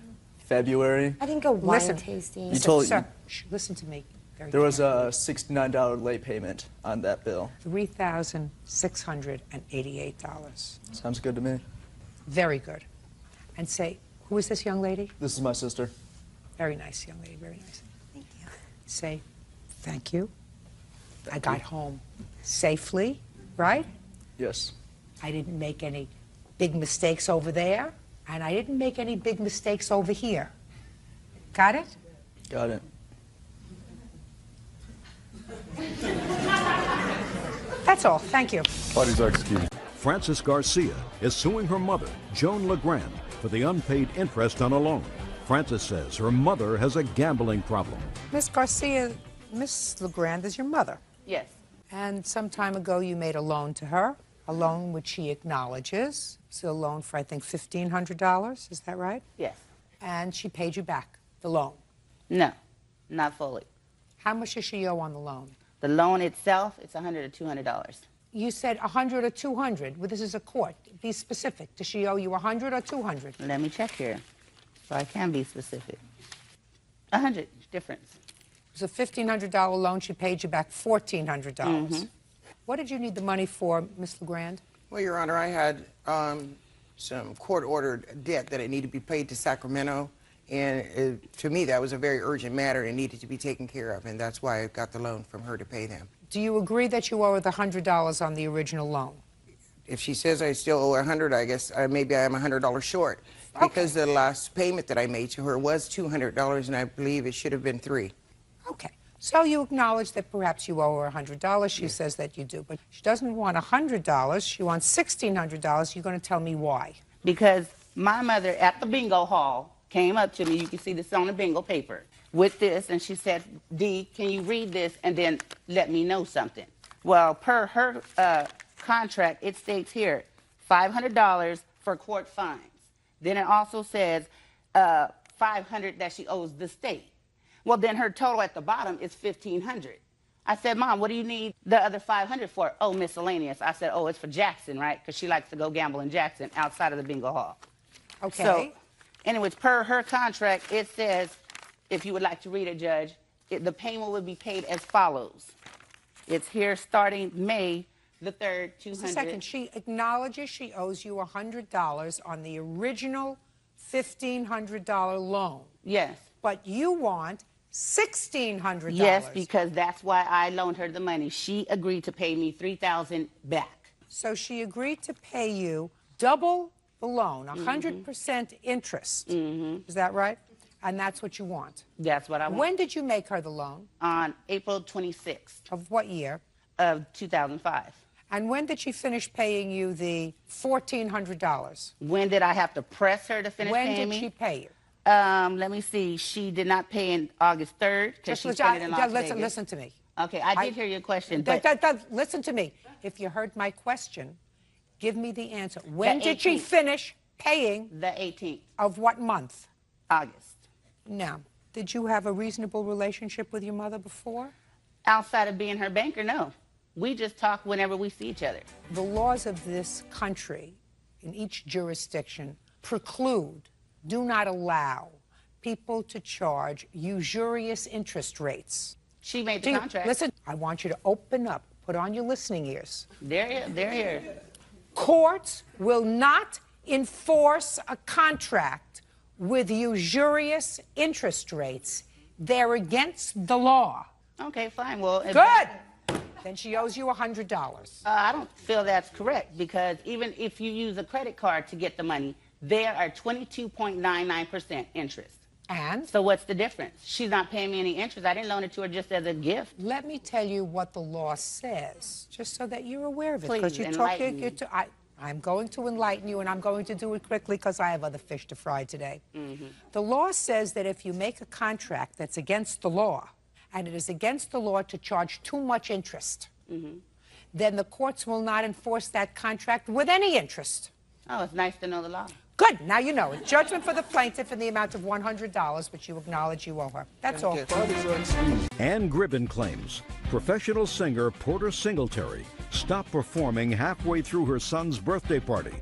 February. I didn't go wine Listen. tasting. You told Sir, shh, listen to me. Very there was carefully. a $69 late payment on that bill. $3,688. Sounds good to me. Very good. And say, who is this young lady? This is my sister. Very nice young lady, very nice. Thank you. Say, thank you. I got home safely, right? Yes. I didn't make any big mistakes over there, and I didn't make any big mistakes over here. Got it? Got it. That's all. Thank you. Parties are excused. Frances Garcia is suing her mother, Joan LeGrand, for the unpaid interest on a loan. Frances says her mother has a gambling problem. Miss Garcia, Miss LeGrand is your mother. Yes. And some time ago you made a loan to her, a loan which she acknowledges. It's a loan for, I think, $1,500. Is that right? Yes. And she paid you back the loan. No, not fully. How much does she owe on the loan? The loan itself, it's $100 or $200. You said 100 or 200. Well, this is a court. Be specific. Does she owe you 100 or 200? Let me check here, so I can be specific. 100 difference. It was a $1,500 loan. She paid you back $1,400. Mhm. What did you need the money for, Miss LeGrand? Well, Your Honor, I had some court-ordered debt that it needed to be paid to Sacramento, and to me, that was a very urgent matter and needed to be taken care of, and that's why I got the loan from her to pay them. Do you agree that you owe her the $100 on the original loan? If she says I still owe her $100, I guess maybe I am $100 short, because the last payment that I made to her was $200, and I believe it should have been $300. Okay. So you acknowledge that perhaps you owe her $100. She says that you do, but she doesn't want $100. She wants $1,600. You're going to tell me why. Because my mother at the bingo hall came up to me, you can see this on the bingo paper, with this, and she said, Dee, can you read this and then let me know something? Well, per her contract, it states here, $500 for court fines. Then it also says $500 that she owes the state. Well, then her total at the bottom is $1,500. I said, Mom, what do you need the other $500 for? Oh, miscellaneous. I said, oh, it's for Jackson, right? Because she likes to go gamble in Jackson outside of the bingo hall. Okay. So, anyways, per her contract, it says, if you would like to read it, Judge, the payment would be paid as follows. It's here starting May the 3rd, 200. Just a second. She acknowledges she owes you $100 on the original $1,500 loan. Yes. But you want $1,600. Yes, because that's why I loaned her the money. She agreed to pay me $3,000 back. So she agreed to pay you double the loan, 100% interest. Is that right? And that's what you want? That's what I want. When did you make her the loan? On April 26th. Of what year? Of 2005. And when did she finish paying you the $1,400? When did I have to press her to finish paying me? When did she pay you? Let me see. She did not pay in August 3rd because she spent it in Las Vegas. Listen to me. Okay, I did hear your question. Listen to me. If you heard my question, give me the answer. When did she finish paying? The 18th. Of what month? August. Now, did you have a reasonable relationship with your mother before? Outside of being her banker, no. We just talk whenever we see each other. The laws of this country, in each jurisdiction, preclude, do not allow people to charge usurious interest rates. She made the contract. Listen, I want you to open up, put on your listening ears. They're here. Courts will not enforce a contract with usurious interest rates. They're against the law. Okay, fine. Well, good. Then she owes you $100. I don't feel that's correct because even if you use a credit card to get the money, there are 22.99% interest. And? So what's the difference? She's not paying me any interest. I didn't loan it to her just as a gift. Let me tell you what the law says, just so that you're aware of it. Please enlighten me. I'm going to enlighten you, and I'm going to do it quickly because I have other fish to fry today. The law says that if you make a contract that's against the law, and it is against the law to charge too much interest, then the courts will not enforce that contract with any interest. Oh, it's nice to know the law. Good. Now you know it. Judgment for the plaintiff in the amount of $100, which you acknowledge you owe her. That's all. Ann Gribben claims professional singer Porter Singletary stopped performing halfway through her son's birthday party.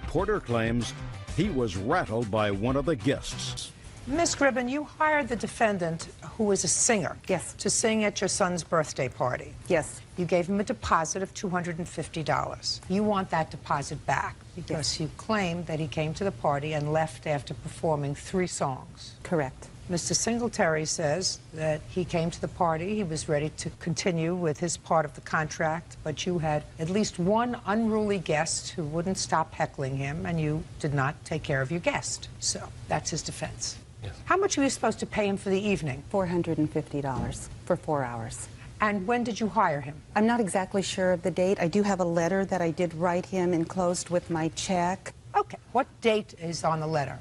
Porter claims he was rattled by one of the guests. Miss Gribben, you hired the defendant, who is a singer, to sing at your son's birthday party. Yes. You gave him a deposit of $250. You want that deposit back because you claim that he came to the party and left after performing 3 songs. Correct. Mr. Singletary says that he came to the party, he was ready to continue with his part of the contract, but you had at least one unruly guest who wouldn't stop heckling him, and you did not take care of your guest. So that's his defense. Yes. How much were you supposed to pay him for the evening? $450 for 4 hours. And when did you hire him? I'm not exactly sure of the date. I do have a letter that I did write him enclosed with my check. Okay. What date is on the letter?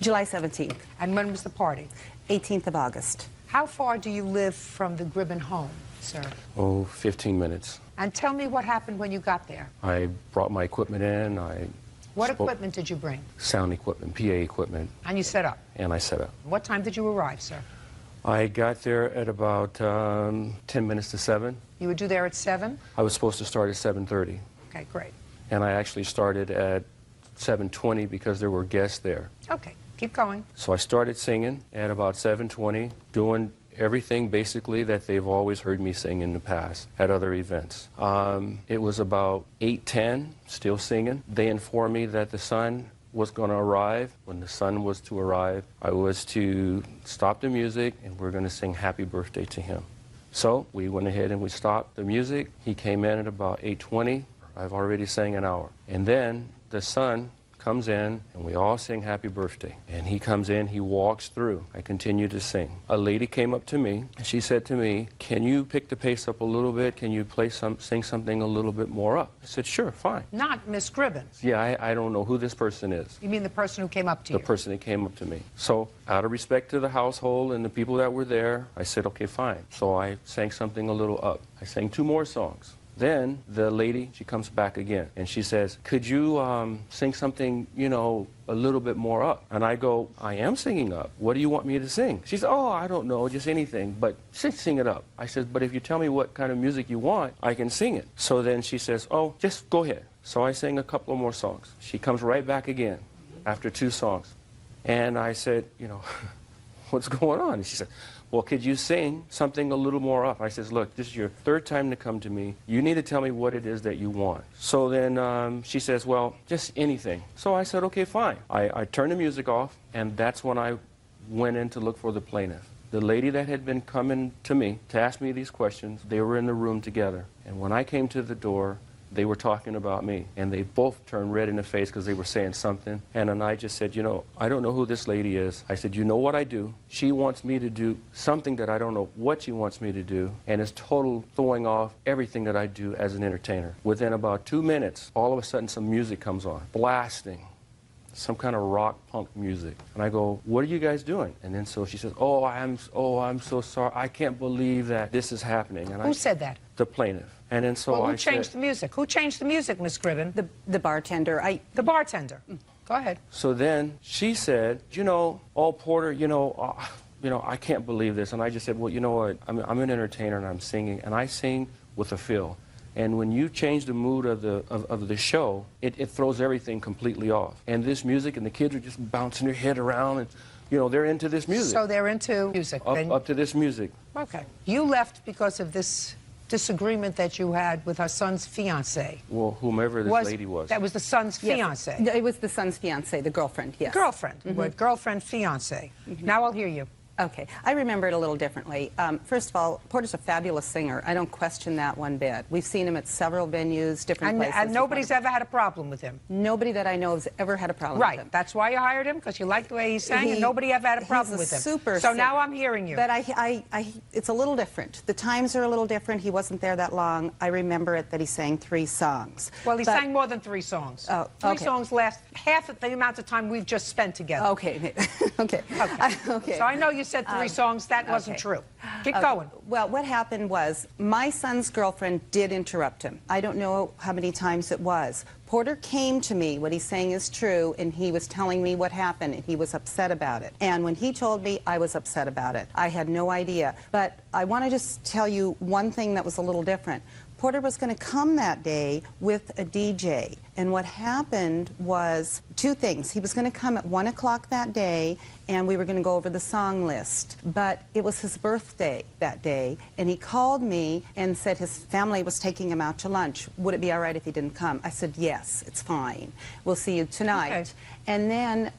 July 17th. And when was the party? 18th of August. How far do you live from the Gribben home, sir? Oh, 15 minutes. And tell me what happened when you got there. I brought my equipment in. What equipment did you bring? Sound equipment, PA equipment. And you set up? And I set up. What time did you arrive, sir? I got there at about 10 minutes to 7. You would do there at 7? I was supposed to start at 7:30. Okay, great. And I actually started at 7:20 because there were guests there. Okay, keep going. So I started singing at about 7:20, doing everything basically that they've always heard me sing in the past at other events. It was about 8:10, still singing. They informed me that the sun was going to arrive. When the sun was to arrive, I was to stop the music and we're going to sing happy birthday to him. So we went ahead and we stopped the music. He came in at about 8:20. I've already sang an hour. And then the sun comes in and we all sing happy birthday. And he comes in, he walks through. I continue to sing. A lady came up to me and she said to me, "Can you pick the pace up a little bit? Can you sing something a little bit more up?" I said, "Sure, fine." Not Miss Gribben. Yeah, I don't know who this person is. You mean the person who came up to you? The person that came up to me. So out of respect to the household and the people that were there, I said, "Okay, fine." So I sang something a little up. I sang 2 more songs. Then the lady, she comes back again, and she says, "Could you sing something, you know, a little bit more up?" And I go, "I am singing up. What do you want me to sing?" She says, "Oh, I don't know, just anything, but sing it up." I said, "But if you tell me what kind of music you want, I can sing it." So then she says, "Oh, just go ahead." So I sang a couple more songs. She comes right back again after 2 songs. And I said, you know, what's going on? And she said, well, could you sing something a little more up? I says, look, this is your third time to come to me. You need to tell me what it is that you want. So then she says, well, just anything. So I said, okay, fine. I turned the music off, and that's when I went in to look for the plaintiff. The lady that had been coming to me to ask me these questions, they were in the room together. And when I came to the door, they were talking about me, and they both turned red in the face because they were saying something. And I just said, you know, I don't know who this lady is. I said, you know what I do? She wants me to do something that I don't know what she wants me to do, and it's total throwing off everything that I do as an entertainer. Within about 2 minutes, all of a sudden some music comes on, blasting, some kind of rock punk music. And I go, what are you guys doing? And then so she says, oh, I'm so sorry. I can't believe that this is happening. And Who said that? The plaintiff. And then so well, who I changed said, the music? Who changed the music, Miss Gribben? The bartender. The bartender. Go ahead. So then she said, you know, oh, Porter, you know, I can't believe this. And I just said, well, you know what? I'm an entertainer and I'm singing, and I sing with a feel. And when you change the mood of the show, it throws everything completely off. And this music, and the kids are just bouncing their head around, and you know, they're into this music. So they're into music. Up to this music. Okay. You left because of this disagreement that you had with her son's fiancée. Well, whomever this lady was. That was the son's fiancée. Yes. It was the son's fiancée, the girlfriend, yes. Girlfriend. Girlfriend, fiancée. Now I'll hear you. Okay, I remember it a little differently. First of all, Porter's a fabulous singer. I don't question that one bit. We've seen him at several venues, different places. And nobody's ever had a problem with him? Nobody that I know has ever had a problem with him. Right, that's why you hired him, because you liked the way he sang, and nobody ever had a problem with him. Super so singer. now I'm hearing you. But it's a little different. The times are a little different. He wasn't there that long. I remember it that he sang 3 songs. Well, he sang more than 3 songs. Oh, Three okay. songs last half of the amount of time we've just spent together. Okay. Okay. Okay. So I know you said 3 songs. That wasn't true. Keep going. Well, what happened was my son's girlfriend did interrupt him. I don't know how many times it was. Porter came to me, what he's saying is true, and he was telling me what happened, and he was upset about it. And when he told me, I was upset about it. I had no idea. But I want to just tell you one thing that was a little different. Porter was going to come that day with a DJ. And what happened was 2 things. He was going to come at 1 o'clock that day, and we were going to go over the song list. But it was his birthday that day, and he called me and said his family was taking him out to lunch. Would it be all right if he didn't come? I said, yes, it's fine. We'll see you tonight. Okay. And then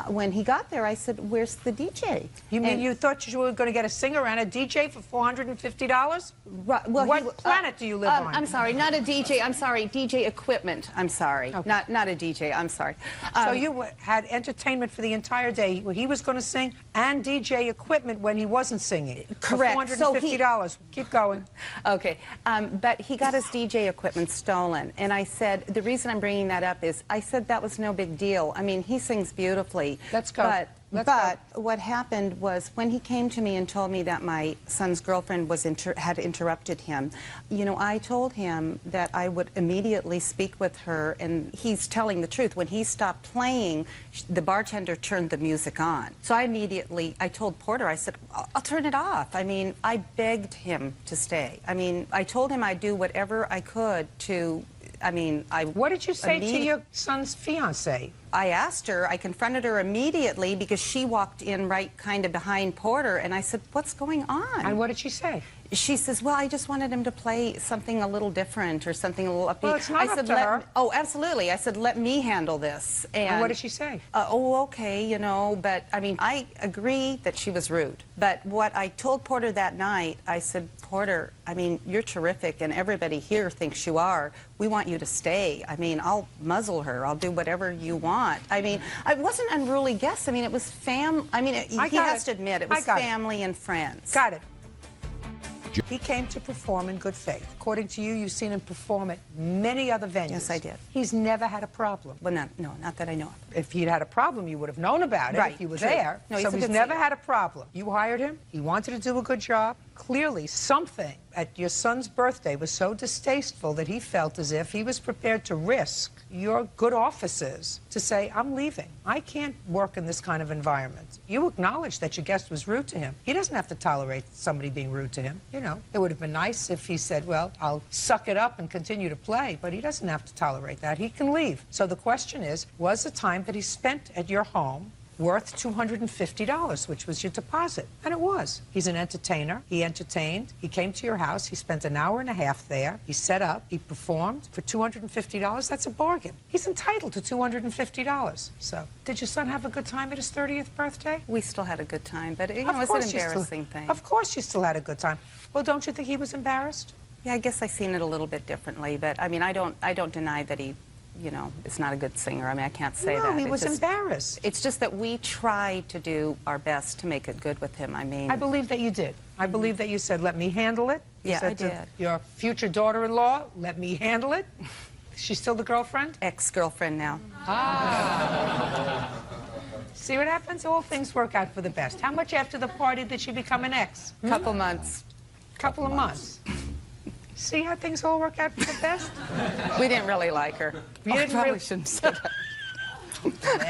when he got there, I said, where's the DJ? You mean you thought you were going to get a singer and a DJ for $450? Right, well, what planet do you live on? I'm sorry, not a DJ. I'm sorry, DJ equipment. I'm sorry, okay. not a DJ. I'm sorry. So you had entertainment for the entire day. He was going to sing and DJ equipment when he wasn't singing. Correct. For $450. Keep going. Okay, but he got his DJ equipment stolen, and I said the reason I'm bringing that up is I said that was no big deal. I mean, he sings beautifully. Let's go. But what happened was when he came to me and told me that my son's girlfriend had interrupted him, you know, I told him that I would immediately speak with her, and he's telling the truth. When he stopped playing, the bartender turned the music on. So I told Porter, I said, I'll turn it off. I mean, I begged him to stay. I mean, I told him I'd do whatever I could to, What did you say to your son's fiancée? I asked her, I confronted her immediately because she walked in right kind of behind Porter, and I said, what's going on? And what did she say? She says, well, I just wanted him to play something a little different or something a little upbeat. Well, it's not I said, up to her. Oh, absolutely. I said, let me handle this. And what did she say? Oh, okay, you know, but I mean, I agree that she was rude. But what I told Porter that night, I said, Porter, I mean, you're terrific, and everybody here thinks you are. We want you to stay. I mean, I'll muzzle her. I'll do whatever you want. I mean, it wasn't unruly guests. I mean, it was he has to admit, it was family and friends. Got it. He came to perform in good faith. According to you, you've seen him perform at many other venues. Yes, I did. He's never had a problem. Well, no, not that I know of. If he'd had a problem, you would have known about it if you were there. No, so he's never had a problem. You hired him. He wanted to do a good job. Clearly, something at your son's birthday was so distasteful that he felt as if he was prepared to risk your good offices to say, I'm leaving. I can't work in this kind of environment. You acknowledge that your guest was rude to him. He doesn't have to tolerate somebody being rude to him. You know, it would have been nice if he said, well, I'll suck it up and continue to play, but he doesn't have to tolerate that. He can leave. So the question is, was the time that he spent at your home worth $250, which was your deposit. And it was. He's an entertainer. He entertained. He came to your house. He spent an hour and a half there. He set up. He performed for $250. That's a bargain. He's entitled to $250. So, did your son have a good time at his 30th birthday? We still had a good time, but it was an embarrassing thing. Of course you still had a good time. Well, don't you think he was embarrassed? Yeah, I guess I've seen it a little bit differently, but I mean, I don't deny that he, you know, is not a good singer. I mean, I can't say that. No, he was embarrassed. It's just that we tried to do our best to make it good with him. I mean, I believe that you did. I believe that you said, let me handle it. You Yeah, said I to did. your future daughter-in-law, let me handle it. She's still the girlfriend? Ex-girlfriend now. Ah. See what happens? All things work out for the best. How much after the party did she become an ex? Couple months. Couple of months. See how things all work out for the best? We didn't really like her. You didn't probably really- shouldn't say that.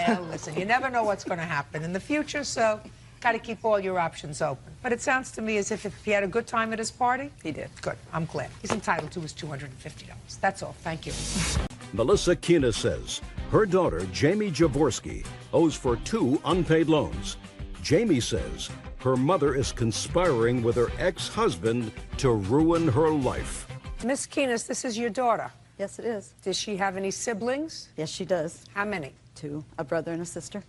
Well, listen, you never know what's going to happen in the future, so got to keep all your options open. But it sounds to me as if he had a good time at his party. He did. Good. I'm glad. He's entitled to his $250. That's all. Thank you. Melissa Kina says her daughter, Jamie Jaworski, owes for 2 unpaid loans. Jamie says her mother is conspiring with her ex-husband to ruin her life. Miss Keenis, this is your daughter. Yes, it is. Does she have any siblings? Yes, she does. How many? 2, a brother and a sister.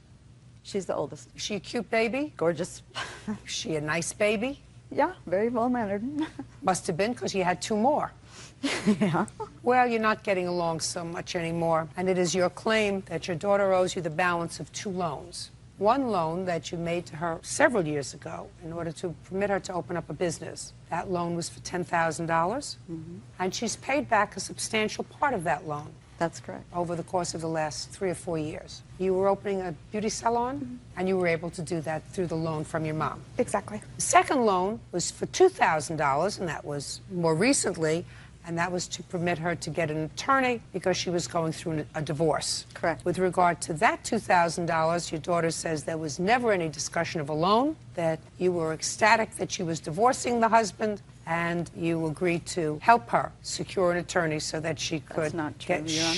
She's the oldest. Is she a cute baby? Gorgeous. Is she a nice baby? Yeah, very well-mannered. Must have been, because you had 2 more. Yeah. Well, you're not getting along so much anymore, and it is your claim that your daughter owes you the balance of 2 loans. One loan that you made to her several years ago in order to permit her to open up a business. That loan was for $10,000, and she's paid back a substantial part of that loan. That's correct. Over the course of the last 3 or 4 years. You were opening a beauty salon, and you were able to do that through the loan from your mom. Exactly. The second loan was for $2,000, and that was more recently, and that was to permit her to get an attorney because she was going through a divorce. Correct. With regard to that $2,000, your daughter says there was never any discussion of a loan, that you were ecstatic that she was divorcing the husband, and you agreed to help her secure an attorney so that she could That's not true, Your Honor.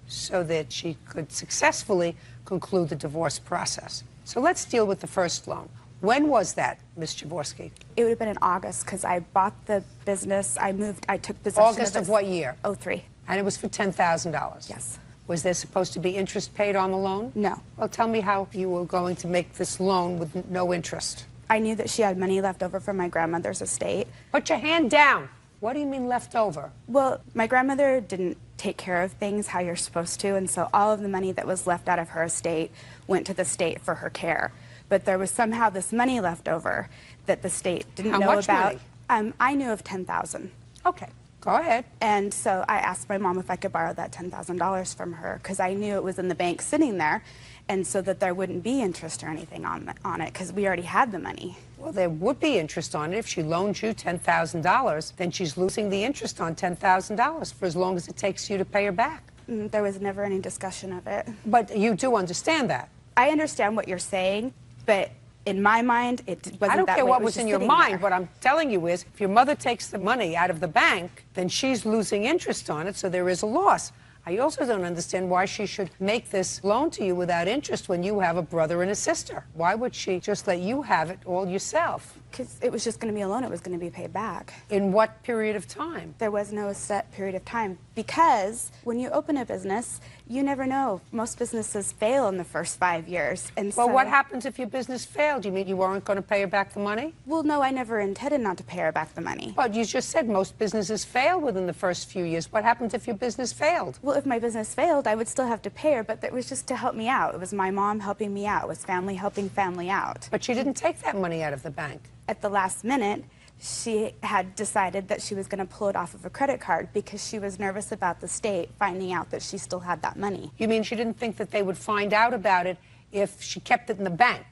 so that she could successfully conclude the divorce process. So let's deal with the first loan. When was that, Ms. Jaworski? It would have been in August because I bought the business. I took possession August of of what year? 03. And it was for $10,000? Yes. Was there supposed to be interest paid on the loan? No. Well, tell me how you were going to make this loan with no interest. I knew that she had money left over from my grandmother's estate. Put your hand down. What do you mean left over? Well, my grandmother didn't take care of things how you're supposed to, and so all of the money that was left out of her estate went to the state for her care. But there was somehow this money left over that the state didn't How know much about. money? I knew of $10,000. Okay, go ahead. And so I asked my mom if I could borrow that $10,000 from her because I knew it was in the bank sitting there, and so that there wouldn't be interest or anything on it because we already had the money. Well, there would be interest on it. If she loans you $10,000, then she's losing the interest on $10,000 for as long as it takes you to pay her back. There was never any discussion of it. But you do understand that. I understand what you're saying, but in my mind, it wasn't that way. I don't care what It was just in your sitting mind. there. What I'm telling you is, if your mother takes the money out of the bank, then she's losing interest on it, so there is a loss. I also don't understand why she should make this loan to you without interest when you have a brother and a sister. Why would she just let you have it all yourself? Because it was just going to be a loan. It was going to be paid back. In what period of time? There was no set period of time. Because when you open a business, you never know. Most businesses fail in the first 5 years. And Well, so, what happens if your business failed? You mean you weren't going to pay her back the money? Well, no, I never intended not to pay her back the money. But you just said most businesses fail within the first few years. What happens if your business failed? Well, if my business failed, I would still have to pay her, but that was just to help me out. It was my mom helping me out. It was family helping family out. But she didn't take that money out of the bank. At the last minute, she had decided that she was going to pull it off of a credit card because she was nervous about the state finding out that she still had that money. You mean she didn't think that they would find out about it if she kept it in the bank?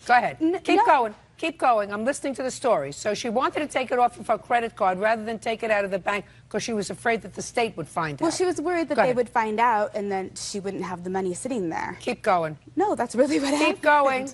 Go ahead. Keep going. Keep going. I'm listening to the story. So she wanted to take it off of her credit card rather than take it out of the bank because she was afraid that the state would find out. Well, she was worried that Go they ahead. would find out and then she wouldn't have the money sitting there. Keep going. No, that's really what happened. Keep going.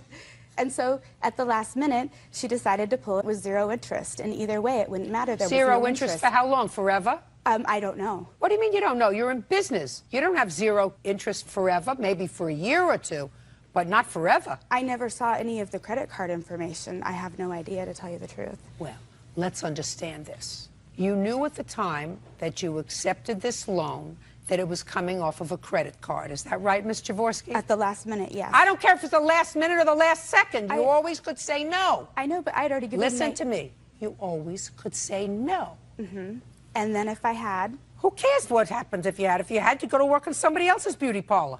And so at the last minute, she decided to pull it with zero interest. And either way, it wouldn't matter. There was Zero no interest for how long? Forever? I don't know. What do you mean you don't know? You're in business. You don't have zero interest forever, maybe for a year or two, but not forever. I never saw any of the credit card information. I have no idea, to tell you the truth. Well, let's understand this. You knew at the time that you accepted this loan that it was coming off of a credit card. Is that right, Ms. Jaworski? At the last minute, yes. I don't care if it's the last minute or the last second. You always could say no. I know, but I'd already given Listen to me. You always could say no. Mm-hmm. And then if I had... Who cares what happens if you had? If you had, to go to work in somebody else's beauty parlor.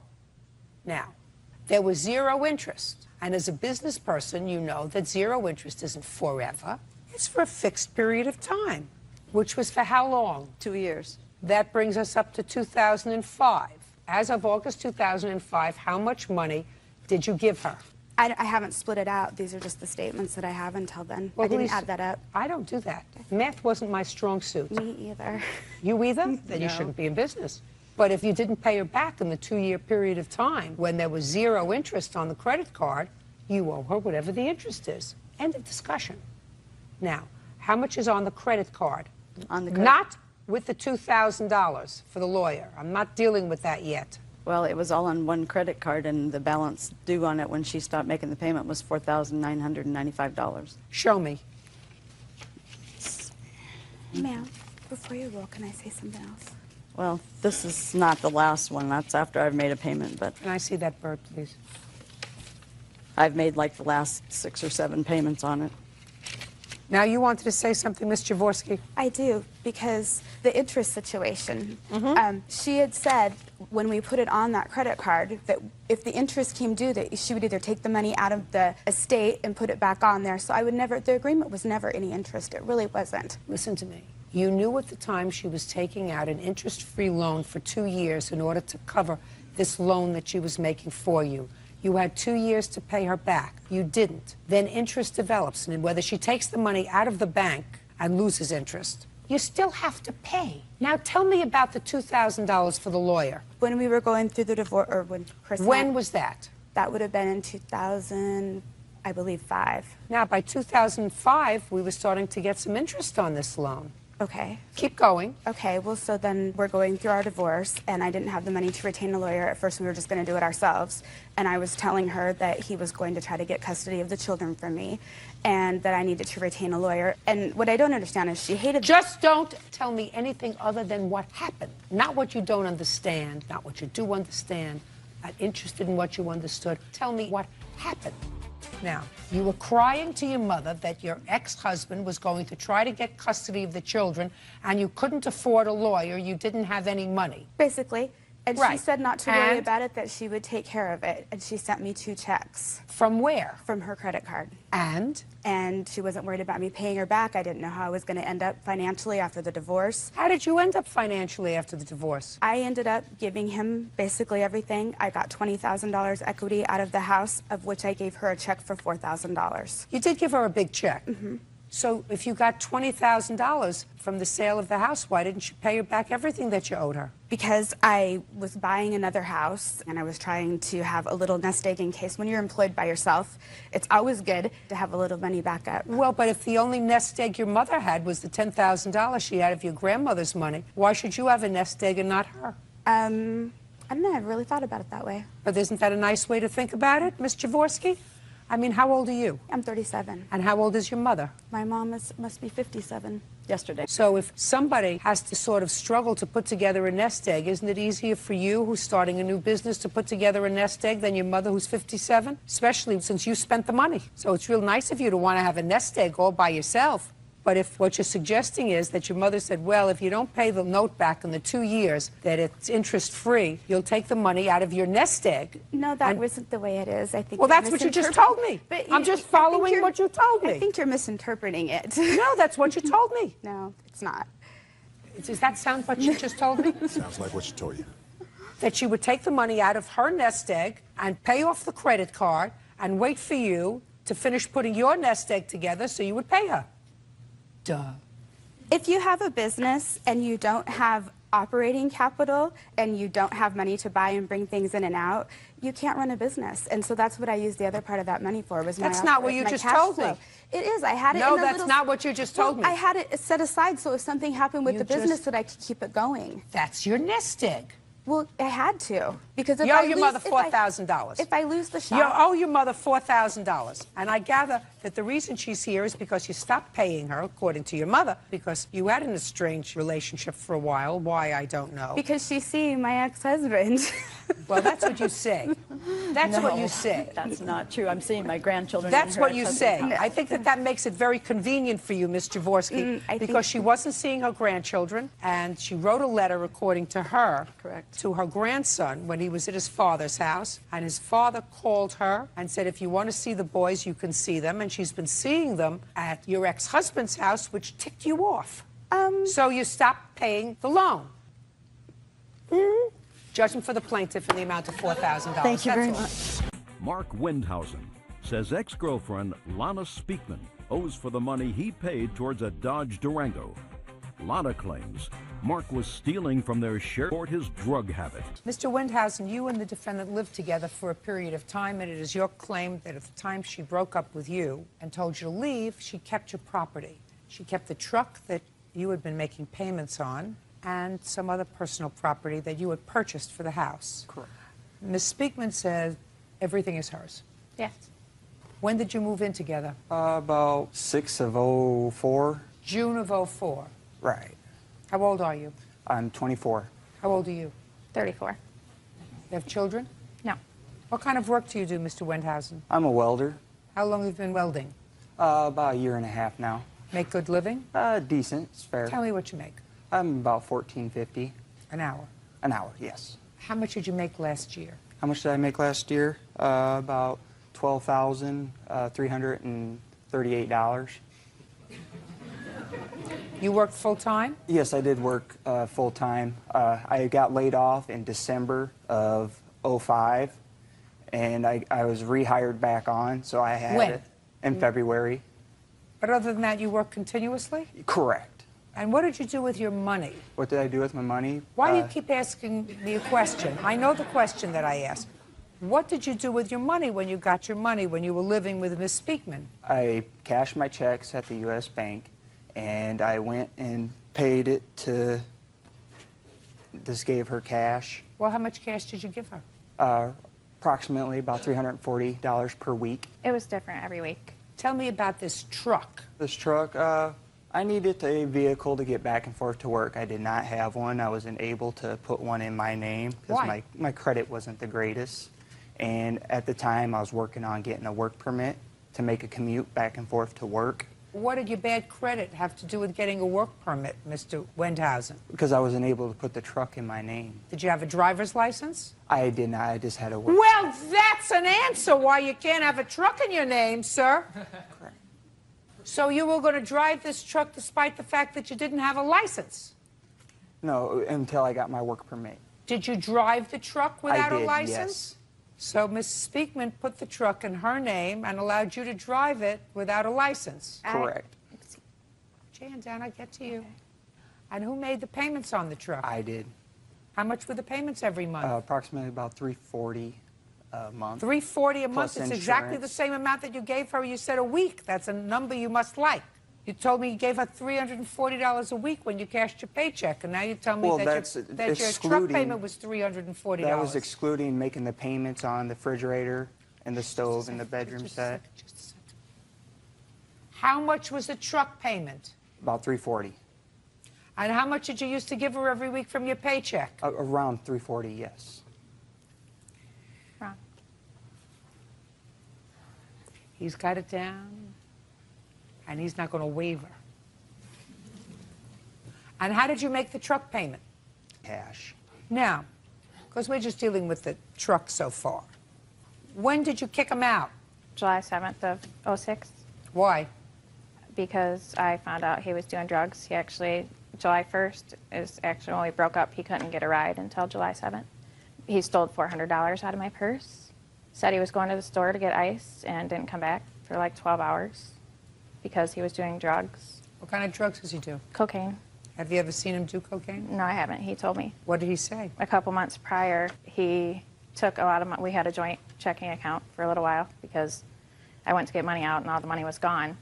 Now, there was zero interest. And as a business person, you know that zero interest isn't forever. It's for a fixed period of time, which was for how long? 2 years. That brings us up to 2005. As of August 2005, how much money did you give her? I haven't split it out. These are just the statements that I have until then. Well, I didn't Lisa, add that up. I don't do that. Math wasn't my strong suit. Me either. You either? Then you No. shouldn't be in business. But if you didn't pay her back in the 2-year period of time when there was zero interest on the credit card, you owe her whatever the interest is. End of discussion. Now, how much is on the credit card? On the credit Not with the $2,000 for the lawyer. I'm not dealing with that yet. Well, it was all on one credit card, and the balance due on it when she stopped making the payment was $4,995. Show me. Ma'am, before you roll, can I say something else? Well, this is not the last one. That's after I've made a payment, but... Can I see that bird, please? I've made like the last 6 or 7 payments on it. Now, you wanted to say something, Ms. Jaworski? I do, because the interest situation. Mm-hmm. She had said when we put it on that credit card that if the interest came due, that she would either take the money out of the estate and put it back on there. So I would never, the agreement was never any interest. It really wasn't. Listen to me. You knew at the time she was taking out an interest-free loan for 2 years in order to cover this loan that she was making for you. You had 2 years to pay her back. You didn't. Then interest develops, and whether she takes the money out of the bank and loses interest, you still have to pay. Now tell me about the $2,000 for the lawyer. When we were going through the divorce, or when Chris... When was that? That would have been in 2000, I believe, 5. Now, by 2005, we were starting to get some interest on this loan. Okay. Keep going. Okay, well, so then we're going through our divorce, and I didn't have the money to retain a lawyer. At first, we were just going to do it ourselves. And I was telling her that he was going to try to get custody of the children from me, and that I needed to retain a lawyer. And what I don't understand is she hated... Just don't tell me anything other than what happened. Not what you don't understand, not what you do understand. Not interested in what you understood. Tell me what happened. Now, you were crying to your mother that your ex-husband was going to try to get custody of the children, and you couldn't afford a lawyer. You didn't have any money. Basically. And Right. she said not to worry And? about it, that she would take care of it. And she sent me 2 checks. From where? From her credit card. And? And she wasn't worried about me paying her back. I didn't know how I was going to end up financially after the divorce. How did you end up financially after the divorce? I ended up giving him basically everything. I got $20,000 equity out of the house, of which I gave her a check for $4,000. You did give her a big check. Mm-hmm. So if you got $20,000 from the sale of the house, why didn't you pay her back everything that you owed her? Because I was buying another house, and I was trying to have a little nest egg in case when you're employed by yourself, it's always good to have a little money back up. Well, but if the only nest egg your mother had was the $10,000 she had of your grandmother's money, why should you have a nest egg and not her? I don't know. I've really thought about it that way. But isn't that a nice way to think about it, Miss Jaworski? I mean, how old are you? I'm 37. And how old is your mother? My mom must be 57. Yesterday. So if somebody has to sort of struggle to put together a nest egg, isn't it easier for you, who's starting a new business, to put together a nest egg than your mother, who's 57? Especially since you spent the money. So it's real nice of you to want to have a nest egg all by yourself. But if what you're suggesting is that your mother said, well, if you don't pay the note back in the 2 years, that it's interest-free, you'll take the money out of your nest egg. No, that wasn't the way it is. I think. Well, you're that's what you just misinterpret- told me. But I'm just following what you told me. I think you're misinterpreting it. No, that's what you told me. No, it's not. Does that sound what you just told me? Sounds like what she told you. That she would take the money out of her nest egg and pay off the credit card and wait for you to finish putting your nest egg together so you would pay her. Duh. If you have a business and you don't have operating capital and you don't have money to buy and bring things in and out, you can't run a business. And so that's what I used the other part of that money for. Was That's not what you my just cash told flow. me. It is. I had it. No, in a that's little, not what you just told me. I had it set aside so if something happened with You the business just- that I could keep it going. That's your nest egg. Well, I had to because if You I owe your lose, mother if I- $4,000. If I lose the shop, You owe your mother $4,000. And I gather that the reason she's here is because you stopped paying her, according to your mother, because you had an estranged relationship for a while. Why, I don't know. because she's seeing my ex-husband. Well, that's what you say. That's what you say. That's not true. I'm seeing my grandchildren. That's and her what you ex-husband. say. I think that that makes it very convenient for you, Ms. Jaworski, I think- because she wasn't seeing her grandchildren, and she wrote a letter, according to her, Correct. to her grandson when he was at his father's house, and his father called her and said, if you want to see the boys, you can see them, and she's been seeing them at your ex-husband's house, which ticked you off. So you stopped paying the loan. Judgment for the plaintiff in the amount of $4,000. Thank you very That's much. Mark Windhausen says ex-girlfriend Lana Speakman owes for the money he paid towards a Dodge Durango. Lana claims Mark was stealing from their share for his drug habit. Mr. Windhausen, you and the defendant lived together for a period of time, and it is your claim that at the time she broke up with you and told you to leave, she kept your property. She kept the truck that you had been making payments on and some other personal property that you had purchased for the house. Correct. Ms. Speakman said everything is hers. Yes. When did you move in together? About 6 of 04. June of 04. Right. How old are you? I'm 24. How old are you? 34. You have children? No. What kind of work do you do, Mr. Windhausen? I'm a welder. How long have you been welding? About a year and a half now. Make good living? Decent. It's fair. Tell me what you make. I'm about $14.50 an hour. An hour, yes. How much did you make last year? How much did I make last year? About $12,338. You worked full-time? Yes, I did work full-time. I got laid off in December of 05, and I was rehired back on, so I had When? it in February. But other than that, you work continuously? Correct. And what did you do with your money? What did I do with my money? Why do you keep asking me a question? I know the question that I asked. What did you do with your money when you got your money when you were living with Miss Speakman? I cashed my checks at the U.S. Bank, and I went and paid it to, just gave her cash. Well, how much cash did you give her? Approximately about $340 per week. It was different every week. Tell me about this truck. This truck, I needed a vehicle to get back and forth to work. I did not have one. I wasn't able to put one in my name because Why? my credit wasn't the greatest. And at the time, I was working on getting a work permit to make a commute back and forth to work. What did your bad credit have to do with getting a work permit, Mr. Windhausen? Because I wasn't able to put the truck in my name. Did you have a driver's license? I did not. I just had a work. Well, that's an answer why you can't have a truck in your name, sir. Correct. So you were going to drive this truck despite the fact that you didn't have a license? No, until I got my work permit. Did you drive the truck without I did, a license? yes. So Ms. Speakman put the truck in her name and allowed you to drive it without a license? Correct. Jan, down, I get to you. And who made the payments on the truck? I did. How much were the payments every month? Approximately about $340 a month. $340 a month. Plus It's exactly the insurance. same amount that you gave her. You said a week. That's a number you must like. You told me you gave her $340 a week when you cashed your paycheck, and now you tell me Well, that, that's your truck excluding- payment was $340. That was excluding making the payments on the refrigerator and the stove and the bedroom set. How much was the truck payment? About $340. And how much did you used to give her every week from your paycheck? Around $340, yes. He's got it down, and he's not going to waver. And how did you make the truck payment? Cash. Now, because we're just dealing with the truck so far, when did you kick him out? July 7th of 06. Why? Because I found out he was doing drugs. He actually, July 1st is actually when we broke up. He couldn't get a ride until July 7th. He stole $400 out of my purse. Said he was going to the store to get ice and didn't come back for like 12 hours because he was doing drugs. What kind of drugs does he do? Cocaine. Have you ever seen him do cocaine? No, I haven't. He told me. What did he say? A couple months prior, he took a lot of money. We had a joint checking account for a little while because I went to get money out and all the money was gone.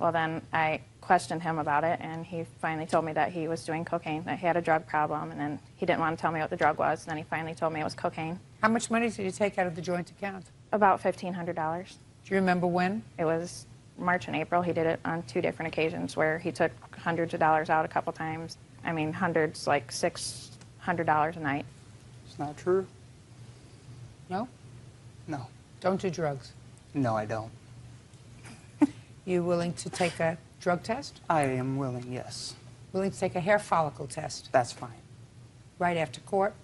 Well, then I questioned him about it, and he finally told me that he was doing cocaine, that he had a drug problem, and then he didn't want to tell me what the drug was, and then he finally told me it was cocaine. How much money did you take out of the joint account? About $1,500. Do you remember when? It was March and April. He did it on 2 different occasions where he took hundreds of dollars out a couple times. I mean, hundreds, like $600 a night. It's not true. No? No. Don't do drugs. No, I don't. You willing to take a drug test? I am willing, yes. Willing to take a hair follicle test? That's fine. Right after court?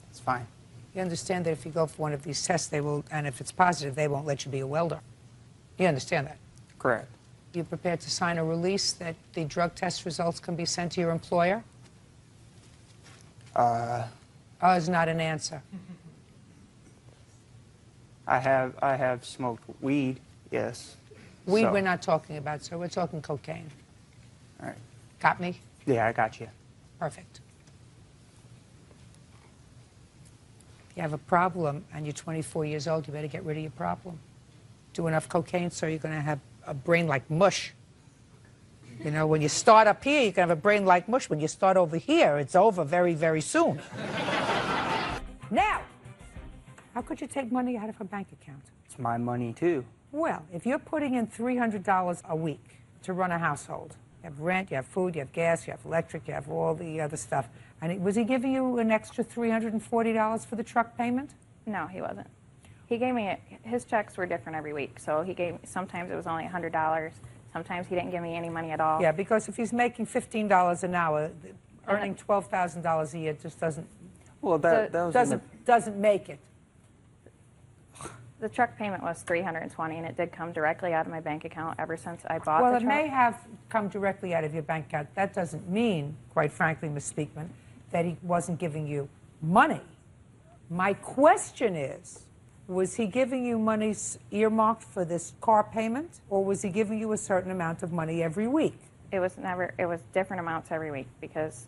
That's fine. You understand that if you go for one of these tests, they will, and if it's positive, they won't let you be a welder. You understand that? Correct. You prepared to sign a release that the drug test results can be sent to your employer? Is not an answer. I have smoked weed, yes. Weed So- we're not talking about, sir. We're talking cocaine. All right. Got me? Yeah, I got you. Perfect. If you have a problem and you're 24 years old, you better get rid of your problem. Do enough cocaine, so you're going to have a brain like mush. You know, when you start up here, you can have a brain like mush. When you start over here, it's over very, very soon. Now, how could you take money out of a bank account? It's my money, too. Well, if you're putting in $300 a week to run a household, you have rent, you have food, you have gas, you have electric, you have all the other stuff, and was he giving you an extra $340 for the truck payment? No, he wasn't. He gave me, his checks were different every week, so he gave, sometimes it was only $100, sometimes he didn't give me any money at all. Yeah, because if he's making $15 an hour, earning $12,000 a year just doesn't, well, that was doesn't make it. The truck payment was $320, and it did come directly out of my bank account ever since I bought Well, the it truck. may have come directly out of your bank account. That doesn't mean, quite frankly, Ms. Speakman, that he wasn't giving you money. My question is, was he giving you money earmarked for this car payment, or was he giving you a certain amount of money every week? It was different amounts every week because,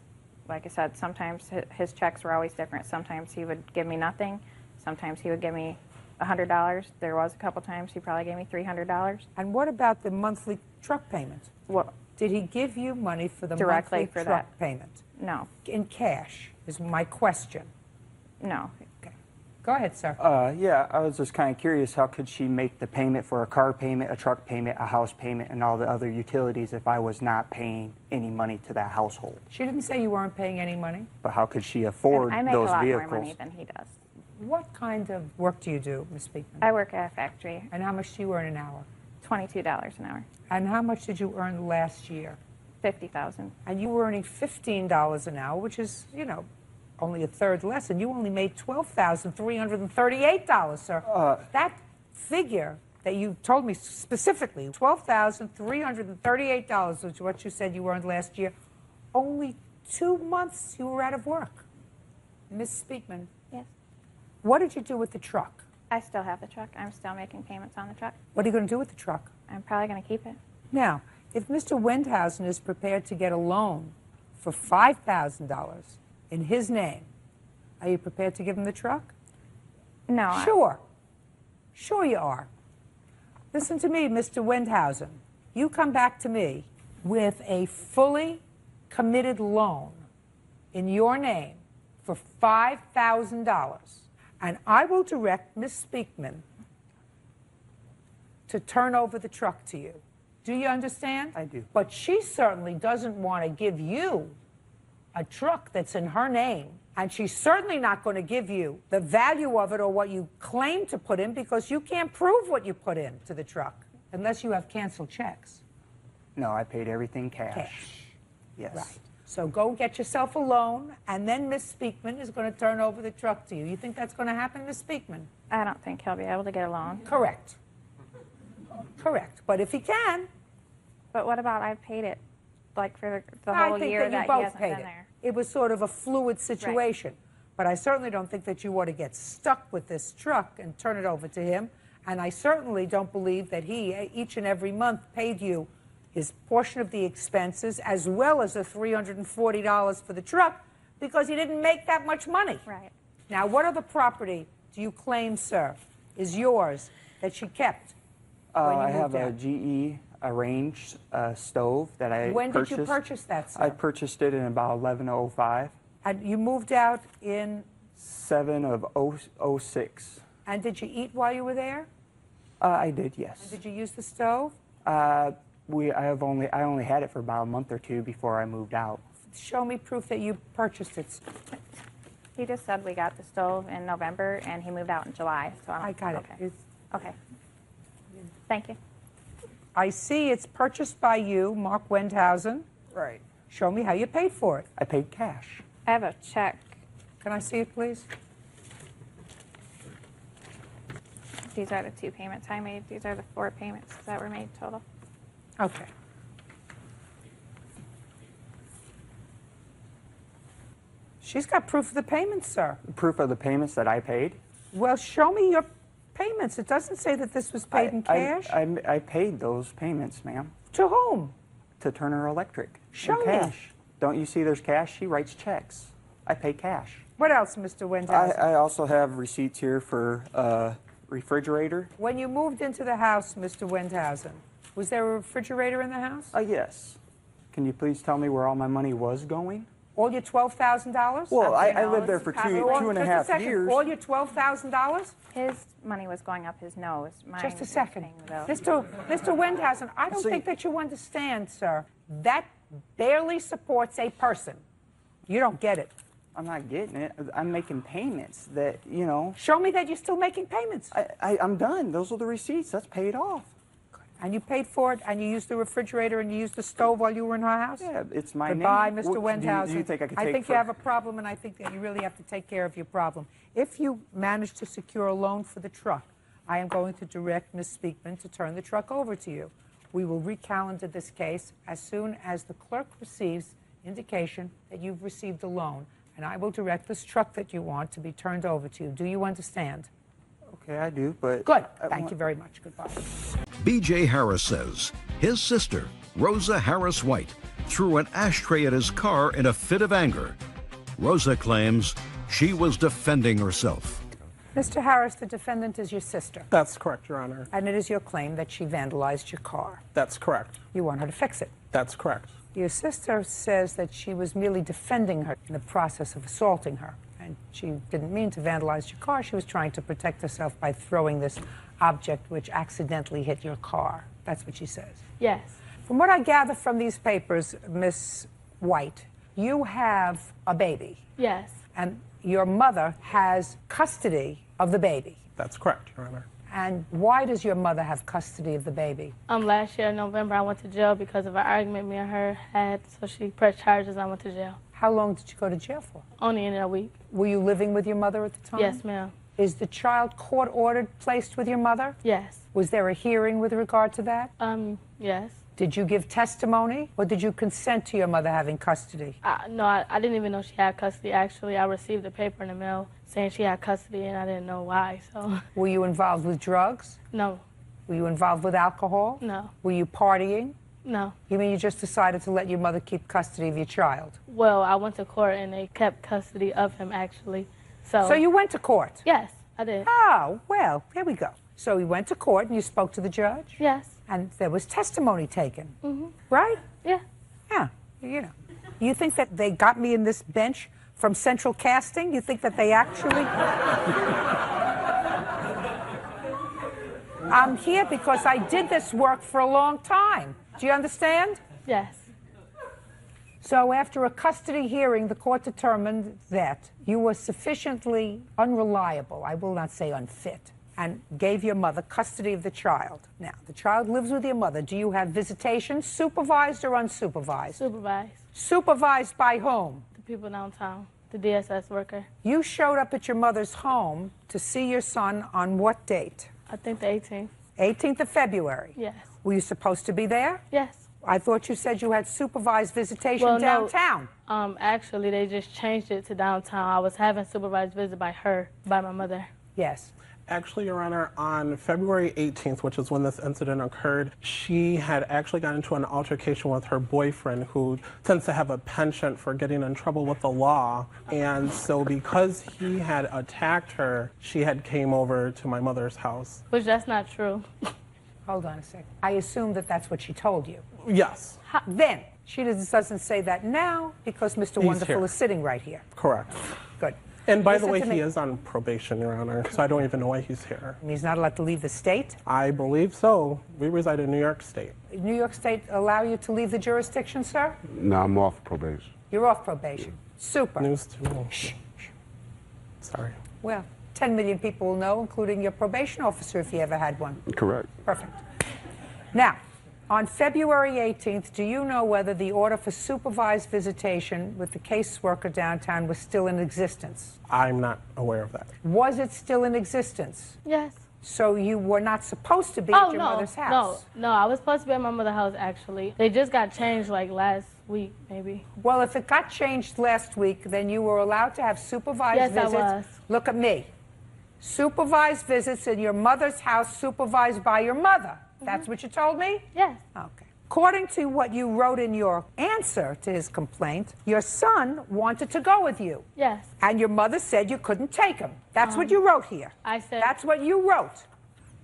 like I said, sometimes his checks were always different. Sometimes he would give me nothing. Sometimes he would give me $100. There was a couple times he probably gave me $300. And what about the monthly truck payment? What? Did he give you money for the Directly monthly for truck that? payment? No. In cash is my question. No. Okay. Go ahead, sir. Yeah, I was just kind of curious, how could she make the payment for a car payment, a truck payment, a house payment, and all the other utilities if I was not paying any money to that household? She didn't say you weren't paying any money. But how could she afford I make those a lot vehicles? more money than he does. What kind of work do you do, Ms. Speakman? I work at a factory. And how much do you earn an hour? $22 an hour. And how much did you earn last year? $50,000. And you were earning $15 an hour, which is, you know, only a third less, and you only made $12,338, sir. That figure that you told me specifically, $12,338, which is what you said you earned last year, only 2 months you were out of work. Ms. Speakman. Yes. What did you do with the truck? I still have the truck. I'm still making payments on the truck. What are you going to do with the truck? I'm probably going to keep it. Now, if Mr. Wendhausen is prepared to get a loan for $5,000 in his name, are you prepared to give him the truck? No. Sure. Sure you are. Listen to me, Mr. Wendhausen. You come back to me with a fully committed loan in your name for $5,000, and I will direct Ms. Speakman to turn over the truck to you. Do you understand? I do. But she certainly doesn't want to give you a truck that's in her name, and she's certainly not going to give you the value of it or what you claim to put in, because you can't prove what you put in to the truck unless you have canceled checks. No, I paid everything cash. Yes. Right. So go get yourself a loan, and then Miss Speakman is going to turn over the truck to you. You think that's going to happen, Miss Speakman? I don't think he'll be able to get a loan. Correct. Correct. But if he can... But what about I paid it, like, for the I whole think year that that you both he hasn't paid been it. there? It was sort of a fluid situation. But I certainly don't think that you ought to get stuck with this truck and turn it over to him. And I certainly don't believe that he, each and every month, paid you his portion of the expenses as well as the $340 for the truck because he didn't make that much money. Right. Now, what other property do you claim, sir, is yours that she kept when you I have moved a out? GE arranged stove that I When purchased. did you purchase that, sir? I purchased it in about 11:05. And you moved out in... 7 of 06. And did you eat while you were there? I did, yes. And did you use the stove? I only had it for about a month or two before I moved out. Show me proof that you purchased it. He just said we got the stove in November and he moved out in July. So I got it. Okay. Okay. Thank you. I see it's purchased by you, Mark Wendhausen. Right. Show me how you paid for it. I paid cash. I have a check. Can I see it, please? These are the 2 payments I made. These are the 4 payments that were made total. Okay. She's got proof of the payments, sir. Proof of the payments that I paid? Well, show me your payments. It doesn't say that this was paid in cash. I paid those payments, ma'am. To whom? To Turner Electric. Show in me. cash. Don't you see there's cash? She writes checks. I pay cash. What else, Mr. Wendhausen? I also have receipts here for a refrigerator. When you moved into the house, Mr. Wendhausen, was there a refrigerator in the house? Yes. Can you please tell me where all my money was going? All your $12,000? Well, I lived there for two and a half years. All your $12,000? His money was going up his nose. Mine Just a was second. paying the bill. Mr. Wendhausen, I don't think that you understand, sir. That barely supports a person. You don't get it. I'm not getting it. I'm making payments that, you know. Show me that you're still making payments. I'm done. Those are the receipts. That's paid off. And you paid for it, and you used the refrigerator, and you used the stove while you were in her house? Yeah, it's my Goodbye, name. Mr. Wendhausen. Do you think I could think you have a problem, and I think that you really have to take care of your problem. If you manage to secure a loan for the truck, I am going to direct Ms. Speakman to turn the truck over to you. We will recalendar this case as soon as the clerk receives indication that you've received a loan, and I will direct this truck that you want to be turned over to you. Do you understand? Okay, I do, but... Good. Thank you very much. Goodbye. B.J. Harris says his sister, Rosa Harris White, threw an ashtray at his car in a fit of anger. Rosa claims she was defending herself. Mr. Harris, the defendant is your sister. That's correct, Your Honor. And it is your claim that she vandalized your car. That's correct. You want her to fix it. That's correct. Your sister says that she was merely defending her in the process of assaulting her. And she didn't mean to vandalize your car. She was trying to protect herself by throwing this object which accidentally hit your car. That's what she says. Yes. From what I gather from these papers, Miss White, you have a baby. Yes. And your mother has custody of the baby. That's correct, Your Honor. And why does your mother have custody of the baby? Last year in November, I went to jail because of an argument me and her had, so she pressed charges and I went to jail. How long did you go to jail for? Only in a week. Were you living with your mother at the time? Yes, ma'am. Is the child court-ordered placed with your mother? Yes. Was there a hearing with regard to that? Yes. Did you give testimony, or did you consent to your mother having custody? No, I didn't even know she had custody. Actually, I received a paper in the mail saying she had custody, and I didn't know why, so. Were you involved with drugs? No. Were you involved with alcohol? No. Were you partying? No. You mean you just decided to let your mother keep custody of your child? Well, I went to court, and they kept custody of him, actually. So you went to court? Yes, I did. Oh, well, there we go. So you went to court and you spoke to the judge? Yes. And there was testimony taken, Mm-hmm. right? Yeah. Yeah, you know. You think that they got me in this bench from Central Casting? You think that they actually... I'm here because I did this work for a long time. Do you understand? Yes. So after a custody hearing, the court determined that you were sufficiently unreliable, I will not say unfit, and gave your mother custody of the child. Now, the child lives with your mother. Do you have visitation, supervised or unsupervised? Supervised. Supervised by whom? The people downtown, the DSS worker. You showed up at your mother's home to see your son on what date? I think the 18th. 18th of February? Yes. Were you supposed to be there? Yes. I thought you said you had supervised visitation downtown. No, actually, they just changed it to downtown. I was having supervised visit by her, by my mother. Yes. Actually, Your Honor, on February 18th, which is when this incident occurred, she had actually got into an altercation with her boyfriend, who tends to have a penchant for getting in trouble with the law. And so because he had attacked her, she had came over to my mother's house. Which that's not true. Hold on a second. I assume that that's what she told you. Yes. Then, she doesn't say that now because Mr. He's Wonderful here. is sitting right here. Correct. Good. And by the Listen way, to he me. is on probation, Your Honor, so I don't even know why he's here. And he's not allowed to leave the state? I believe so. We reside in New York State. New York State allow you to leave the jurisdiction, sir? No, I'm off probation. You're off probation. Super. News to me. Shh. Sorry. Well, 10 million people will know, including your probation officer if you ever had one. Correct. Perfect. Now, on February 18th, do you know whether the order for supervised visitation with the caseworker downtown was still in existence? I'm not aware of that. Was it still in existence? Yes. So you were not supposed to be at your mother's house? No, I was supposed to be at my mother's house, actually. They just got changed like last week, maybe. Well, if it got changed last week, then you were allowed to have supervised visits. Yes, I was. Look at me. Supervised visits in your mother's house supervised by your mother. That's what you told me? Yes. Okay. According to what you wrote in your answer to his complaint, your son wanted to go with you. Yes. And your mother said you couldn't take him. That's what you wrote here. I said. That's what you wrote.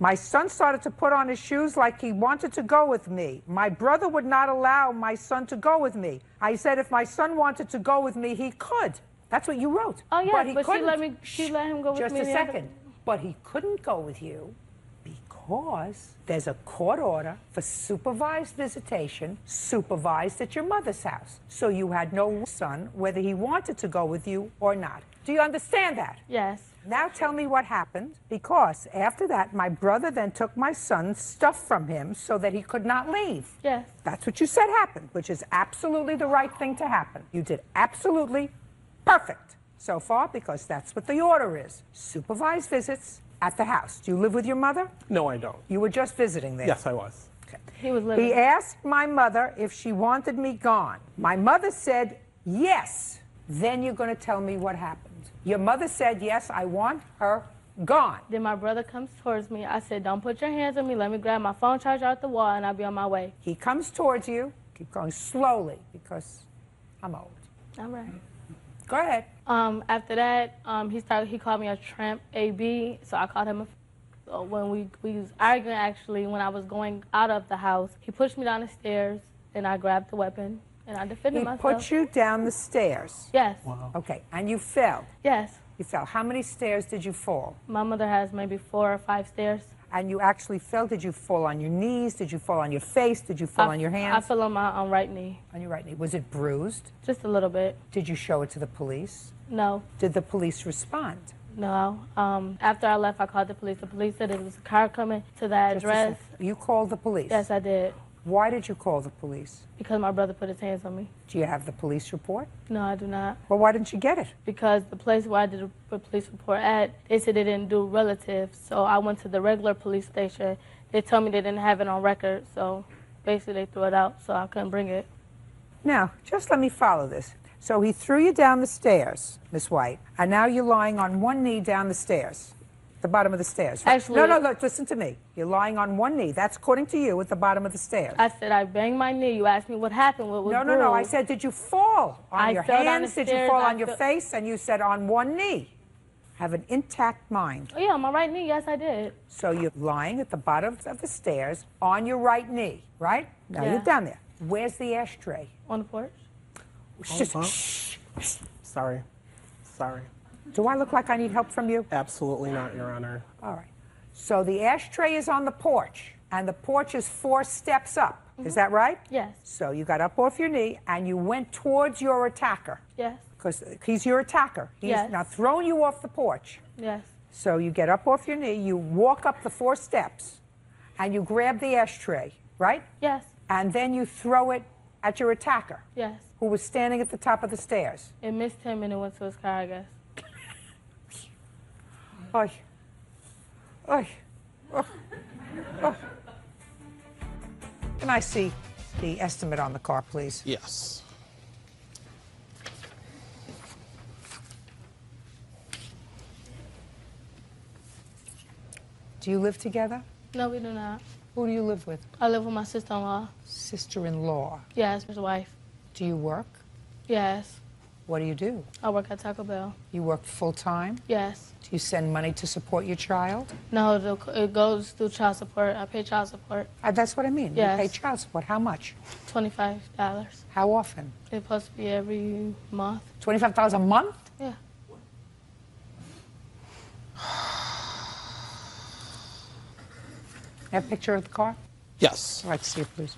My son started to put on his shoes like he wanted to go with me. My brother would not allow my son to go with me. I said if my son wanted to go with me, he could. That's what you wrote. Oh, yeah, he but couldn't. she let him go with me. Just a second. But he couldn't go with you because there's a court order for supervised visitation, supervised at your mother's house. So you had no son, whether he wanted to go with you or not. Do you understand that? Yes. Now tell me what happened, because after that, my brother then took my son's stuff from him so that he could not leave. Yes. That's what you said happened, which is absolutely the right thing to happen. You did absolutely perfect so far, because that's what the order is. Supervised visits at the house. Do you live with your mother? No, I don't. You were just visiting there? Yes, I was. Okay. He was living. He asked my mother if she wanted me gone. My mother said yes. Then you're going to tell me what happened. Your mother said, yes, I want her gone. Then my brother comes towards me. I said, don't put your hands on me. Let me grab my phone charger out the wall, and I'll be on my way. He comes towards you. Keep going slowly, because I'm old. All right. Go ahead. After that, he called me a tramp AB, so I called him a so when we was arguing, actually, when I was going out of the house, he pushed me down the stairs, and I grabbed the weapon, and I defended myself. He put you down the stairs? Yes. Wow. Okay, and you fell? Yes. You fell. How many stairs did you fall? My mother has maybe 4 or 5 stairs. And you actually fell? Did you fall on your knees? Did you fall on your face? Did you fall on your hands? I fell on my right knee. On your right knee. Was it bruised? Just a little bit. Did you show it to the police? No. Did the police respond? No. After I left, I called the police. The police said it was a car coming to that address. You called the police? Yes, I did. Why did you call the police? Because my brother put his hands on me. Do you have the police report? No, I do not. Well, why didn't you get it? Because the place where I did the police report at, they said they didn't do relatives. So I went to the regular police station. They told me they didn't have it on record. So basically they threw it out, so I couldn't bring it. Now, just let me follow this. So he threw you down the stairs, Miss White, and now you're lying on one knee down the stairs, the bottom of the stairs. Right? Actually, no, look, listen to me. You're lying on one knee. That's according to you at the bottom of the stairs. I said I banged my knee. You asked me what happened. What was No. I said, did you fall on your fell down the hands? Did stairs. you fall on your face? And you said on one knee. Have an intact mind. Oh, yeah, on my right knee. Yes, I did. So you're lying at the bottom of the stairs on your right knee, right? Now Yeah. you're down there. Where's the ashtray? On the porch. Shh. Sorry. Do I look like I need help from you? Absolutely not, Your Honor. All right. So the ashtray is on the porch, and the porch is 4 steps up. Is that right? Yes. So you got up off your knee, and you went towards your attacker. Yes. Because he's your attacker. He's Yes. now thrown you off the porch. Yes. So you get up off your knee, you walk up the 4 steps, and you grab the ashtray, right? Yes. And then you throw it at your attacker, Yes. who was standing at the top of the stairs. It missed him and it went to his car, I guess. Oy. Oy. Oh. Oh. Can I see the estimate on the car, please? Yes. Do you live together? No, we do not. Who do you live with? I live with my sister-in-law. Sister-in-law. Yes, his wife. Do you work? Yes. What do you do? I work at Taco Bell. You work full-time? Yes. Do you send money to support your child? No, it goes through child support. I pay child support. That's what I mean. Yes. You pay child support. How much? $25. How often? It's supposed to be every month. $25 a month? Yeah. Have a picture of the car? Yes. I'd like to see it, please.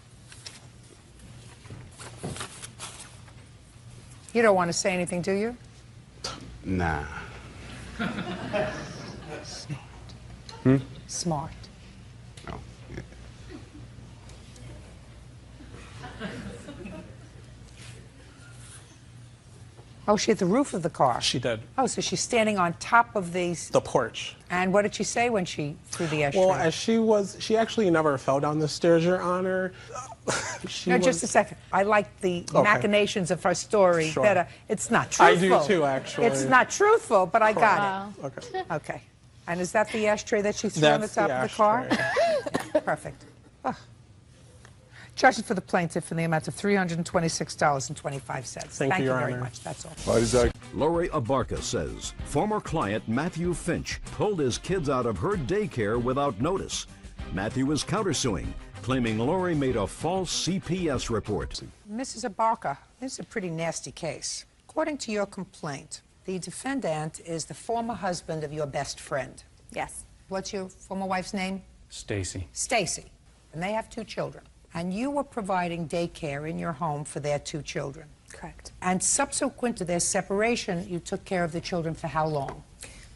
You don't want to say anything, do you? Nah. Smart. Smart. No. Yeah. Oh, she hit the roof of the car. She did. Oh, so she's standing on top of the porch. And what did she say when she threw the ashtray? Well, as she actually never fell down the stairs, Your Honor. Just a second. I like the machinations of her story Sure. better. It's not truthful. I do too, actually. It's not truthful, but I got it. Okay. Okay. And is that the ashtray that she threw on the top of the car? Perfect. Oh. Charges for the plaintiff in the amount of $326.25. Thank you Your very Honor. much. That's all. Lori Abarca says former client Matthew Finch pulled his kids out of her daycare without notice. Matthew is countersuing, claiming Lori made a false CPS report. Mrs. Abarca, this is a pretty nasty case. According to your complaint, the defendant is the former husband of your best friend. Yes. What's your former wife's name? Stacy. Stacy. And they have 2 children. And you were providing daycare in your home for their 2 children. Correct. And subsequent to their separation, you took care of the children for how long?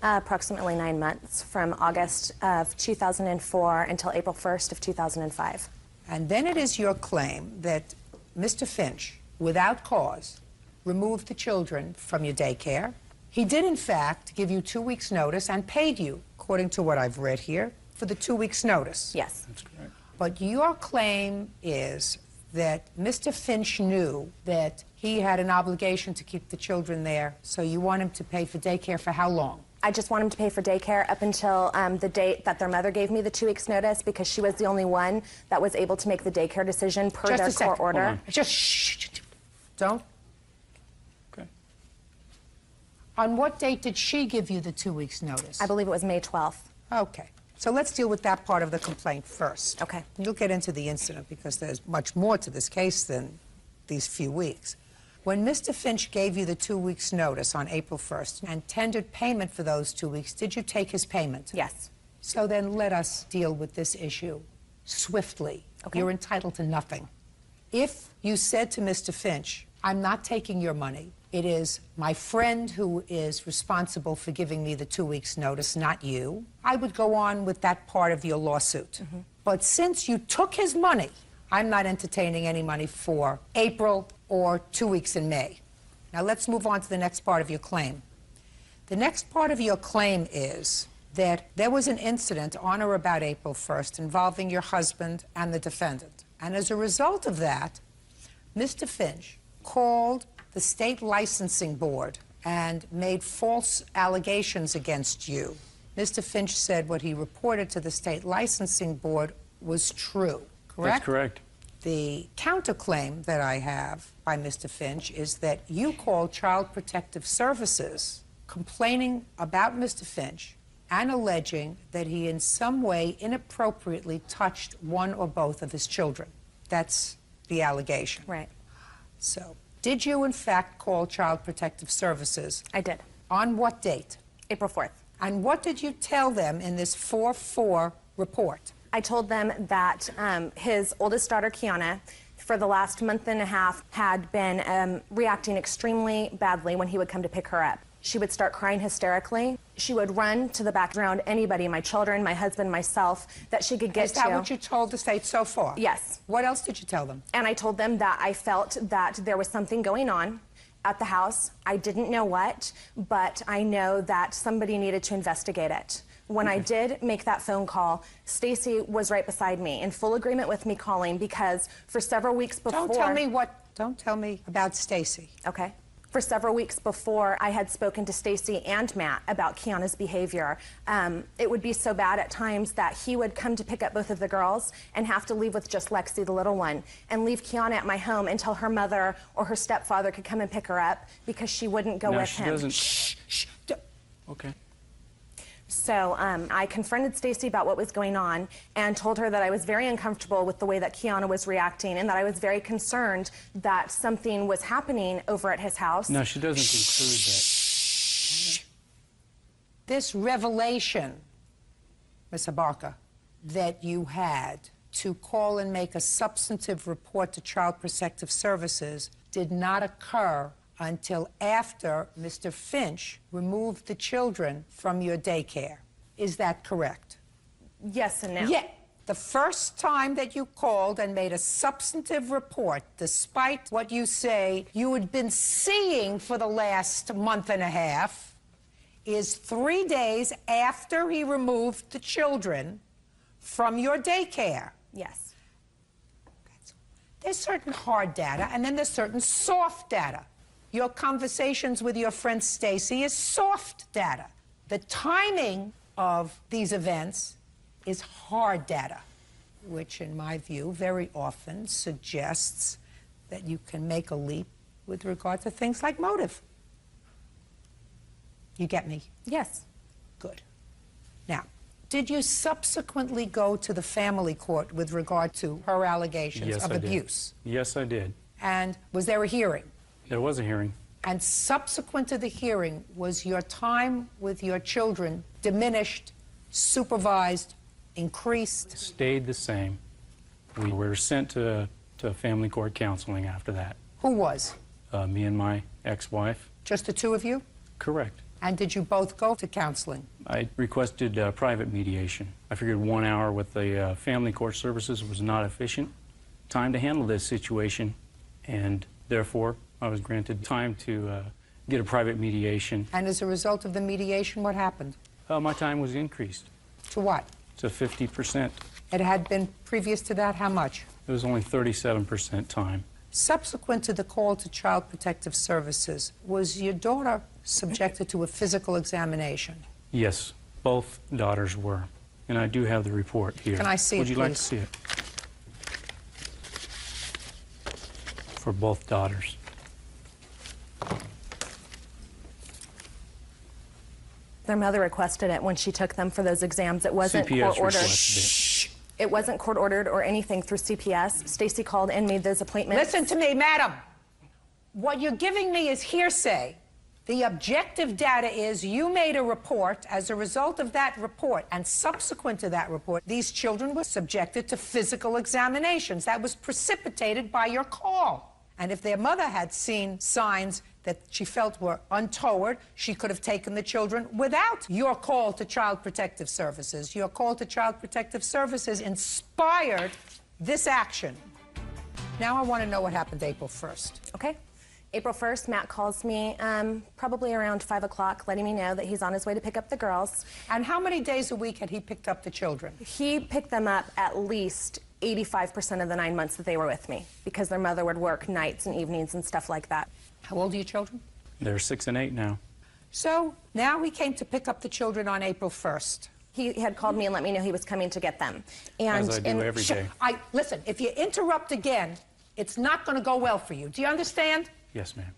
Approximately 9 months, from August of 2004 until April 1st of 2005. And then it is your claim that Mr. Finch, without cause, removed the children from your daycare. He did, in fact, give you 2 weeks' notice and paid you, according to what I've read here, for the 2 weeks' notice. Yes. That's correct. But your claim is that Mr. Finch knew that he had an obligation to keep the children there, so you want him to pay for daycare for how long? I just want him to pay for daycare up until the date that their mother gave me the 2 weeks notice, because she was the only one that was able to make the daycare decision per Just their a second. court order. Hold on. Just shh. Don't. Okay. On what date did she give you the 2 weeks notice? I believe it was May 12th. Okay. So let's deal with that part of the complaint first. Okay. You'll get into the incident because there's much more to this case than these few weeks. When Mr. Finch gave you the 2 weeks notice on April 1st and tendered payment for those 2 weeks, did you take his payment? Yes. So then let us deal with this issue swiftly. Okay. You're entitled to nothing. If you said to Mr. Finch, I'm not taking your money, it is my friend who is responsible for giving me the 2 weeks notice, not you, I would go on with that part of your lawsuit. But since you took his money, I'm not entertaining any money for April or 2 weeks in May. Now let's move on to the next part of your claim. The next part of your claim is that there was an incident on or about April 1st involving your husband and the defendant. And as a result of that, Mr. Finch called the state licensing board and made false allegations against you. Mr. Finch said what he reported to the state licensing board was true, correct? That's correct. The counterclaim that I have by Mr. Finch is that you called Child Protective Services complaining about Mr. Finch and alleging that he in some way inappropriately touched one or both of his children. That's the allegation. Right. So, did you in fact call Child Protective Services? I did. On what date? April 4th. And what did you tell them in this 4-4 report? I told them that his oldest daughter, Kiana, for the last month and a half had been reacting extremely badly when he would come to pick her up. She would start crying hysterically. She would run to the background, anybody, my children, my husband, myself, that she could get to. Is that what you told the state so far? Yes. What else did you tell them? And I told them that I felt that there was something going on at the house. I didn't know what, but I know that somebody needed to investigate it. When I did make that phone call, Stacy was right beside me, in full agreement with me calling, because for several weeks before... Don't tell me about Stacy. Okay. For several weeks before, I had spoken to Stacy and Matt about Kiana's behavior. It would be so bad at times that he would come to pick up both of the girls and have to leave with just Lexi, the little one, and leave Kiana at my home until her mother or her stepfather could come and pick her up because she wouldn't go with him. Okay. So I confronted Stacy about what was going on and told her that I was very uncomfortable with the way that Kiana was reacting and that I was very concerned that something was happening over at his house. No, she doesn't include that. This revelation, Ms. Abarca, that you had to call and make a substantive report to Child Protective Services did not occur until after Mr. Finch removed the children from your daycare. Is that correct? Yes and no. Yeah. The first time that you called and made a substantive report, despite what you say you had been seeing for the last month and a half, is 3 days after he removed the children from your daycare. Yes. There's certain hard data, and then there's certain soft data. Your conversations with your friend Stacy is soft data. The timing of these events is hard data, which in my view very often suggests that you can make a leap with regard to things like motive. You get me? Yes. Good. Now, did you subsequently go to the family court with regard to her allegations of abuse? Yes, I did. And was there a hearing? There was a hearing. And subsequent to the hearing, was your time with your children diminished, supervised, increased? Stayed the same. We were sent to family court counseling after that. Who was? Me and my ex-wife. Just the two of you? Correct. And did you both go to counseling? I requested private mediation. I figured 1 hour with the family court services was not efficient time to handle this situation, and therefore I was granted time to get a private mediation. And as a result of the mediation, what happened? My time was increased. To what? To 50%. It had been previous to that, how much? It was only 37% time. Subsequent to the call to Child Protective Services, was your daughter subjected to a physical examination? Yes, both daughters were. And I do have the report here. Can I see it, Would you like to please? see it? For both daughters. Their mother requested it when she took them for those exams. It wasn't CPS court ordered. requested It wasn't court ordered or anything through CPS. Stacy called and made those appointments. Listen to me, madam. What you're giving me is hearsay. The objective data is you made a report. As a result of that report and subsequent to that report, these children were subjected to physical examinations. That was precipitated by your call. And if their mother had seen signs that she felt were untoward, she could have taken the children without your call to Child Protective Services. Your call to Child Protective Services inspired this action. Now I want to know what happened April 1st. Okay. April 1st, Matt calls me probably around 5 o'clock, letting me know that he's on his way to pick up the girls. And how many days a week had he picked up the children? He picked them up at least 85% of the 9 months that they were with me, because their mother would work nights and evenings and stuff like that. How old are your children? They're 6 and 8 now. So now he came to pick up the children on April 1st. He had called me and let me know he was coming to get them. And As I do every day. Listen, if you interrupt again, it's not going to go well for you. Do you understand? Yes, ma'am.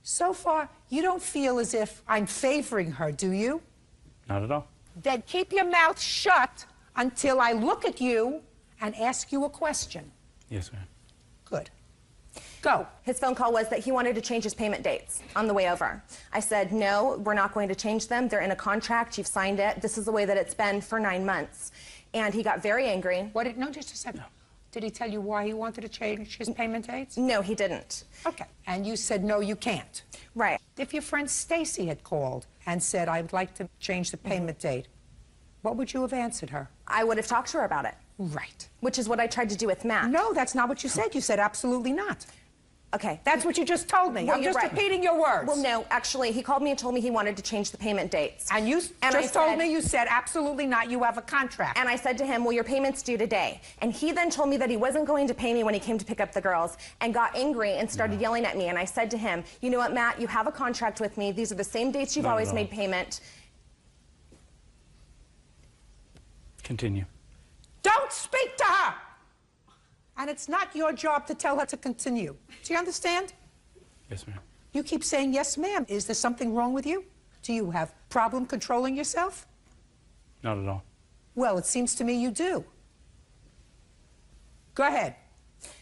So far, you don't feel as if I'm favoring her, do you? Not at all. Then keep your mouth shut until I look at you and ask you a question. Yes, ma'am. Good. Go. His phone call was that he wanted to change his payment dates on the way over. I said, no, we're not going to change them. They're in a contract. You've signed it. This is the way that it's been for 9 months. And he got very angry. No, just a second. Did he tell you why he wanted to change his payment dates? No, he didn't. Okay. And you said, no, you can't. Right. If your friend Stacy had called and said, I'd like to change the payment date, what would you have answered her? I would have talked to her about it. Right. Which is what I tried to do with Matt. No, that's not what you said. You said absolutely not. Okay. That's what you just told me. Well, I'm you're just right. repeating your words. Well, no, actually, he called me and told me he wanted to change the payment dates. And you just told me, you said, absolutely not, you have a contract. And I said to him, well, your payment's due today. And he then told me that he wasn't going to pay me when he came to pick up the girls and got angry and started yelling at me. And I said to him, you know what, Matt, you have a contract with me. These are the same dates you've always made payment. Continue. Don't speak to her! And it's not your job to tell her to continue. Do you understand? Yes, ma'am. You keep saying, yes, ma'am. Is there something wrong with you? Do you have problem controlling yourself? Not at all. Well, it seems to me you do. Go ahead.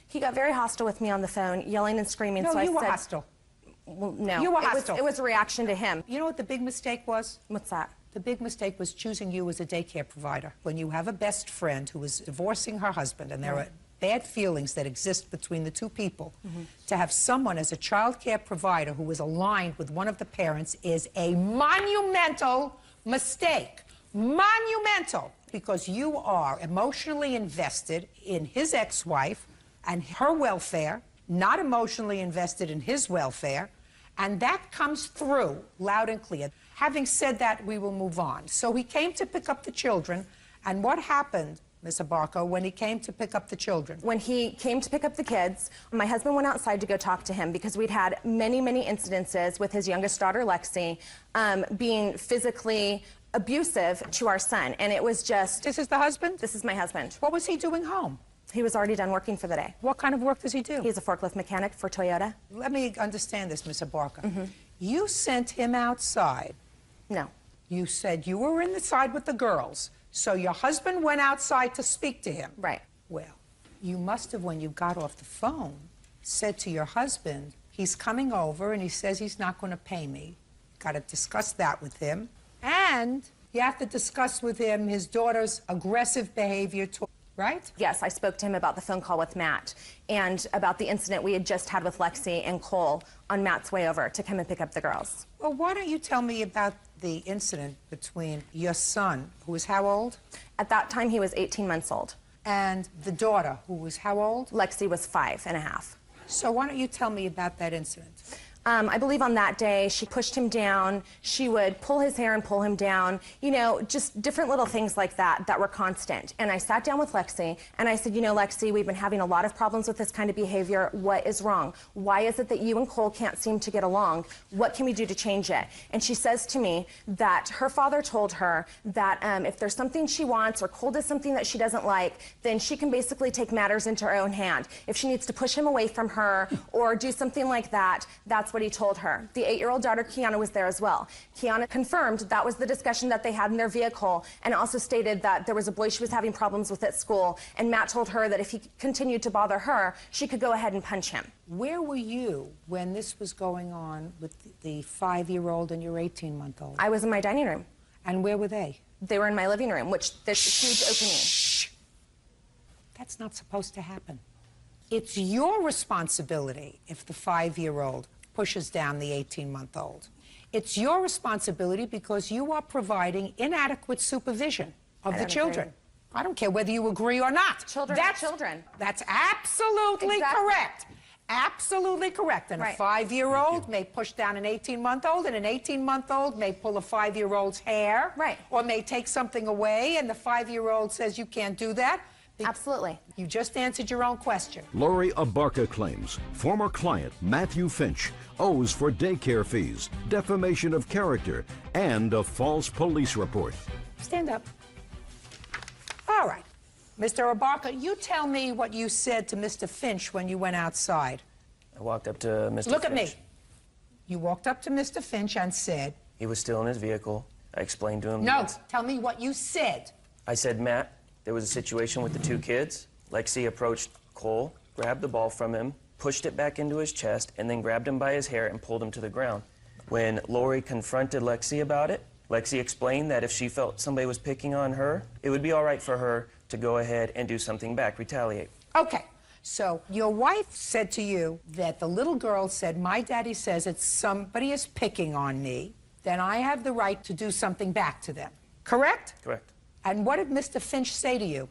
He got very hostile with me on the phone, yelling and screaming. No, so you I were said, hostile. Well, no. You were hostile. It was a reaction to him. You know what the big mistake was? What's that? The big mistake was choosing you as a daycare provider. When you have a best friend who is divorcing her husband, and there are bad feelings that exist between the two people, to have someone as a child care provider who is aligned with one of the parents is a monumental mistake. Monumental. Because you are emotionally invested in his ex-wife and her welfare, not emotionally invested in his welfare, and that comes through loud and clear. Having said that, we will move on. So he came to pick up the children, and what happened, Ms. Abarco, when he came to pick up the children? When he came to pick up the kids, my husband went outside to go talk to him because we'd had many, many incidences with his youngest daughter, Lexi, being physically abusive to our son. And it was just... This is the husband? This is my husband. What was he doing home? He was already done working for the day. What kind of work does he do? He's a forklift mechanic for Toyota. Let me understand this, Ms. Abarca. You sent him outside. No. You said you were inside with the girls, so your husband went outside to speak to him. Right. Well, you must have, when you got off the phone, said to your husband, he's coming over and he says he's not going to pay me. Got to discuss that with him. And you have to discuss with him his daughter's aggressive behavior, right? Yes, I spoke to him about the phone call with Matt and about the incident we had just had with Lexi and Cole on Matt's way over to come and pick up the girls. Well, why don't you tell me about the incident between your son, who was how old? At that time, he was 18 months old. And the daughter, who was how old? Lexi was 5.5. So why don't you tell me about that incident? I believe on that day, she pushed him down. She would pull his hair and pull him down. You know, just different little things like that that were constant. And I sat down with Lexi, and I said, you know, Lexi, we've been having a lot of problems with this kind of behavior. What is wrong? Why is it that you and Cole can't seem to get along? What can we do to change it? And she says to me that her father told her that if there's something she wants or Cole does something that she doesn't like, then she can basically take matters into her own hand. If she needs to push him away from her or do something like that, that's what he told her. The 8-year-old daughter, Kiana, was there as well. Kiana confirmed that was the discussion that they had in their vehicle and also stated that there was a boy she was having problems with at school, and Matt told her that if he continued to bother her, she could go ahead and punch him. Where were you when this was going on with the 5-year-old and your 18-month-old? I was in my dining room. And where were they? They were in my living room, which there's a huge opening. Shh. That's not supposed to happen. It's your responsibility if the 5-year-old pushes down the 18-month-old. It's your responsibility because you are providing inadequate supervision of the children. I don't care whether you agree or not. Children are children. That's absolutely correct. Absolutely correct. And a 5-year-old may push down an 18-month-old, and an 18-month-old may pull a 5-year-old's hair. Right. Or may take something away, and the 5-year-old says you can't do that. Absolutely. You just answered your own question. Lori Abarca claims former client Matthew Finch owes for daycare fees, defamation of character, and a false police report. Stand up. All right. Mr. Abarca, you tell me what you said to Mr. Finch when you went outside. I walked up to Mr. Finch. Look at me. You walked up to Mr. Finch and said... He was still in his vehicle. I explained to him... No, tell me what you said. I said, Matt, there was a situation with the 2 kids. Lexi approached Cole, grabbed the ball from him, pushed it back into his chest, and then grabbed him by his hair and pulled him to the ground. When Lori confronted Lexi about it, Lexi explained that if she felt somebody was picking on her, it would be all right for her to go ahead and do something back, retaliate. Okay, so your wife said to you that the little girl said, my daddy says that somebody is picking on me, then I have the right to do something back to them. Correct? Correct. And what did Mr. Finch say to you?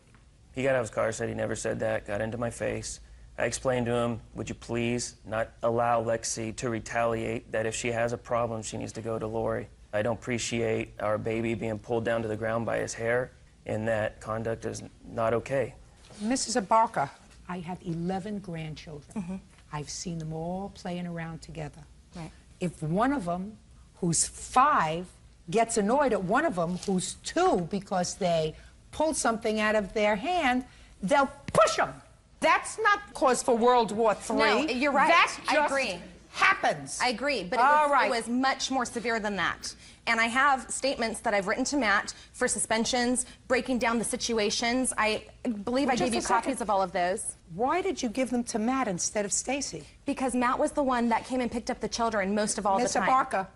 He got out of his car, said he never said that, got into my face, I explained to him, would you please not allow Lexi to retaliate, that if she has a problem, she needs to go to Lori. I don't appreciate our baby being pulled down to the ground by his hair, and that conduct is not okay. Mrs. Abarca, I have 11 grandchildren. I've seen them all playing around together. Right. If one of them, who's 5, gets annoyed at one of them who's 2 because they pulled something out of their hand, they'll push them. That's not cause for World War III. No, you're right. That just I agree. happens. I agree, but All it was much more severe than that. And I have statements that I've written to Matt for suspensions, breaking down the situations. I believe I gave you copies of all of those. Why did you give them to Matt instead of Stacy? Because Matt was the one that came and picked up the children most of all Miss the time. Abarca,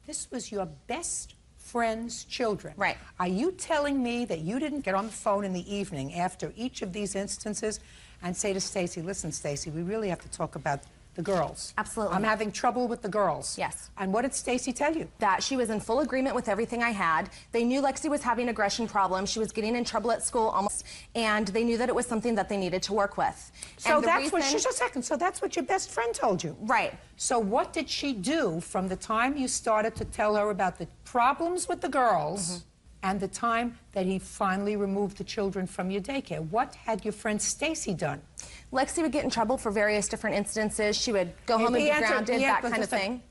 this was your best friend's children. Right. Are you telling me that you didn't get on the phone in the evening after each of these instances and say to Stacy, listen, Stacy, we really have to talk about the girls. Absolutely. I'm having trouble with the girls. Yes. And what did Stacy tell you? That she was in full agreement with everything I had. They knew Lexi was having aggression problems. She was getting in trouble at school almost, and they knew that it was something that they needed to work with. So And the that's what, reason- just a second, so that's what your best friend told you? Right. So what did she do from the time you started to tell her about the problems with the girls and the time that he finally removed the children from your daycare? What had your friend Stacy done? Lexi would get in trouble for various different instances. She would go home and be grounded, that kind of thing.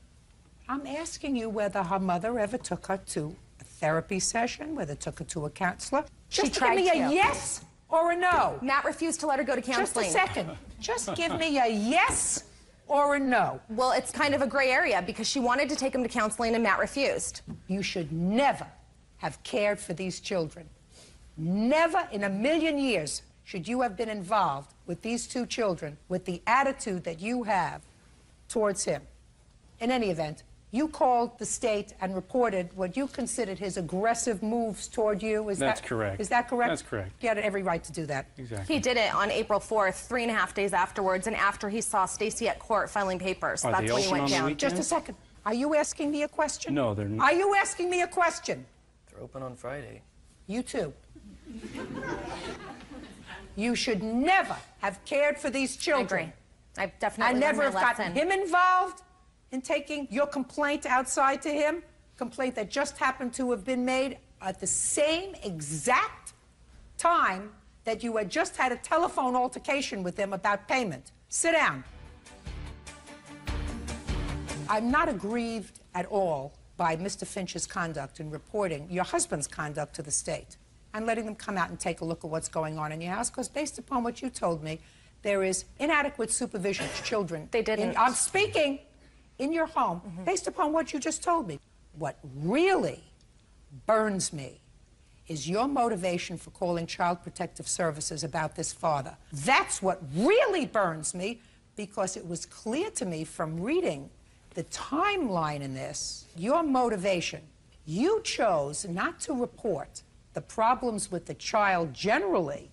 I'm asking you whether her mother ever took her to a therapy session, whether took her to a counselor. She Just tried give me to. a yes or a no. Matt refused to let her go to counseling. Just a second. Just give me a yes or a no. Well, it's kind of a gray area because she wanted to take him to counseling and Matt refused. You should never have cared for these children. Never in a million years should you have been involved with these 2 children with the attitude that you have towards him. In any event, you called the state and reported what you considered his aggressive moves toward you. That's correct. Is that correct? That's correct. You had every right to do that. Exactly. He did it on April 4th, 3.5 days afterwards, and after he saw Stacy at court filing papers. Are That's they when he open went on the down. weekend? Just a second. Are you asking me a question? No, they're not. Are you asking me a question? They're open on Friday. You too. You should never have cared for these children. I agree. I've definitely And never learned have my gotten lesson. him involved in taking your complaint outside to him, complaint that just happened to have been made at the same exact time that you had just had a telephone altercation with him about payment. Sit down. I'm not aggrieved at all by Mr. Finch's conduct in reporting your husband's conduct to the state and letting them come out and take a look at what's going on in your house, because based upon what you told me, there is inadequate supervision of children. They didn't. I'm speaking in your home, based upon what you just told me. What really burns me is your motivation for calling Child Protective Services about this father. That's what really burns me, because it was clear to me from reading the timeline in this, your motivation. You chose not to report the problems with the child generally.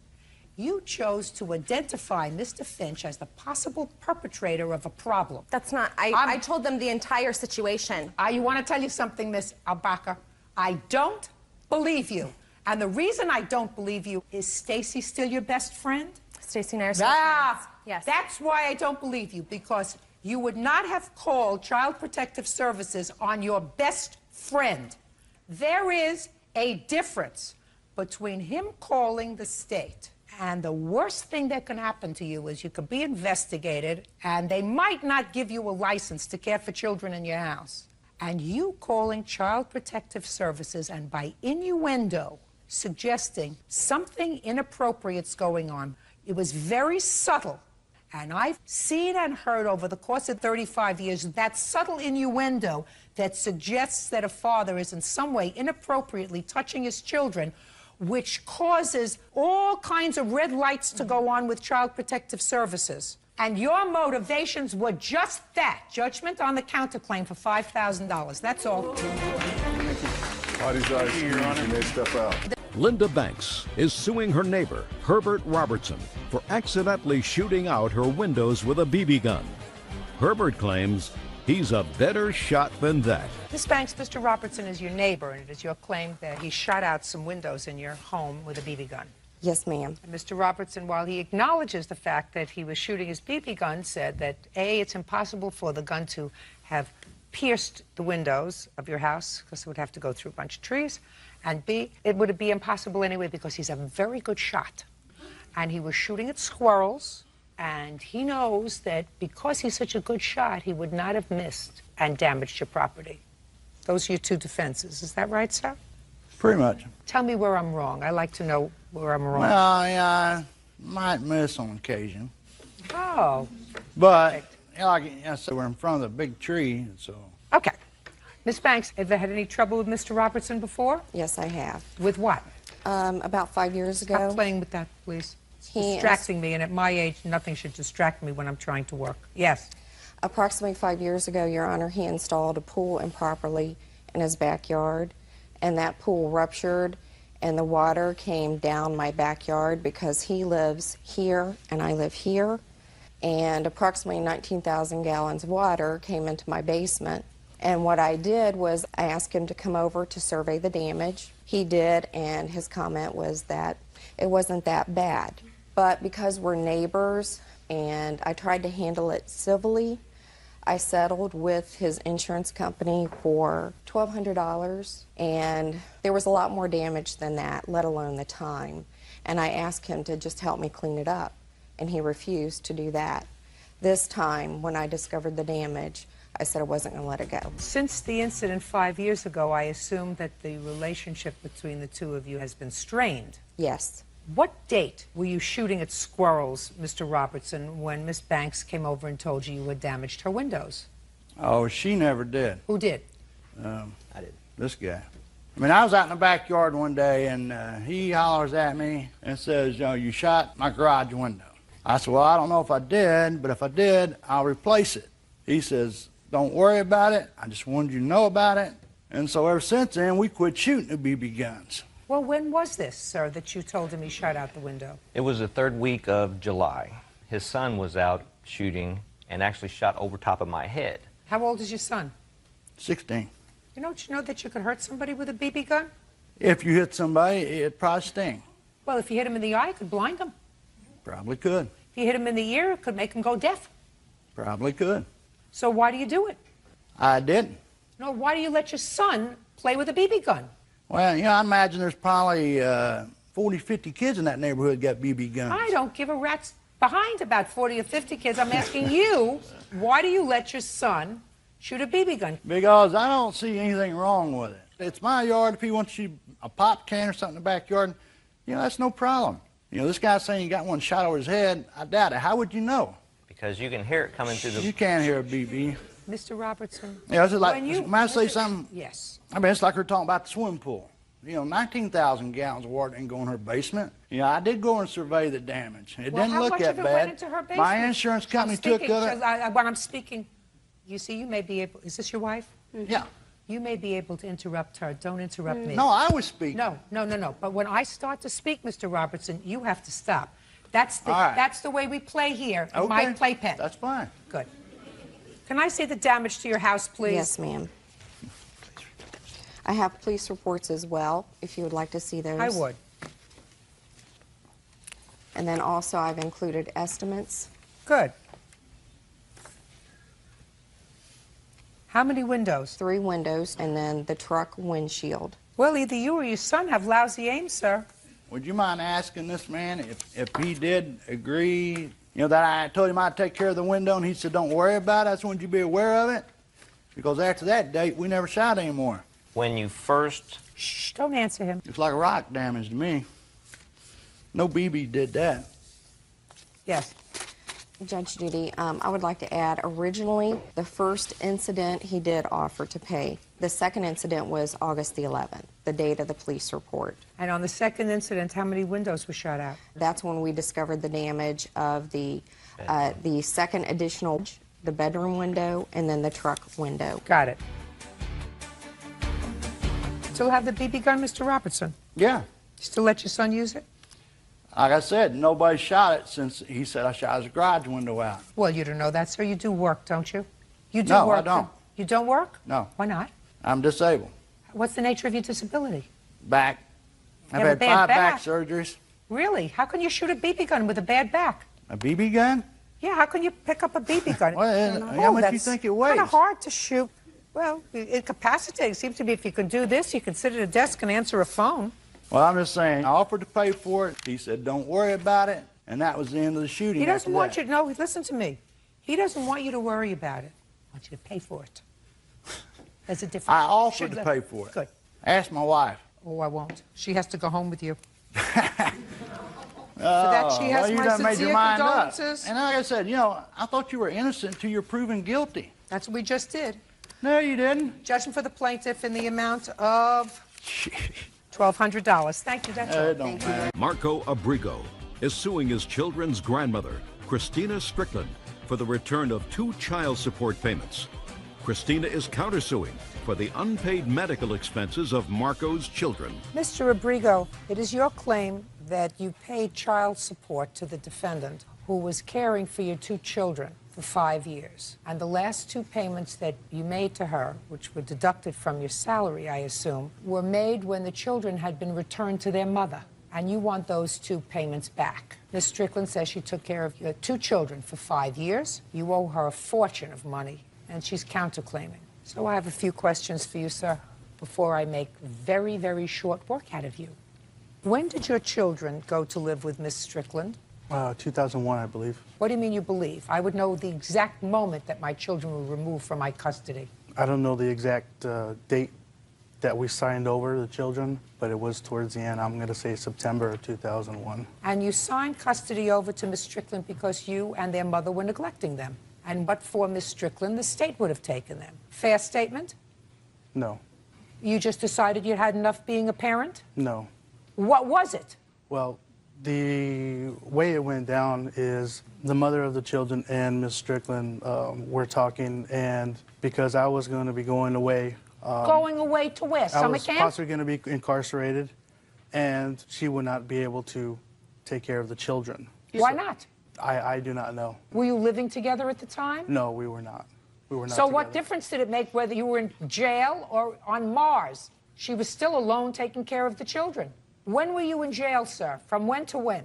You chose to identify Mr. Finch as the possible perpetrator of a problem. That's not, I told them the entire situation. You want to tell you something, Miss Abarca? I don't believe you. And the reason I don't believe you is Stacy still your best friend? Stacy and I are still friends. Yes. That's why I don't believe you, because you would not have called Child Protective Services on your best friend. There is a difference between him calling the state, and the worst thing that can happen to you is you could be investigated and they might not give you a license to care for children in your house. And you calling Child Protective Services and by innuendo suggesting something inappropriate's going on. It was very subtle. And I've seen and heard over the course of 35 years that subtle innuendo that suggests that a father is in some way inappropriately touching his children, which causes all kinds of red lights to go on with Child Protective Services. And your motivations were just that, judgment on the counterclaim for $5,000. That's all. Party's eyes, you may step out. Linda Banks is suing her neighbor, Herbert Robertson, for accidentally shooting out her windows with a BB gun. Herbert claims he's a better shot than that. Miss Banks, Mr. Robertson is your neighbor, and it is your claim that he shot out some windows in your home with a BB gun. Is Yes, ma'am. And Mr. Robertson, while he acknowledges the fact that he was shooting his BB gun, said that A, it's impossible for the gun to have pierced the windows of your house because it would have to go through a bunch of trees, and B, it would be impossible anyway because he's a very good shot. And he was shooting at squirrels, and he knows that because he's such a good shot, he would not have missed and damaged your property. Those are your two defenses. Is that right, sir? Pretty much. Tell me where I'm wrong. I like to know where I'm wrong. Well, yeah, I might miss on occasion. Oh. But, you know, like I said, we're in front of the big tree, so... Okay. Miss Banks, have you had any trouble with Mr. Robertson before? Yes, I have. With what? About 5 years ago. Stop playing with that, please. It's He distracting me, and at my age, nothing should distract me when I'm trying to work. Yes. Approximately 5 years ago, Your Honor, he installed a pool improperly in his backyard, and that pool ruptured, and the water came down my backyard because he lives here and I live here, and approximately 19,000 gallons of water came into my basement. And what I did was I asked him to come over to survey the damage. He did, and his comment was that it wasn't that bad. But because we're neighbors and I tried to handle it civilly, I settled with his insurance company for $1,200, and there was a lot more damage than that, let alone the time. And I asked him to just help me clean it up, and he refused to do that. This time, when I discovered the damage, I said I wasn't going to let it go. Since the incident 5 years ago, I assume that the relationship between the two of you has been strained. Yes. What date were you shooting at squirrels, Mr. Robertson, when Miss Banks came over and told you had damaged her windows? Oh, she never did. Who did? I did. This guy. I mean, I was out in the backyard one day, and he hollers at me and says, you know, you shot my garage window. I said, well, I don't know if I did, but if I did, I'll replace it. He says, don't worry about it. I just wanted you to know about it. And so ever since then, we quit shooting the BB guns. Well, when was this, sir, that you told him he shot out the window? It was the third week of July. His son was out shooting and actually shot over top of my head. How old is your son? 16. You know that you could hurt somebody with a BB gun? If you hit somebody, it'd probably sting. Well, if you hit him in the eye, it could blind him. Probably could. If you hit him in the ear, it could make him go deaf. Probably could. So why do you do it? I didn't. No, why do you let your son play with a BB gun? Well, you know, I imagine there's probably 40, 50 kids in that neighborhood got BB guns. I don't give a rat's behind about 40 or 50 kids. I'm asking you, why do you let your son shoot a BB gun? Because I don't see anything wrong with it. It's my yard. If he wants to shoot a pop can or something in the backyard, you know, that's no problem. You know, this guy's saying he got one shot over his head. I doubt it. How would you know? Because you can hear it coming through the... You can't hear a BB. Mr. Robertson. Yeah, this is like, may I say something? Yes. I mean, it's like we're talking about the swimming pool. You know, 19,000 gallons of water didn't go in her basement. You know, I did go and survey the damage. It didn't look that bad. Went into her basement? My insurance company took it. When I'm speaking, you see, you may be able, is this your wife? Yeah. You may be able to interrupt her. Don't interrupt me. No, I was speaking. No. But when I start to speak, Mr. Robertson, you have to stop. That's the, All right. that's the way we play here in my playpen. That's fine. Good. Can I see the damage to your house, please? Yes, ma'am. I have police reports as well, if you would like to see those. I would. And then also I've included estimates. Good. How many windows? 3 windows, and then the truck windshield. Well, either you or your son have lousy aim, sir. Would you mind asking this man if he did agree, you know, that I told him I'd take care of the window, and he said, don't worry about it, I just wanted you to be aware of it? Because after that date, we never shot anymore. When you first... Shh, don't answer him. It's like rock damage to me. No BB did that. Yes. Judge Judy, I would like to add, originally, the first incident he did offer to pay. The second incident was August the 11th, the date of the police report. And on the second incident, how many windows were shot out? That's when we discovered the damage of the second additional, the bedroom window, and then the truck window. Got it. Still have the BB gun, Mr. Robertson? Yeah. Still let your son use it? Like I said, nobody shot it since he said I shot his garage window out. Well, you don't know that, sir. You do work, don't you? You do No, work. I don't. You don't work? No. Why not? I'm disabled. What's the nature of your disability? Back. I've You have had a bad 5 back back. surgeries. Really? How can you shoot a BB gun with a bad back? A BB gun? Yeah, how can you pick up a BB gun? Well, how much do you think it weighs? Kind of hard to shoot. Well, incapacitating. Seems to be if you can do this, you can sit at a desk and answer a phone. Well, I'm just saying, I offered to pay for it. He said, don't worry about it. And that was the end of the shooting. He doesn't want after you to know. Listen to me. He doesn't want you to worry about it. I want you to pay for it. There's a difference. I offered to pay for it. Good. Ask my wife. Oh, I won't. She has to go home with you. Oh, that she has well, you my done made your sincere mind up. condolences. And like I said, you know, I thought you were innocent until you're proven guilty. That's what we just did. No, you didn't. Judgment for the plaintiff in the amount of $1,200. Thank you. That's all. It don't matter. Marco Abrigo is suing his children's grandmother, Christina Strickland, for the return of 2 child support payments. Christina is countersuing for the unpaid medical expenses of Marco's children. Mr. Abrigo, it is your claim that you paid child support to the defendant who was caring for your 2 children for 5 years. And the last 2 payments that you made to her, which were deducted from your salary, I assume, were made when the children had been returned to their mother. And you want those 2 payments back. Ms. Strickland says she took care of your 2 children for 5 years. You owe her a fortune of money, and she's counterclaiming. So I have a few questions for you, sir, before I make very, very short work out of you. When did your children go to live with Ms. Strickland? 2001, I believe. What do you mean you believe? I would know the exact moment that my children were removed from my custody. I don't know the exact date that we signed over the children, but it was towards the end. I'm going to say September of 2001. And you signed custody over to Ms. Strickland because you and their mother were neglecting them. And but for Ms. Strickland, the state would have taken them. Fair statement? No. You just decided you had enough being a parent? No. What was it? Well, the way it went down is the mother of the children and Ms. Strickland were talking, and because I was going to be going away. Going away to where? Summer I was camp? possibly going to be incarcerated, and she would not be able to take care of the children. Why not? I do not know. Were you living together at the time? No, we were not. We were not So together. what difference did it make whether you were in jail or on Mars? She was still alone taking care of the children. When were you in jail, sir? From when to when?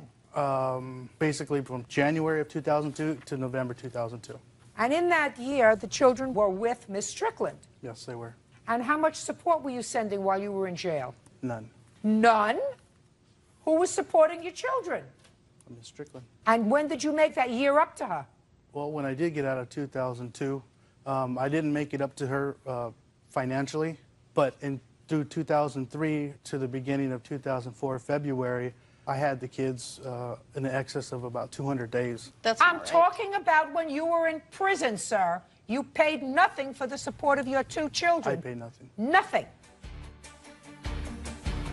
Basically from January of 2002 to November 2002. And in that year, the children were with Miss Strickland. Yes, they were. And how much support were you sending while you were in jail? None. None? Who was supporting your children? Ms. Strickland. And when did you make that year up to her? Well, when I did get out of 2002, I didn't make it up to her financially, but through 2003 to the beginning of 2004, February, I had the kids in excess of about 200 days. I'm talking about when you were in prison, sir. You paid nothing for the support of your 2 children. I paid nothing. Nothing.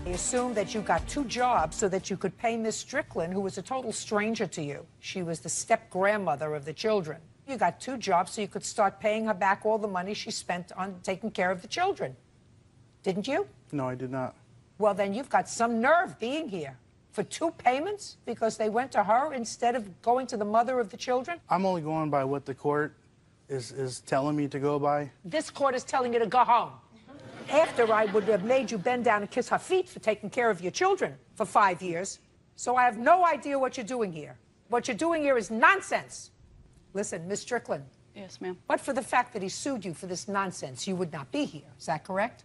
I assume that you got 2 jobs so that you could pay Miss Strickland, who was a total stranger to you. She was the step-grandmother of the children. You got 2 jobs so you could start paying her back all the money she spent on taking care of the children. Didn't you? No, I did not. Well, then you've got some nerve being here. For 2 payments? Because they went to her instead of going to the mother of the children? I'm only going by what the court is telling me to go by. This court is telling you to go home. After I would have made you bend down and kiss her feet for taking care of your children for 5 years. So I have no idea what you're doing here. What you're doing here is nonsense. Listen, Miss Strickland. Yes, ma'am. But for the fact that he sued you for this nonsense, you would not be here. Is that correct?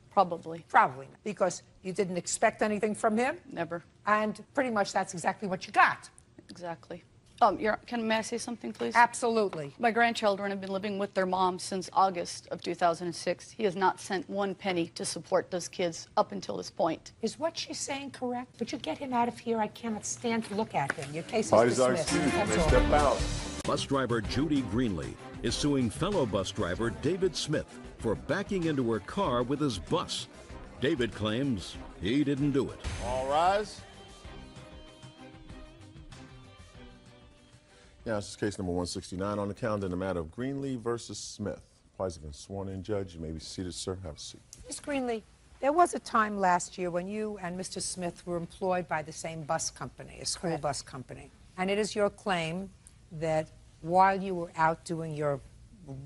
Probably. Probably. Because you didn't expect anything from him? Never. And pretty much that's exactly what you got. Exactly. May I say something, please? Absolutely. My grandchildren have been living with their mom since August of 2006. He has not sent 1 penny to support those kids up until this point. Is what she's saying correct? Would you get him out of here? I cannot stand to look at him. Your case is Parties are dismissed. excused. You That's may all. step out. Bus driver Judy Greenlee is suing fellow bus driver David Smith for backing into her car with his bus. David claims he didn't do it. All rise. Yeah, this is case number 169 on the calendar in the matter of Greenlee versus Smith. Parties have been sworn in, Judge. You may be seated, sir. Have a seat. Miss Greenlee, there was a time last year when you and Mr. Smith were employed by the same bus company, a school bus company. And it is your claim that while you were out doing your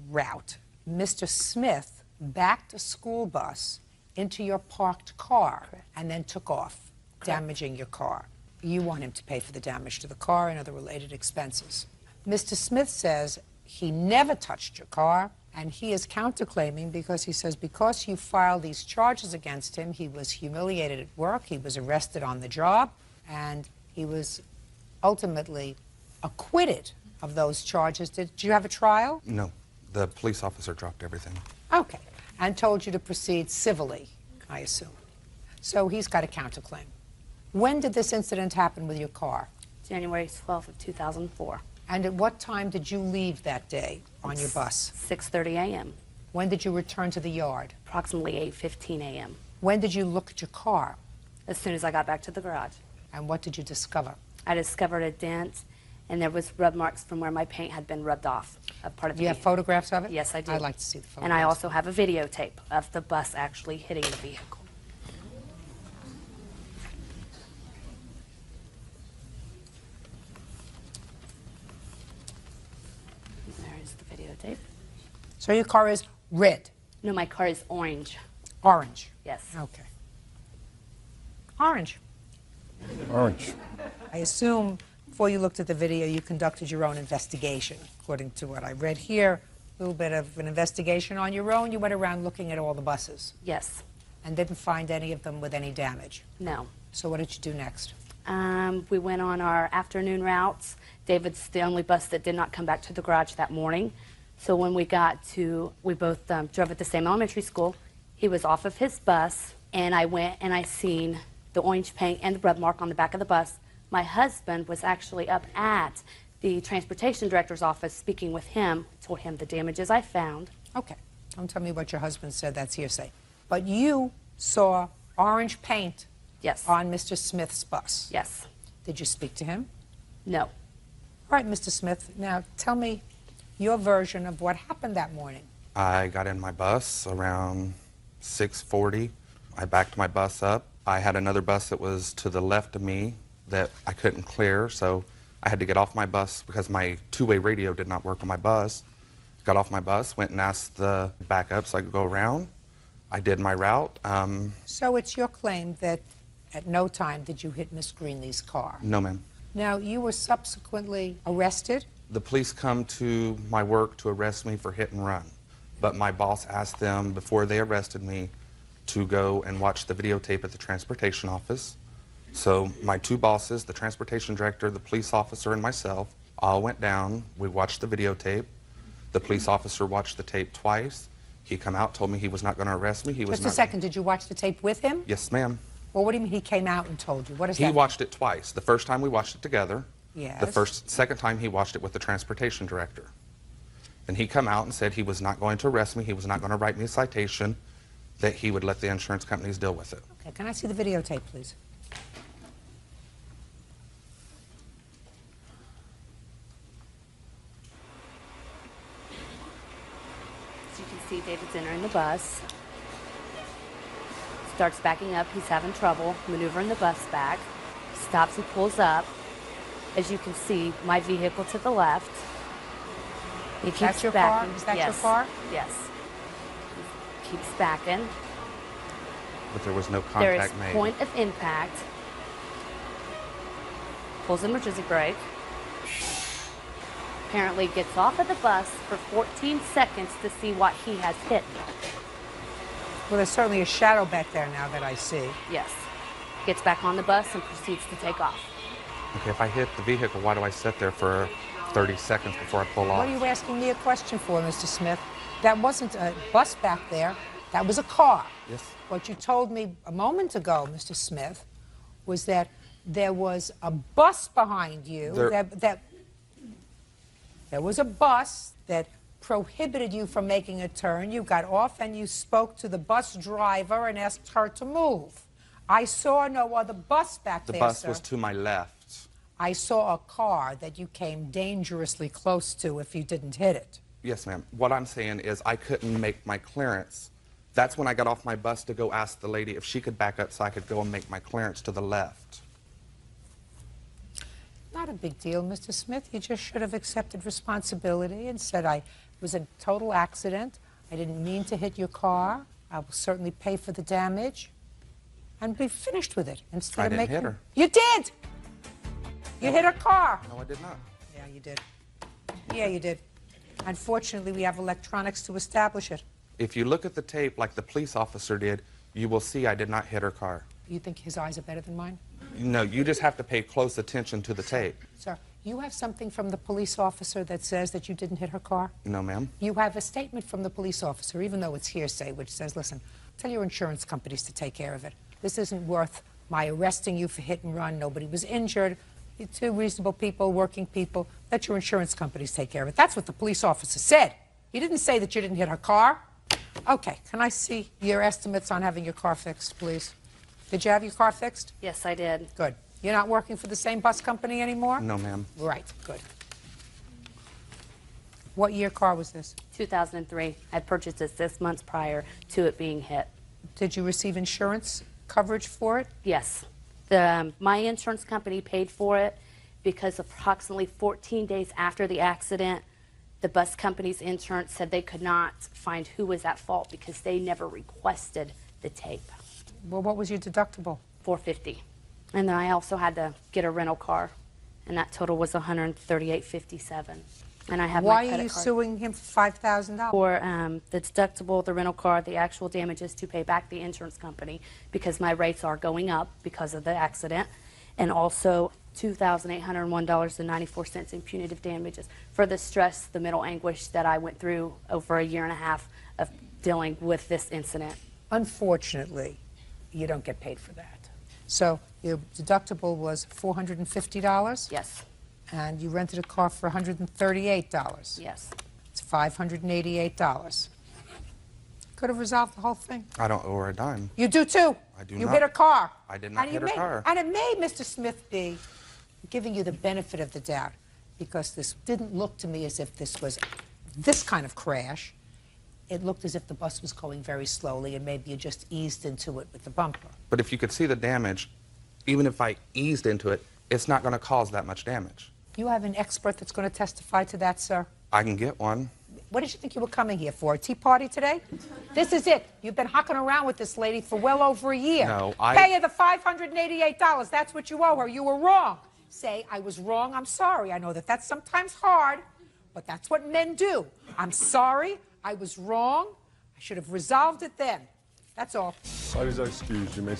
route, Mr. Smith backed a school bus into your parked car and then took off, damaging your car. You want him to pay for the damage to the car and other related expenses. Mr. Smith says he never touched your car, and he is counterclaiming because he says because you filed these charges against him, he was humiliated at work, he was arrested on the job, and he was ultimately acquitted of those charges. Did you have a trial? No. The police officer dropped everything. Okay. And told you to proceed civilly, I assume. So he's got a counterclaim. When did this incident happen with your car? January 12th of 2004. And at what time did you leave that day on your bus? 6:30 a.m. When did you return to the yard? Approximately 8:15 a.m. When did you look at your car? As soon as I got back to the garage. And what did you discover? I discovered a dent, and there was rub marks from where my paint had been rubbed off. Of part of Do you have photographs of it? Yes, I do. I'd like to see the photographs. And I also have a videotape of the bus actually hitting the vehicle. There's the videotape. So your car is red? No, my car is orange. Orange? Yes. Okay. Orange. Orange. I assume before you looked at the video, you conducted your own investigation. According to what I read here, a little bit of an investigation on your own. You went around looking at all the buses. Yes. And didn't find any of them with any damage. No. So what did you do next? We went on our afternoon routes. David's the only bus that did not come back to the garage that morning. So when we got to, we both drove at the same elementary school. He was off of his bus, and I went and I seen the orange paint and the rub mark on the back of the bus. My husband was actually up at the transportation director's office speaking with him, told him the damages I found. Okay. Don't tell me what your husband said. That's hearsay. But you saw orange paint on Mr. Smith's bus. Yes. Did you speak to him? No. All right, Mr. Smith, now tell me your version of what happened that morning. I got in my bus around 6:40. I backed my bus up. I had another bus that was to the left of me that I couldn't clear, so I had to get off my bus because my two-way radio did not work on my bus. Got off my bus, went and asked the backup so I could go around. I did my route. So it's your claim that at no time did you hit Miss Greenlee's car? No, ma'am. Now, you were subsequently arrested? The police come to my work to arrest me for hit and run, but my boss asked them before they arrested me to go and watch the videotape at the transportation office. So my two bosses, the transportation director, the police officer, and myself, all went down. We watched the videotape. The police officer watched the tape twice. He come out, told me he was not going to arrest me. Just a second, did you watch the tape with him? Yes, ma'am. Well, what do you mean he came out and told you? What is that? He watched it twice. The first time we watched it together. Yes. The second time he watched it with the transportation director. Then he come out and said he was not going to arrest me, he was not going to write me a citation, that he would let the insurance companies deal with it. Okay, can I see the videotape, please? As you can see, David's entering the bus. Starts backing up. He's having trouble maneuvering the bus back. Stops and pulls up. As you can see, my vehicle to the left. He keeps That's your backing. car? Is that yes. your car? Yes. He keeps backing. But there was no There is contact made. point of impact. Pulls emergency brake. Apparently gets off of the bus for 14 seconds to see what he has hit. Well, there's certainly a shadow back there now that I see. Yes. Gets back on the bus and proceeds to take off. Okay, if I hit the vehicle, why do I sit there for 30 seconds before I pull off? What are you asking me a question for, Mr. Smith? That wasn't a bus back there. That was a car. Yes. What you told me a moment ago, Mr. Smith, was that there was a bus behind you. There was a bus that prohibited you from making a turn. You got off and you spoke to the bus driver and asked her to move. I saw no other bus back there, The bus sir. was to my left. I saw a car that you came dangerously close to if you didn't hit it. Yes, ma'am. What I'm saying is I couldn't make my clearance. That's when I got off my bus to go ask the lady if she could back up so I could go and make my clearance to the left. Not a big deal, Mr. Smith. You just should have accepted responsibility and said, it was a total accident. I didn't mean to hit your car. I will certainly pay for the damage. And be finished with it instead I of didn't making... hit her. You did! You hit her car. No, I did not. Yeah, you did. Yeah, you did. Unfortunately, we have electronics to establish it. If you look at the tape like the police officer did, you will see I did not hit her car. You think his eyes are better than mine? No, you just have to pay close attention to the tape. Sir, you have something from the police officer that says that you didn't hit her car? No, ma'am. You have a statement from the police officer, even though it's hearsay, which says, listen, tell your insurance companies to take care of it. This isn't worth my arresting you for hit and run. Nobody was injured. You're two reasonable people, working people. Let your insurance companies take care of it. That's what the police officer said. He didn't say that you didn't hit her car. Okay, can I see your estimates on having your car fixed, please? Did you have your car fixed? Yes, I did. Good. You're not working for the same bus company anymore? No, ma'am. Right, good. What year car was this? 2003. I purchased it 6 months prior to it being hit. Did you receive insurance coverage for it? Yes. My insurance company paid for it because approximately 14 days after the accident, the bus company's insurance said they could not find who was at fault because they never requested the tape. Well, what was your deductible? $450. And then I also had to get a rental car, and that total was $138.57. And I have my Why credit are you card. suing him for $5,000? For the deductible, the rental car, the actual damages to pay back the insurance company because my rates are going up because of the accident, and also $2,801.94 in punitive damages for the stress, the mental anguish that I went through over a year and a half of dealing with this incident. Unfortunately, you don't get paid for that. So your deductible was $450? Yes. And you rented a car for $138? Yes. It's $588. Could have resolved the whole thing. I don't owe her a dime. You do too. I do You not. hit her car. I did not hit her car. And it may, Mr. Smith, be giving you the benefit of the doubt because this didn't look to me as if this was this kind of crash. It looked as if the bus was going very slowly and maybe you just eased into it with the bumper. But if you could see the damage, even if I eased into it, it's not going to cause that much damage. You have an expert that's going to testify to that, sir? I can get one. What did you think you were coming here for, a tea party today? This is it. You've been hucking around with this lady for well over a year. No, Pay her the $588. That's what you owe her. You were wrong. Say, I was wrong. I'm sorry. I know that that's sometimes hard, but that's what men do. I'm sorry. I was wrong. I should have resolved it then. That's all. Parties are excused. You may